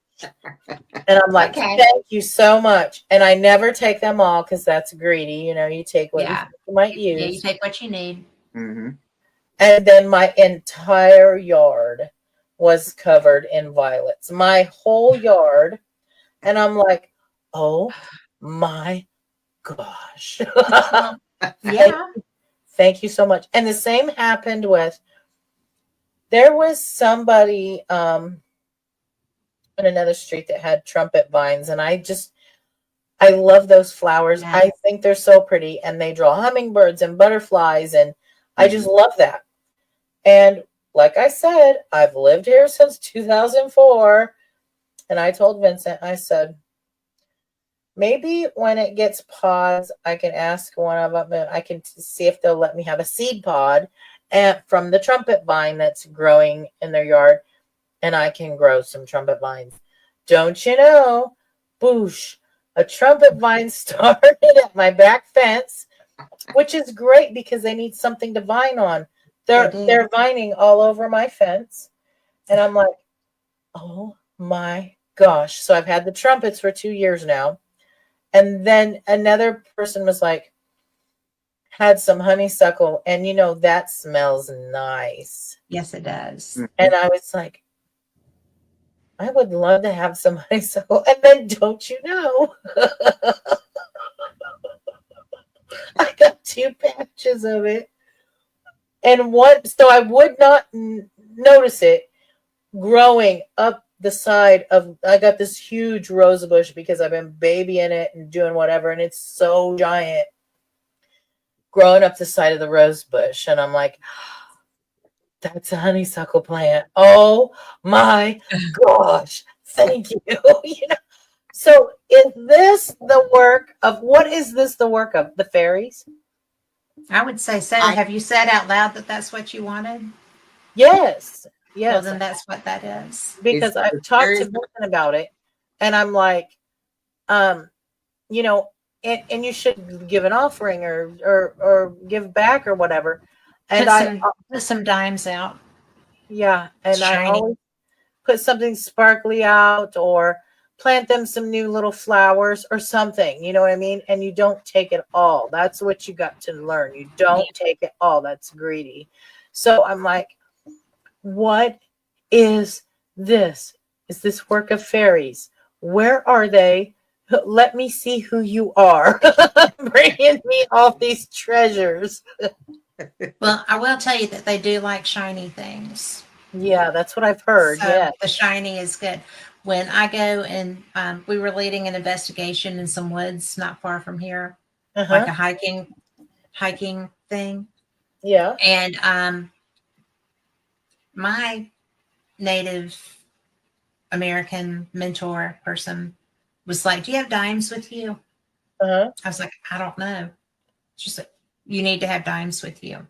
[SPEAKER 2] And I'm like,
[SPEAKER 1] Okay.
[SPEAKER 2] thank you so much. And I never take them all because that's greedy. You take what
[SPEAKER 1] Yeah.
[SPEAKER 2] you might
[SPEAKER 1] Yeah, you
[SPEAKER 2] use.
[SPEAKER 1] take what you need.
[SPEAKER 3] Mm-hmm.
[SPEAKER 2] And then my entire yard was covered in violets. My whole yard. And I'm like, oh my gosh.
[SPEAKER 1] Well, yeah.
[SPEAKER 2] Thank you so much. And the same happened there was somebody on another street that had trumpet vines, and I love those flowers.
[SPEAKER 1] Yeah.
[SPEAKER 2] I think they're so pretty, and they draw hummingbirds and butterflies, and I just love that. And like I said, I've lived here since 2004, and I told Vincent, I said, maybe when it gets pods, I can ask one of them, I can see if they'll let me have a seed pod from the trumpet vine that's growing in their yard, and I can grow some trumpet vines. Don't you know, boosh, a trumpet vine started at my back fence, which is great because they need something to vine on. They're vining all over my fence, and I'm like, oh my gosh. So I've had the trumpets for 2 years now. And then another person was like, had some honeysuckle, and that smells nice.
[SPEAKER 1] Yes, it does.
[SPEAKER 2] And I was like, I would love to have some honeysuckle. And then don't you know, I got 2 patches of it. And so I would not notice it growing up the side of, I got this huge rose bush because I've been babying it and doing whatever. And it's so giant growing up the side of the rose bush. And I'm like, that's a honeysuckle plant. Oh my gosh. Thank you. So is this the work of, what is this the work of? The fairies?
[SPEAKER 1] I would say so.
[SPEAKER 3] I
[SPEAKER 1] Have you said out loud that that's what you wanted?
[SPEAKER 2] Yes,
[SPEAKER 1] Well,
[SPEAKER 2] yes,
[SPEAKER 1] then that's what that is.
[SPEAKER 2] because I've
[SPEAKER 3] it's
[SPEAKER 2] talked
[SPEAKER 3] very
[SPEAKER 2] to Vincent about it, and I'm like, um, you know, and you should give an offering or give back or whatever. And
[SPEAKER 1] Put some dimes out.
[SPEAKER 2] yeah, and I
[SPEAKER 1] Shiny.
[SPEAKER 2] always put something sparkly out or plant them some new little flowers or something, you know what I mean? And you don't take it all. That's what you got to learn. You
[SPEAKER 1] Yeah.
[SPEAKER 2] don't take it all. That's greedy. So I'm like, what is this? Is this work of fairies? Where are they? Let me see who you are. Bringing me all these treasures.
[SPEAKER 1] Well, I will tell you that they do like shiny things.
[SPEAKER 2] Yeah, that's what I've heard.
[SPEAKER 1] So
[SPEAKER 2] Yeah.
[SPEAKER 1] the shiny is good. When I go and we were leading an investigation in some woods not far from here, like
[SPEAKER 2] Uh-huh.
[SPEAKER 1] a hiking thing,
[SPEAKER 2] Yeah.
[SPEAKER 1] and my Native American mentor person was like, "Do you have dimes with you?"
[SPEAKER 2] Uh-huh.
[SPEAKER 1] I was like, "I don't know." She's like, "You need to have dimes with you."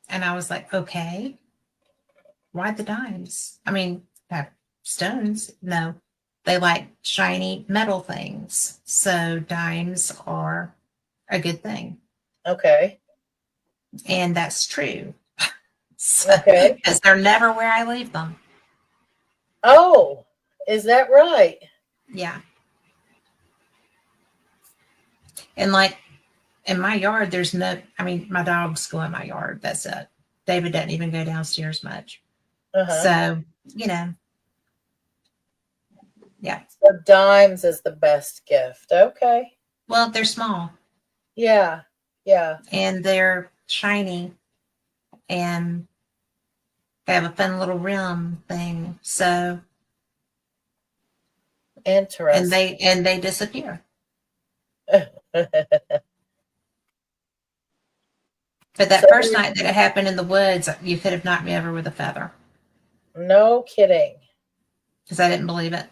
[SPEAKER 1] And I was like, "Okay, why the dimes? I mean, have stones? No, they like shiny metal things, so dimes are a good thing,
[SPEAKER 2] Okay.
[SPEAKER 1] and that's true. So,
[SPEAKER 2] Okay.
[SPEAKER 1] because they're never where I leave them.
[SPEAKER 2] Oh, is that right?
[SPEAKER 1] Yeah, and like in my yard, there's no. I mean, my dogs go in my yard. That's it. David doesn't even go downstairs much.
[SPEAKER 2] Uh-huh.
[SPEAKER 1] So, you know, yeah.
[SPEAKER 2] So dimes is the best gift. Okay.
[SPEAKER 1] Well, they're small
[SPEAKER 2] Yeah. Yeah.
[SPEAKER 1] and they're shiny and they have a fun little rim thing. So,
[SPEAKER 2] Interesting.
[SPEAKER 1] and they disappear. But
[SPEAKER 2] So
[SPEAKER 1] that first night that it happened in the woods, you could have knocked me over with a feather
[SPEAKER 2] no kidding.
[SPEAKER 1] because I didn't believe it.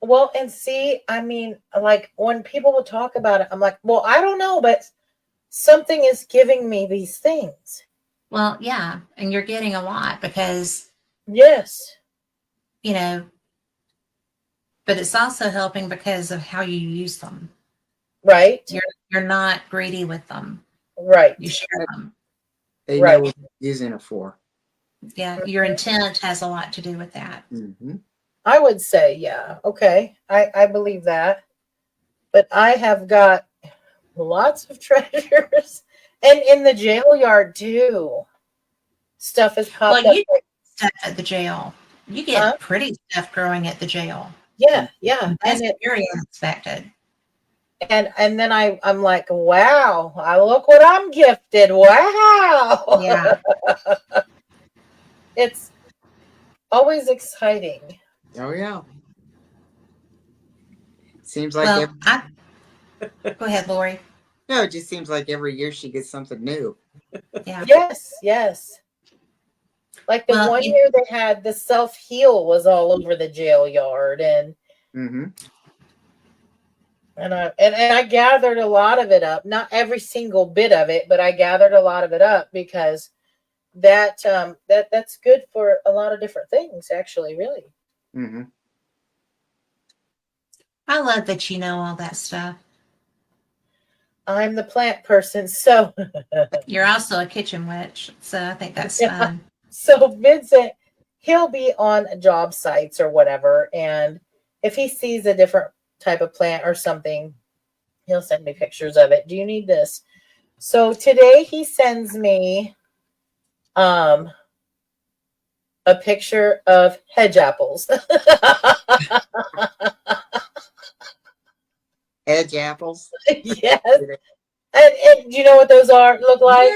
[SPEAKER 2] Well, and see, I mean, like when people will talk about it, I'm like, well, I don't know, but something is giving me these things.
[SPEAKER 1] Well, yeah, and you're getting a lot because,
[SPEAKER 2] Yes.
[SPEAKER 1] you know, but it's also helping because of how you use them.
[SPEAKER 2] Right.
[SPEAKER 1] You're you're not greedy with them.
[SPEAKER 2] Right.
[SPEAKER 1] You share them.
[SPEAKER 3] they know
[SPEAKER 2] Right.
[SPEAKER 3] what they're using it for.
[SPEAKER 1] Yeah, your intent has a lot to do with that.
[SPEAKER 3] Hmm.
[SPEAKER 2] I would say, yeah. Okay. I believe that. But I have got lots of treasures. And in the jail yard too. Stuff has
[SPEAKER 1] Well,
[SPEAKER 2] popped up.
[SPEAKER 1] you get stuff at the jail. You
[SPEAKER 2] Huh?
[SPEAKER 1] get pretty stuff growing at the jail.
[SPEAKER 2] Yeah, yeah.
[SPEAKER 1] That's very unexpected.
[SPEAKER 2] And then I'm like, wow, I look what I'm gifted. Wow.
[SPEAKER 1] Yeah.
[SPEAKER 2] It's always exciting.
[SPEAKER 3] Oh yeah. Seems like
[SPEAKER 1] Well, I go ahead, Lori.
[SPEAKER 3] no, it just seems like every year she gets something new.
[SPEAKER 1] Yeah.
[SPEAKER 2] Yes, yes. Like the
[SPEAKER 1] Well,
[SPEAKER 2] one year they had the self heal was all over the jail yard,
[SPEAKER 3] Hmm.
[SPEAKER 2] and I gathered a lot of it up. Not every single bit of it, but I gathered a lot of it up because that's good for a lot of different things. Actually, really,
[SPEAKER 3] Hmm.
[SPEAKER 1] I love that you know all that stuff.
[SPEAKER 2] I'm the plant person, so
[SPEAKER 1] You're also a kitchen witch, so I think that's
[SPEAKER 2] yeah.
[SPEAKER 1] fun.
[SPEAKER 2] So Vincent, he'll be on job sites or whatever, and if he sees a different type of plant or something, he'll send me pictures of it. Do you need this? So today he sends me um a picture of hedge apples.
[SPEAKER 3] Edge apples.
[SPEAKER 2] Yes. And do you know what those are look like?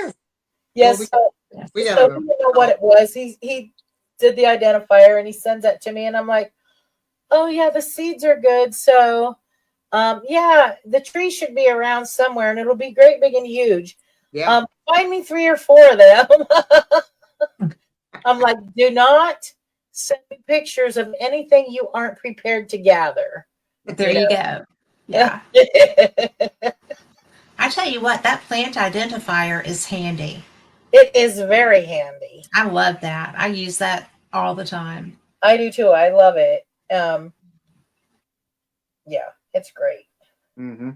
[SPEAKER 3] Yes. Well,
[SPEAKER 2] Yes. So,
[SPEAKER 3] we got
[SPEAKER 2] so he didn't know what it was. He did the identifier and he sends that to me and I'm like, oh yeah, the seeds are good. So yeah, the tree should be around somewhere and it'll be great big and huge.
[SPEAKER 3] yeah.
[SPEAKER 2] Find me 3 or 4 of them. I'm like, do not send me pictures of anything you aren't prepared to gather.
[SPEAKER 1] There you go.
[SPEAKER 2] know?
[SPEAKER 1] Yeah. I tell you what, that plant identifier is handy.
[SPEAKER 2] It is very handy.
[SPEAKER 1] I love that. I use that all the time.
[SPEAKER 2] I do too. I love it. Yeah, it's great.
[SPEAKER 3] Mm-hmm.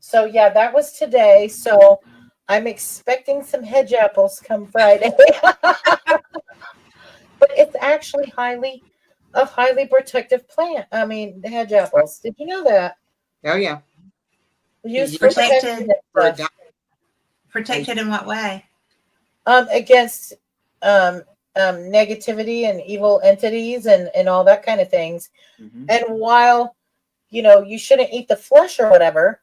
[SPEAKER 2] So yeah, that was today. So I'm expecting some hedge apples come Friday. But it's actually highly protective plant. I mean, the hedge apples. Did you know that?
[SPEAKER 3] Oh yeah.
[SPEAKER 2] Used
[SPEAKER 3] You
[SPEAKER 2] for protection
[SPEAKER 1] Protected.
[SPEAKER 2] and
[SPEAKER 3] for a
[SPEAKER 2] stuff.
[SPEAKER 1] Protected in what way?
[SPEAKER 2] Against um, negativity and evil entities and all that kind of things.
[SPEAKER 3] Mm-hmm.
[SPEAKER 2] And while you shouldn't eat the flesh or whatever,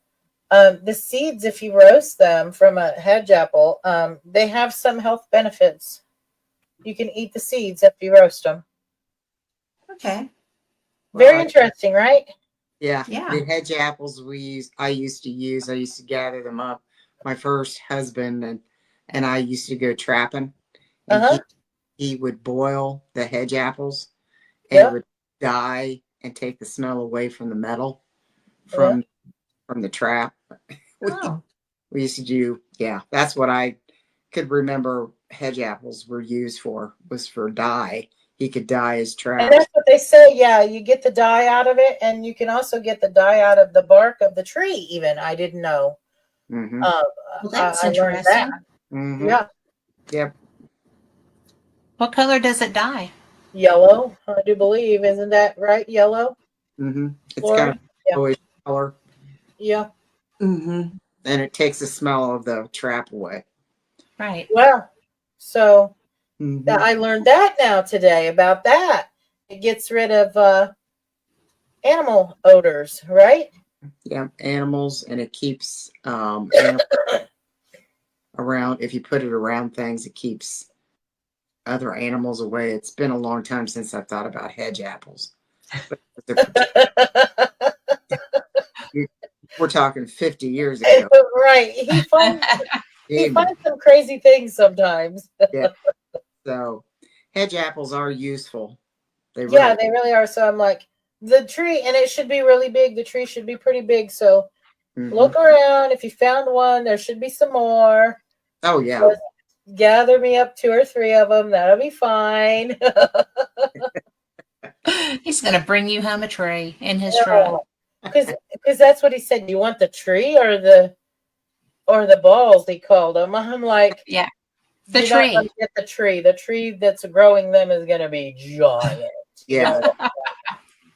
[SPEAKER 2] the seeds, if you roast them from a hedge apple, they have some health benefits. You can eat the seeds if you roast them.
[SPEAKER 1] Okay.
[SPEAKER 2] Very
[SPEAKER 3] Well,
[SPEAKER 2] interesting, right?
[SPEAKER 3] yeah,
[SPEAKER 1] Yeah.
[SPEAKER 3] the hedge apples I used to gather them up. My first husband and I used to go trapping, and
[SPEAKER 2] Uh-huh.
[SPEAKER 3] he would boil the hedge apples, and it
[SPEAKER 2] Yeah.
[SPEAKER 3] would dye and take the smell away from the metal
[SPEAKER 2] Yeah.
[SPEAKER 3] from the trap. We
[SPEAKER 1] Oh,
[SPEAKER 3] we used to do, yeah. That's what I could remember. Hedge apples were used for, was for dye. He could dye his
[SPEAKER 2] And
[SPEAKER 3] traps.
[SPEAKER 2] that's what they say. Yeah, you get the dye out of it, and you can also get the dye out of the bark of the tree. Even I didn't know.
[SPEAKER 3] Mm-hmm.
[SPEAKER 2] Um,
[SPEAKER 1] well,
[SPEAKER 2] I,
[SPEAKER 1] that's
[SPEAKER 2] I learned that.
[SPEAKER 1] interesting.
[SPEAKER 3] Mm-hmm.
[SPEAKER 2] Yeah,
[SPEAKER 3] Yep.
[SPEAKER 1] What color does it dye?
[SPEAKER 2] yellow. I do believe, isn't that right? Yellow,
[SPEAKER 3] Mm-hmm. It's kind of
[SPEAKER 2] Lori. Yeah,
[SPEAKER 3] yellowish color.
[SPEAKER 2] yeah.
[SPEAKER 3] Mm-hmm. And it takes the smell of the trap away.
[SPEAKER 1] Right.
[SPEAKER 2] Well, so
[SPEAKER 3] Mm-hmm.
[SPEAKER 2] I learned that now today about that. It gets rid of animal odors, right?
[SPEAKER 3] Yeah, animals, and it keeps animals around. If you put it around things, it keeps other animals away. It's been a long time since I thought about hedge apples. But they're we're talking 50 years ago.
[SPEAKER 2] Right. He
[SPEAKER 3] Amen.
[SPEAKER 2] finds some crazy things sometimes.
[SPEAKER 3] Yeah. So hedge apples are useful. They
[SPEAKER 2] Yeah,
[SPEAKER 3] really.
[SPEAKER 2] they really are. So I'm like, the tree, and it should be really big. The tree should be pretty big. So
[SPEAKER 3] Mm-hmm.
[SPEAKER 2] look around. If you found one, there should be some more.
[SPEAKER 3] Oh yeah.
[SPEAKER 2] Just gather me up 2 or 3 of them. That'll be fine.
[SPEAKER 1] He's going to bring you home a tree in his truck.
[SPEAKER 2] Because that's what he said. You want the tree or the balls? He called them. I'm like,
[SPEAKER 1] Yeah. The
[SPEAKER 2] you're not going
[SPEAKER 1] tree.
[SPEAKER 2] to get the tree. The tree that's growing them is going to be giant.
[SPEAKER 3] Yeah.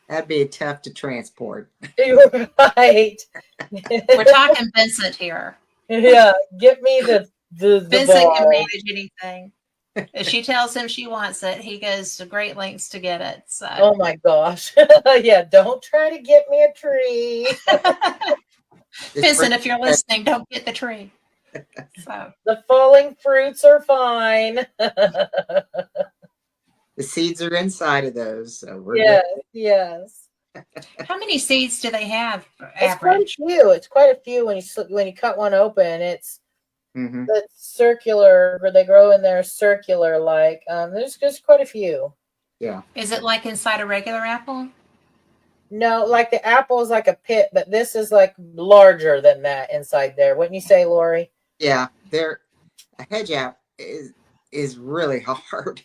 [SPEAKER 3] That'd be tough to transport.
[SPEAKER 2] You're right.
[SPEAKER 1] We're talking Vincent here.
[SPEAKER 2] Yeah, get me the
[SPEAKER 1] Vincent can
[SPEAKER 2] ball.
[SPEAKER 1] manage anything. If she tells him she wants it, he goes to great lengths to get it. So,
[SPEAKER 2] Oh my gosh. Yeah, don't try to get me a tree.
[SPEAKER 1] Vincent, if you're listening, don't get the tree. So,
[SPEAKER 2] The falling fruits are fine.
[SPEAKER 3] The seeds are inside of those, so we're
[SPEAKER 2] Yes,
[SPEAKER 3] good.
[SPEAKER 2] yes.
[SPEAKER 1] how many seeds do they have
[SPEAKER 2] It's quite a
[SPEAKER 1] average?
[SPEAKER 2] few. It's quite a few when you cut one open. It's
[SPEAKER 3] Mm-hmm.
[SPEAKER 2] the circular, where they grow in there circular like. There's just quite a few.
[SPEAKER 3] Yeah.
[SPEAKER 1] Is it like inside a regular apple?
[SPEAKER 2] No, like the apple is like a pit, but this is like larger than that inside there. Wouldn't you say, Lori?
[SPEAKER 3] Yeah. A hedge app is really hard.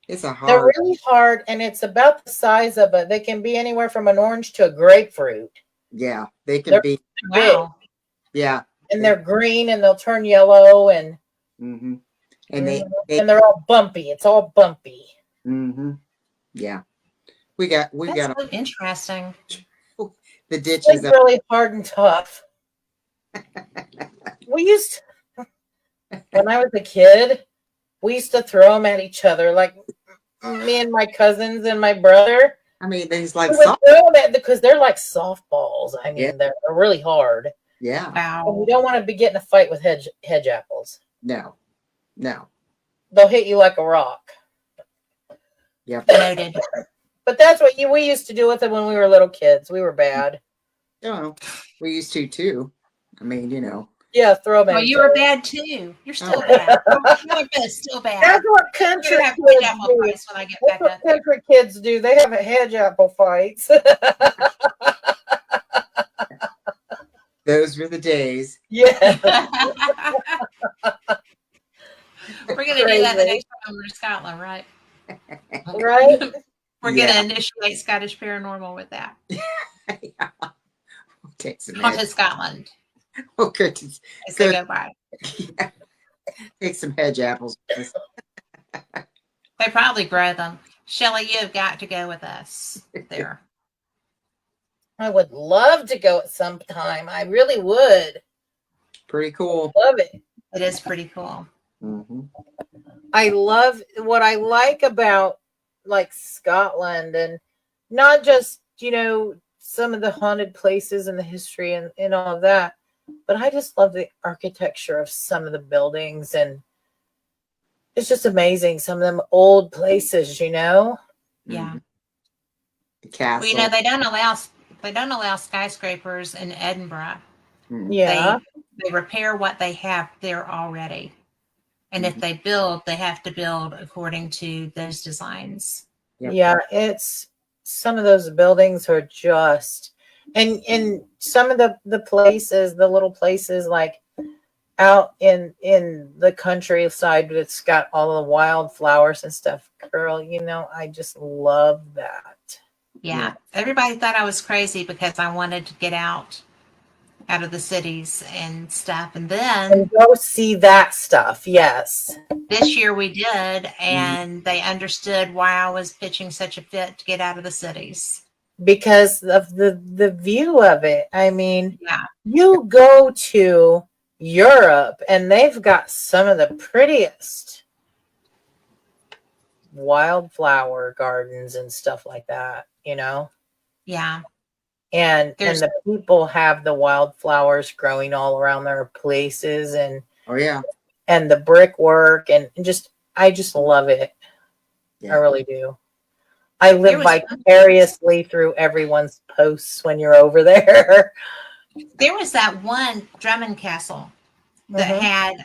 [SPEAKER 3] It's a
[SPEAKER 2] They're
[SPEAKER 3] hard.
[SPEAKER 2] really hard, and it's about the size of they can be anywhere from an orange to a grapefruit.
[SPEAKER 3] Yeah. They can
[SPEAKER 2] They're
[SPEAKER 3] be.
[SPEAKER 2] big,
[SPEAKER 1] Wow.
[SPEAKER 3] Yeah.
[SPEAKER 2] and they're green, and they'll turn yellow, and
[SPEAKER 3] Mm-hmm. And they
[SPEAKER 2] and they're all bumpy. It's all bumpy.
[SPEAKER 3] Mm-hmm. Yeah. We got
[SPEAKER 1] That's so interesting.
[SPEAKER 3] the ditches
[SPEAKER 2] It's
[SPEAKER 3] up.
[SPEAKER 2] really hard and tough. We used when I was a kid, we used to throw them at each other, like me and my cousins and my brother.
[SPEAKER 3] I mean, things like
[SPEAKER 2] We would
[SPEAKER 3] salt.
[SPEAKER 2] throw them at because they're like softballs. I
[SPEAKER 3] Yeah.
[SPEAKER 2] mean, they're really hard.
[SPEAKER 3] Yeah.
[SPEAKER 2] And
[SPEAKER 1] Wow.
[SPEAKER 2] you don't want to be getting a fight with hedge apples.
[SPEAKER 3] No. No.
[SPEAKER 2] They'll hit you like a rock.
[SPEAKER 3] Yep.
[SPEAKER 1] Noted.
[SPEAKER 2] But that's what we used to do with it when we were little kids. We were bad.
[SPEAKER 3] No. We used to too. I mean,
[SPEAKER 2] Yeah, throw them at
[SPEAKER 1] Well,
[SPEAKER 2] each
[SPEAKER 1] you were
[SPEAKER 2] other.
[SPEAKER 1] bad too. You're still
[SPEAKER 3] Oh.
[SPEAKER 1] bad. You're good, still bad.
[SPEAKER 2] That's what
[SPEAKER 1] I'm
[SPEAKER 2] country
[SPEAKER 1] gonna have
[SPEAKER 2] kids
[SPEAKER 1] hedge apple
[SPEAKER 2] do.
[SPEAKER 1] pies when I get
[SPEAKER 2] That's
[SPEAKER 1] back
[SPEAKER 2] what
[SPEAKER 1] up there.
[SPEAKER 2] country kids do. They have hedge apple fights.
[SPEAKER 3] Those were the days.
[SPEAKER 2] Yeah.
[SPEAKER 1] We're going to do that the
[SPEAKER 2] Crazy.
[SPEAKER 1] next time we're in Scotland, right?
[SPEAKER 2] Right?
[SPEAKER 1] We're going to
[SPEAKER 3] Yeah.
[SPEAKER 1] initiate Scottish Paranormal with that.
[SPEAKER 3] Yeah. Take some hedge.
[SPEAKER 1] Haunted Scotland,
[SPEAKER 3] Oh, good.
[SPEAKER 1] as they
[SPEAKER 3] Good.
[SPEAKER 1] go by.
[SPEAKER 3] Yeah. Take some hedge apples with us.
[SPEAKER 1] They probably grow them. Shelley, you have got to go with us there.
[SPEAKER 2] I would love to go at some time. I really would.
[SPEAKER 3] Pretty cool.
[SPEAKER 2] Love it.
[SPEAKER 1] It is pretty cool.
[SPEAKER 3] Mm-hmm.
[SPEAKER 2] I love what I like about like Scotland, and not just, some of the haunted places and the history and all of that, but I just love the architecture of some of the buildings, and it's just amazing. Some of them old places,
[SPEAKER 1] Yeah.
[SPEAKER 3] The
[SPEAKER 1] Well,
[SPEAKER 3] castle.
[SPEAKER 1] they don't allow skyscrapers in Edinburgh.
[SPEAKER 3] Mm-hmm.
[SPEAKER 2] Yeah.
[SPEAKER 1] They repair what they have there already. And if they build, they have to build according to those designs.
[SPEAKER 3] Yep.
[SPEAKER 2] Yeah, it's some of those buildings are just, and some of the places, the little places like out in the countryside that's got all the wildflowers and stuff. Girl, I just love that.
[SPEAKER 1] Yeah. Everybody thought I was crazy because I wanted to get out of the cities and stuff. And then
[SPEAKER 2] And go see that stuff. Yes.
[SPEAKER 1] this year we did, and they understood why I was pitching such a fit to get out of the cities.
[SPEAKER 2] Because of the view of it. I mean,
[SPEAKER 1] Yeah.
[SPEAKER 2] you go to Europe and they've got some of the prettiest wildflower gardens and stuff like that,
[SPEAKER 1] Yeah.
[SPEAKER 2] and the people have the wildflowers growing all around their places, and
[SPEAKER 3] Oh yeah.
[SPEAKER 2] and the brickwork, and I just love it.
[SPEAKER 3] Yeah.
[SPEAKER 2] I really do. I live vicariously through everyone's posts when you're over there.
[SPEAKER 1] There was that one Drummond Castle that had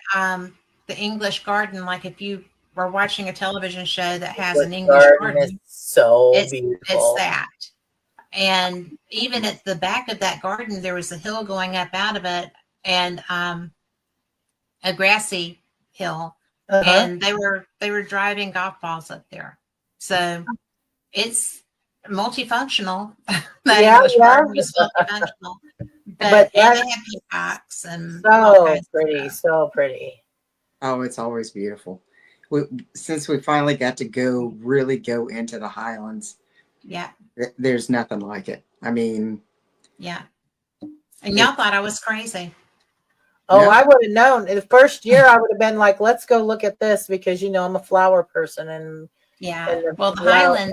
[SPEAKER 1] the English garden. Like if you were watching a television show that has an English garden,
[SPEAKER 2] is so
[SPEAKER 1] beautiful. It's
[SPEAKER 2] beautiful.
[SPEAKER 1] that. And even at the back of that garden, there was a hill going up out of it, and a grassy hill, and they were driving golf balls up there. So it's multifunctional. That English garden was multifunctional. But and they have peacocks and
[SPEAKER 2] so pretty, so pretty.
[SPEAKER 3] Oh, it's always beautiful. Since we finally got to really go into the Highlands.
[SPEAKER 1] Yeah.
[SPEAKER 3] There's nothing like it. I mean.
[SPEAKER 1] Yeah. And y'all thought I was crazy.
[SPEAKER 2] Oh, no. I would have known. The first year I would have been like, let's go look at this, because I'm a flower person. And
[SPEAKER 1] well, the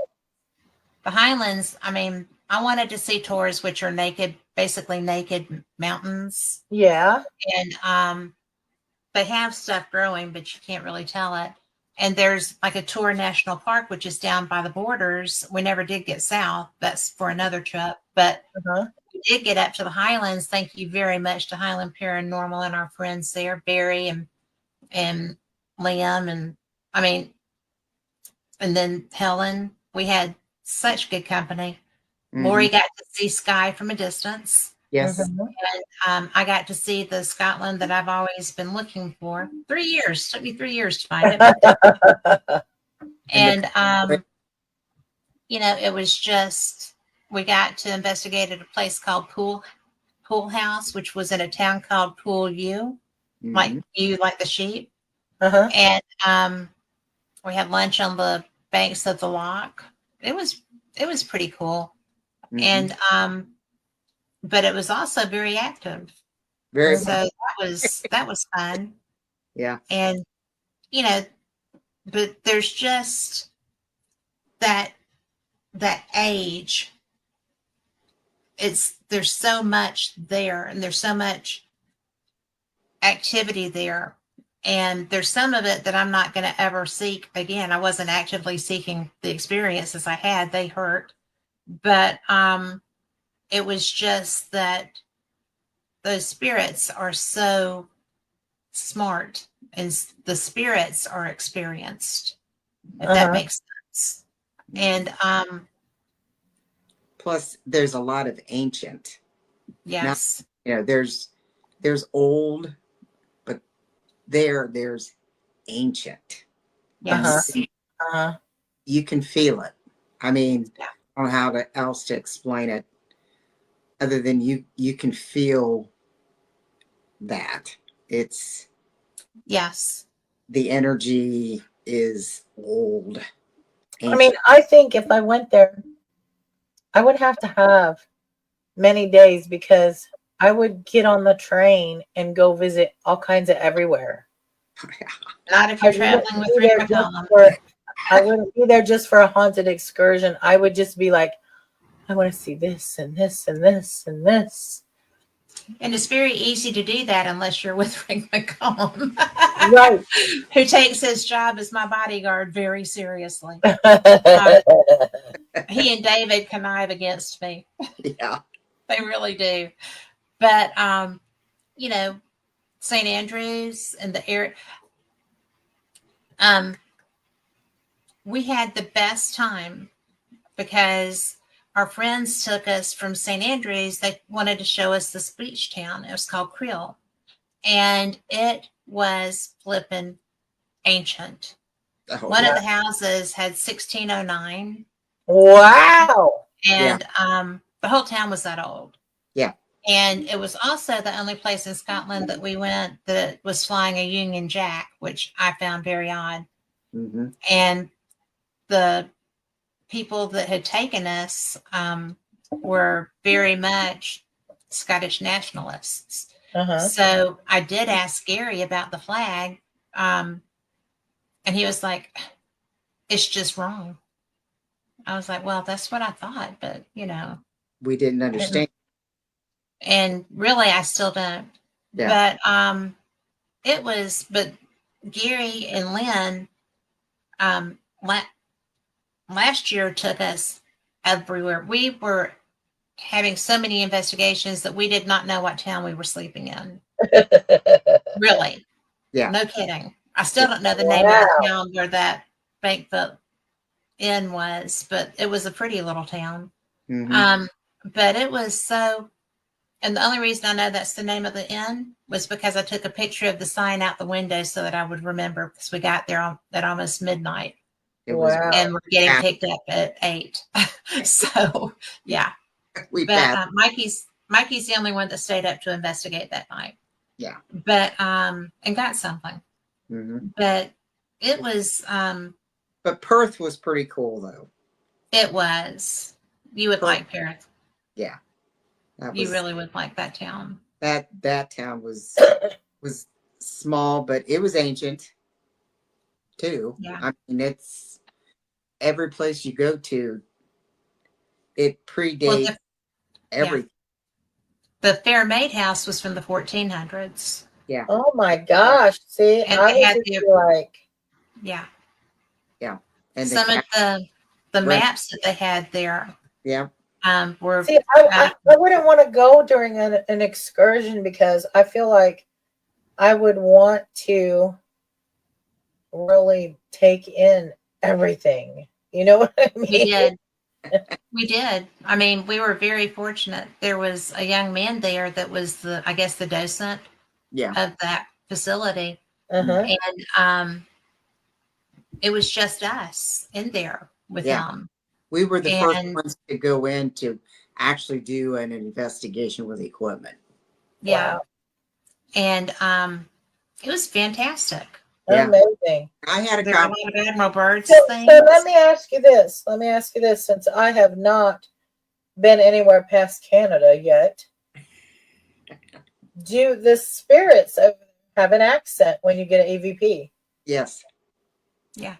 [SPEAKER 1] Highlands, I mean, I wanted to see tours which are basically naked mountains.
[SPEAKER 2] Yeah.
[SPEAKER 1] And they have stuff growing, but you can't really tell it. And there's like a Tour National Park, which is down by the borders. We never did get south. That's for another trip. But we did get up to the Highlands. Thank you very much to Highland Paranormal and our friends there, Barry and Liam, and then Helen. We had such good company. Lori got to see Skye from a distance.
[SPEAKER 3] Yes.
[SPEAKER 1] And I got to see the Scotland that I've always been looking for. 3 years. Took me 3 years to find it. And, it was just, we got to investigate at a place called Pool House, which was in a town called Pool U, like the sheep. And we had lunch on the banks of the loch. It was pretty cool. And but it was also very active. So that was fun.
[SPEAKER 3] Yeah.
[SPEAKER 1] And but there's just that age. There's so much there, and there's so much activity there. And there's some of it that I'm not going to ever seek again. I wasn't actively seeking the experiences I had. They hurt. But it was just that those spirits are so smart, and the spirits are experienced, if that makes sense. And
[SPEAKER 3] plus there's a lot of ancient.
[SPEAKER 1] Yes.
[SPEAKER 3] You know, there's old, but there's ancient, and
[SPEAKER 2] Uh-huh.
[SPEAKER 1] Yes.
[SPEAKER 2] Uh-huh.
[SPEAKER 3] you can feel it. I mean,
[SPEAKER 1] Yeah.
[SPEAKER 3] I don't know how else to explain it other than you can feel that it's
[SPEAKER 1] Yes.
[SPEAKER 3] the energy is old,
[SPEAKER 2] I mean,
[SPEAKER 3] ancient.
[SPEAKER 2] I think if I went there, I would have to have many days because I would get on the train and go visit all kinds of everywhere.
[SPEAKER 1] Not if
[SPEAKER 2] I
[SPEAKER 1] you're
[SPEAKER 2] wouldn't
[SPEAKER 1] traveling with
[SPEAKER 2] be
[SPEAKER 1] Rick
[SPEAKER 2] there just
[SPEAKER 1] McCollum.
[SPEAKER 2] for I wouldn't be there just for a haunted excursion. I would just be like, I want to see this and this and this and this.
[SPEAKER 1] And it's very easy to do that unless you're with Rick McCollum,
[SPEAKER 2] Right.
[SPEAKER 1] who takes his job as my bodyguard very seriously. He and David connive against me.
[SPEAKER 3] Yeah.
[SPEAKER 1] They really do. But you know, St. Andrews and the air um we had the best time because our friends took us from St. Andrews. They wanted to show us this beach town. It was called Creel. And it was flippin' ancient.
[SPEAKER 3] Oh
[SPEAKER 1] One
[SPEAKER 3] yeah.
[SPEAKER 1] of the houses had 1609,
[SPEAKER 2] Wow.
[SPEAKER 3] Yeah.
[SPEAKER 1] and the whole town was that old.
[SPEAKER 3] Yeah.
[SPEAKER 1] And it was also the only place in Scotland that we went that was flying a Union Jack, which I found very odd.
[SPEAKER 3] Mm-hmm.
[SPEAKER 1] And the people that had taken us were very much Scottish nationalists.
[SPEAKER 2] Uh-huh.
[SPEAKER 1] So I did ask Gary about the flag, and he was like, "It's just wrong." I was like, "Well, that's what I thought, but you know,"
[SPEAKER 3] We didn't understand.
[SPEAKER 1] and really, I still don't.
[SPEAKER 3] Yeah.
[SPEAKER 1] But but Gary and Lynn um, last year took us everywhere. We were having so many investigations that we did not know what town we were sleeping in. Really,
[SPEAKER 3] Yeah.
[SPEAKER 1] no kidding. I still
[SPEAKER 3] Yeah.
[SPEAKER 1] don't know the name of the
[SPEAKER 2] Wow.
[SPEAKER 1] town where that Bankfoot Inn was, but it was a pretty little town.
[SPEAKER 3] Mm-hmm.
[SPEAKER 1] But it was so, and the only reason I know that's the name of the inn was because I took a picture of the sign out the window so that I would remember because we got there at almost midnight
[SPEAKER 3] It was
[SPEAKER 1] and
[SPEAKER 2] Wow.
[SPEAKER 1] we're getting
[SPEAKER 3] past,
[SPEAKER 1] picked up at 8. So yeah,
[SPEAKER 3] we
[SPEAKER 1] but
[SPEAKER 3] passed.
[SPEAKER 1] Mikey's the only one that stayed up to investigate that night.
[SPEAKER 3] Yeah.
[SPEAKER 1] But and got something.
[SPEAKER 3] Mm-hmm.
[SPEAKER 1] But it was
[SPEAKER 3] But Perth was pretty cool though.
[SPEAKER 1] it was you would
[SPEAKER 3] Perth,
[SPEAKER 1] like Paris.
[SPEAKER 3] yeah. That
[SPEAKER 1] You
[SPEAKER 3] was
[SPEAKER 1] really would like that town.
[SPEAKER 3] that town was small, but it was ancient too.
[SPEAKER 1] Yeah.
[SPEAKER 3] I mean, it's every place you go to, it
[SPEAKER 1] Well,
[SPEAKER 3] predates
[SPEAKER 1] yeah,
[SPEAKER 3] everything.
[SPEAKER 1] the Fairmaid House was from the 1400s,
[SPEAKER 3] Yeah.
[SPEAKER 2] Oh my gosh. See,
[SPEAKER 1] and
[SPEAKER 2] I
[SPEAKER 1] they
[SPEAKER 2] would
[SPEAKER 1] had
[SPEAKER 2] just
[SPEAKER 1] the
[SPEAKER 2] be like,
[SPEAKER 1] yeah
[SPEAKER 3] Yeah. And the
[SPEAKER 1] some of
[SPEAKER 3] cat
[SPEAKER 1] the
[SPEAKER 3] run.
[SPEAKER 1] maps that they had there
[SPEAKER 3] Yeah.
[SPEAKER 1] were
[SPEAKER 2] see, I wouldn't want to go during an excursion because I feel like I would want to really take in everything. You know what I
[SPEAKER 1] we
[SPEAKER 2] mean?
[SPEAKER 1] did we did. I mean, we were very fortunate. There was a young man there that was the I guess the docent
[SPEAKER 3] Yeah.
[SPEAKER 1] of that facility,
[SPEAKER 2] Uh-huh.
[SPEAKER 1] and it was just us in there with
[SPEAKER 3] Yeah.
[SPEAKER 1] him,
[SPEAKER 3] We were the first
[SPEAKER 1] and
[SPEAKER 3] ones to go in to actually do an investigation with equipment.
[SPEAKER 1] yeah,
[SPEAKER 2] Wow.
[SPEAKER 1] and it was fantastic.
[SPEAKER 3] Yeah.
[SPEAKER 2] Amazing.
[SPEAKER 3] I had a
[SPEAKER 1] There were a
[SPEAKER 3] cop.
[SPEAKER 1] lot of Admiral Byrd's
[SPEAKER 2] So let
[SPEAKER 1] things.
[SPEAKER 2] me ask you this. Let me ask you this since I have not been anywhere past Canada yet. Do the spirits have an accent when you get an EVP?
[SPEAKER 3] Yes,
[SPEAKER 1] Yeah.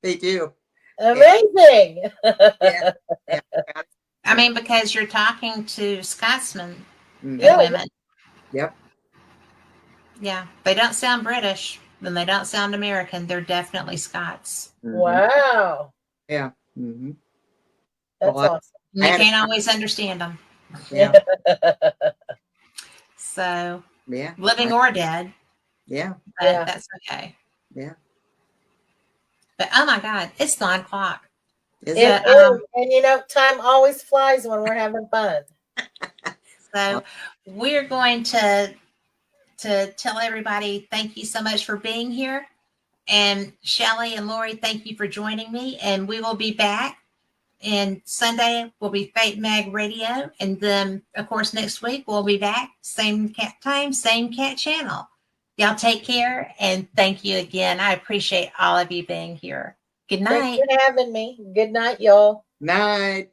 [SPEAKER 3] they do.
[SPEAKER 2] Amazing.
[SPEAKER 3] Yeah. Yeah.
[SPEAKER 1] I mean, because you're talking to Scotsmen and
[SPEAKER 2] Yeah.
[SPEAKER 1] women.
[SPEAKER 3] Yep.
[SPEAKER 1] Yeah. They don't sound British and they don't sound American. They're definitely Scots.
[SPEAKER 3] Mm-hmm.
[SPEAKER 2] Wow.
[SPEAKER 3] Yeah. Mm-hmm.
[SPEAKER 2] That's
[SPEAKER 3] Well,
[SPEAKER 2] awesome.
[SPEAKER 1] And
[SPEAKER 3] I
[SPEAKER 1] you
[SPEAKER 3] had a
[SPEAKER 1] can't always understand them.
[SPEAKER 3] yeah.
[SPEAKER 1] So,
[SPEAKER 3] Yeah.
[SPEAKER 1] living or dead,
[SPEAKER 3] Yeah.
[SPEAKER 1] but
[SPEAKER 2] Yeah.
[SPEAKER 1] that's okay.
[SPEAKER 3] Yeah.
[SPEAKER 1] But oh my God, it's 9 o'clock.
[SPEAKER 3] Is
[SPEAKER 2] It
[SPEAKER 3] it?
[SPEAKER 1] But
[SPEAKER 2] is. And you know, time always flies when we're having fun.
[SPEAKER 1] So we're going to tell everybody thank you so much for being here. And Shelly and Lori, thank you for joining me. And we will be back. And Sunday will be Fate Mag Radio. And then, of course, next week we'll be back. Same cat time, same cat channel. Y'all take care. And thank you again. I appreciate all of you being here. Good
[SPEAKER 2] Thanks
[SPEAKER 1] night.
[SPEAKER 2] for having me. Good night, y'all.
[SPEAKER 3] Night.